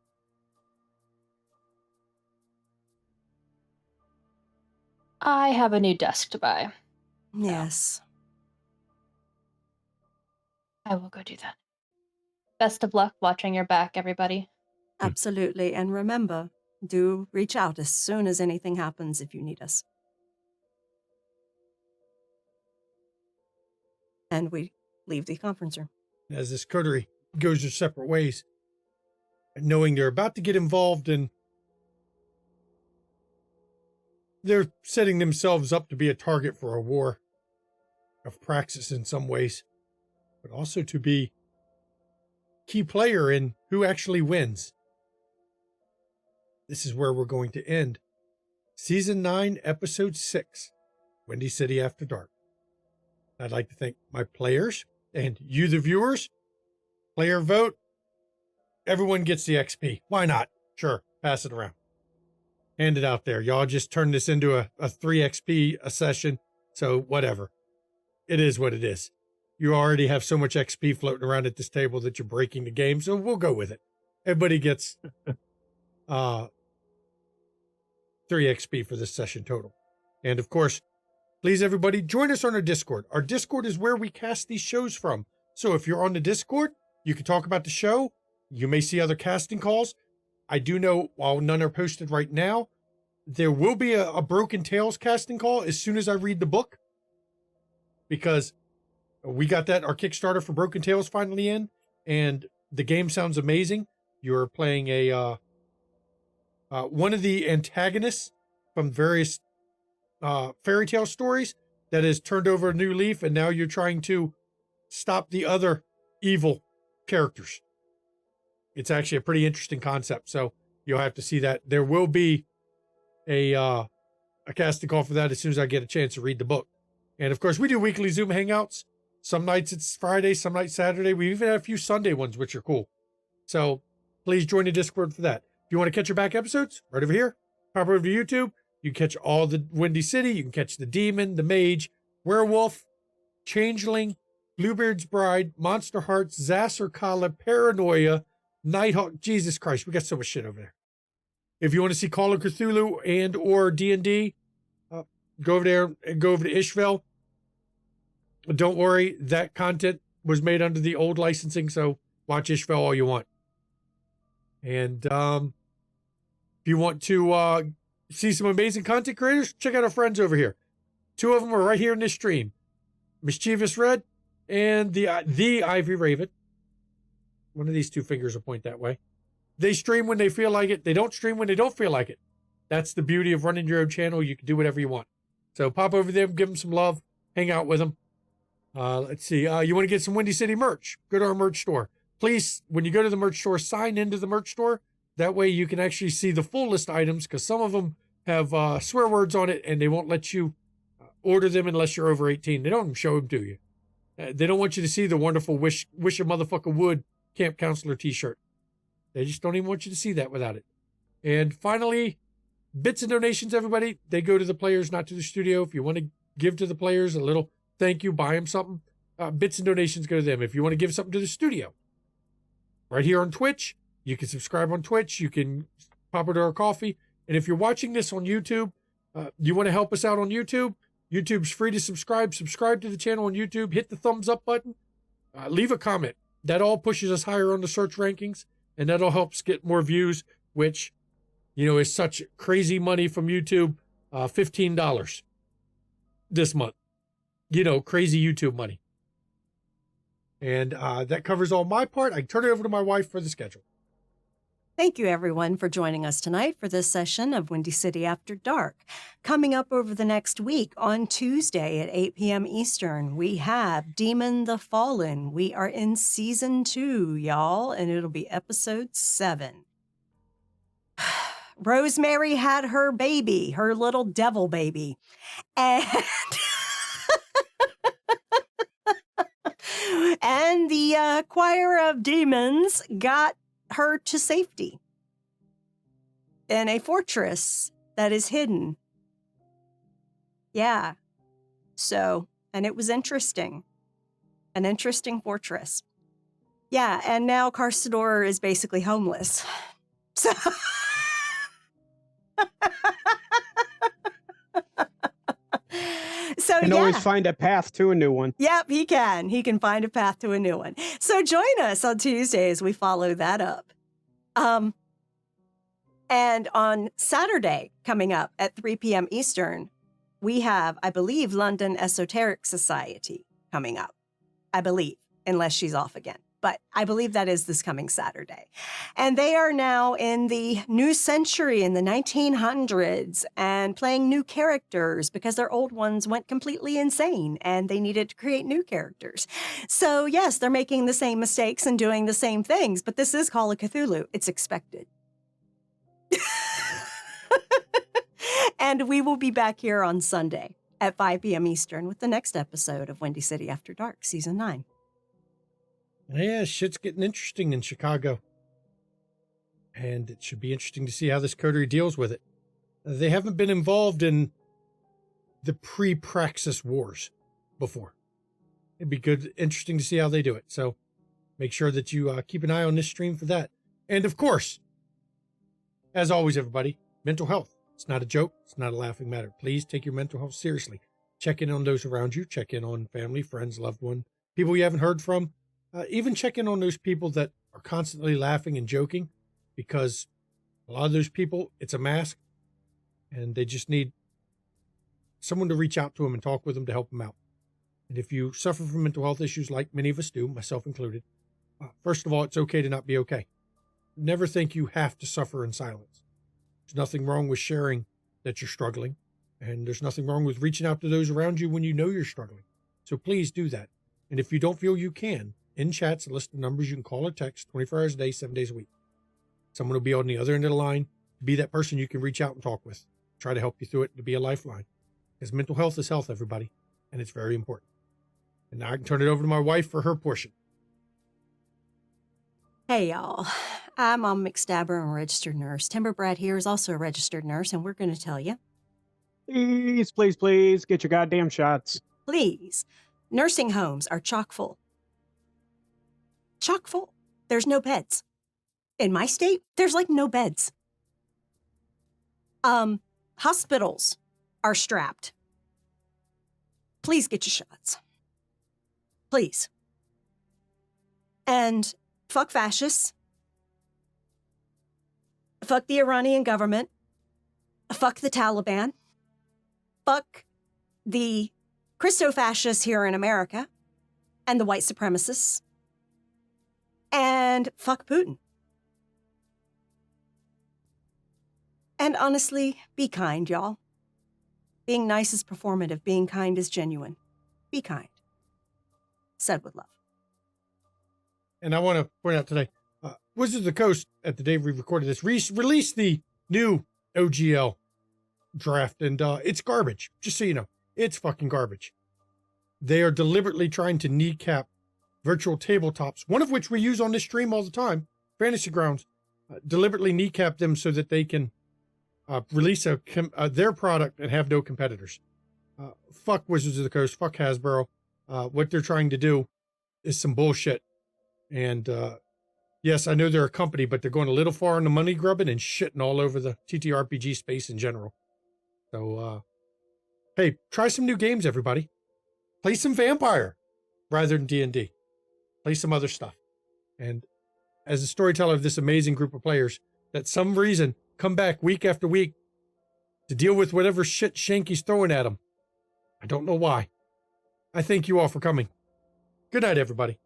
I have a new desk to buy. Yes. I will go do that. Best of luck watching your back, everybody. Absolutely. And remember, do reach out as soon as anything happens if you need us. And we leave the conference room. As this coterie goes their separate ways, and knowing they're about to get involved in they're setting themselves up to be a target for a war of praxis in some ways, but also to be key player in who actually wins. This is where we're going to end Season 9, Episode 6, Windy City After Dark. I'd like to thank my players and you, the viewers. Player vote. Everyone gets the XP. Why not? Sure, pass it around. Hand it out there. Y'all just turned this into a 3 XP a session, so whatever. It is what it is. You already have so much XP floating around at this table that you're breaking the game, so we'll go with it. Everybody gets 3 XP for this session total. And of course, please everybody join us on our Discord. Our Discord is where we cast these shows from. So if you're on the Discord, you can talk about the show. You may see other casting calls. I do know, while none are posted right now, there will be a Broken Tales casting call as soon as I read the book, because we got our Kickstarter for Broken Tales finally in, and the game sounds amazing. You're playing one of the antagonists from various fairy tale stories that has turned over a new leaf, and now you're trying to stop the other evil characters. It's actually a pretty interesting concept, so you'll have to see that. There will be a casting call for that as soon as I get a chance to read the book. And of course, we do weekly Zoom hangouts. Some nights it's Friday, some nights Saturday. We even have a few Sunday ones, which are cool. So please join the Discord for that. If you want to catch your back episodes, right over here, pop over to YouTube. You can catch all the Windy City. You can catch the Demon, the Mage, Werewolf, Changeling, Bluebeard's Bride, Monster Hearts, Zasarkala, Paranoia, Nighthawk. Jesus Christ, we got so much shit over there. If you want to see Call of Cthulhu and or D&D, go over there and go over to Ishvel. Don't worry, that content was made under the old licensing, so watch Ishvel all you want. And if you want to see some amazing content creators, check out our friends over here. 2 of them are right here in this stream. Mischievous Red and the Ivy Raven. One of these 2 fingers will point that way. They stream when they feel like it. They don't stream when they don't feel like it. That's the beauty of running your own channel. You can do whatever you want. So pop over there, give them some love, hang out with them. Let's see. You want to get some Windy City merch? Go to our merch store. Please, when you go to the merch store, sign into the merch store. That way you can actually see the full list of items, because some of them have swear words on it, and they won't let you order them unless you're over 18. They don't even show them to you. They don't want you to see the wonderful Wish a Motherfucker Would Camp Counselor t-shirt. They just don't even want you to see that without it. And finally, bits and donations, everybody. They go to the players, not to the studio. If you want to give to the players a little thank you, buy them something, bits and donations go to them. If you want to give something to the studio, right here on Twitch, you can subscribe on Twitch. You can pop into our Ko-fi. And if you're watching this on YouTube, you want to help us out on YouTube, YouTube's free to subscribe. Subscribe to the channel on YouTube. Hit the thumbs up button. Leave a comment. That all pushes us higher on the search rankings, and that'll help us get more views, which, is such crazy money from YouTube. $15 this month. Crazy YouTube money. And that covers all my part. I turn it over to my wife for the schedule. Thank you, everyone, for joining us tonight for this session of Windy City After Dark. Coming up over the next week on Tuesday at 8 p.m. Eastern, we have Demon the Fallen. We are in Season 2, y'all, and it'll be Episode 7. Rosemary had her baby, her little devil baby. And... and the choir of demons got her to safety in a fortress that is hidden. Yeah. So, and it was interesting. An interesting fortress. Yeah, and now Carsador is basically homeless. So... So, can always find a path to a new one. Yep, he can. He can find a path to a new one. So join us on Tuesday as we follow that up. And on Saturday, coming up at 3 p.m. Eastern, we have, I believe, London Esoteric Society coming up. I believe, unless she's off again. but I believe that is this coming Saturday. And they are now in the new century, in the 1900s, and playing new characters because their old ones went completely insane and they needed to create new characters. So yes, they're making the same mistakes and doing the same things, but this is Call of Cthulhu. It's expected. And we will be back here on Sunday at 5 p.m. Eastern with the next episode of Windy City After Dark, Season 9. Yeah, shit's getting interesting in Chicago. And it should be interesting to see how this coterie deals with it. They haven't been involved in the pre-Praxis wars before. It'd be interesting to see how they do it. So make sure that you keep an eye on this stream for that. And of course, as always, everybody, mental health. It's not a joke. It's not a laughing matter. Please take your mental health seriously. Check in on those around you. Check in on family, friends, loved one, people you haven't heard from. Even check in on those people that are constantly laughing and joking, because a lot of those people, it's a mask, and they just need someone to reach out to them and talk with them to help them out. And if you suffer from mental health issues like many of us do, myself included, first of all, it's okay to not be okay. Never think you have to suffer in silence. There's nothing wrong with sharing that you're struggling, and there's nothing wrong with reaching out to those around you when you know you're struggling. So please do that. And if you don't feel you can, in chats, a list of numbers you can call or text 24 hours a day, 7 days a week. Someone will be on the other end of the line to be that person you can reach out and talk with. Try to help you through it, to be a lifeline. Because mental health is health, everybody, and it's very important. And now I can turn it over to my wife for her portion. Hey, y'all. I'm McStabber. I'm a registered nurse. Timber Brad here is also a registered nurse, and we're going to tell you, Please, get your goddamn shots. please, nursing homes are chock full. Chock full. There's no beds. In my state, there's like no beds. Hospitals are strapped. Please get your shots. Please. And fuck fascists. Fuck the Iranian government. Fuck the Taliban. Fuck the Christo-fascists here in America and the white supremacists. And fuck Putin. And honestly, be kind, y'all. Being nice is performative. Being kind is genuine. Be kind. Said with love. And I want to point out today, Wizards of the Coast, at the day we recorded this, released the new OGL draft, and it's garbage. Just so you know, it's fucking garbage. They are deliberately trying to kneecap virtual tabletops, one of which we use on this stream all the time, Fantasy Grounds, deliberately kneecap them so that they can release their product and have no competitors. Fuck Wizards of the Coast, fuck Hasbro. What they're trying to do is some bullshit. And yes, I know they're a company, but they're going a little far on the money grubbing and shitting all over the TTRPG space in general. So, hey, try some new games, everybody. Play some Vampire rather than D&D. Play some other stuff. And as a storyteller of this amazing group of players that some reason come back week after week to deal with whatever shit Shanky's throwing at them, I don't know why. I thank you all for coming. Good night, everybody.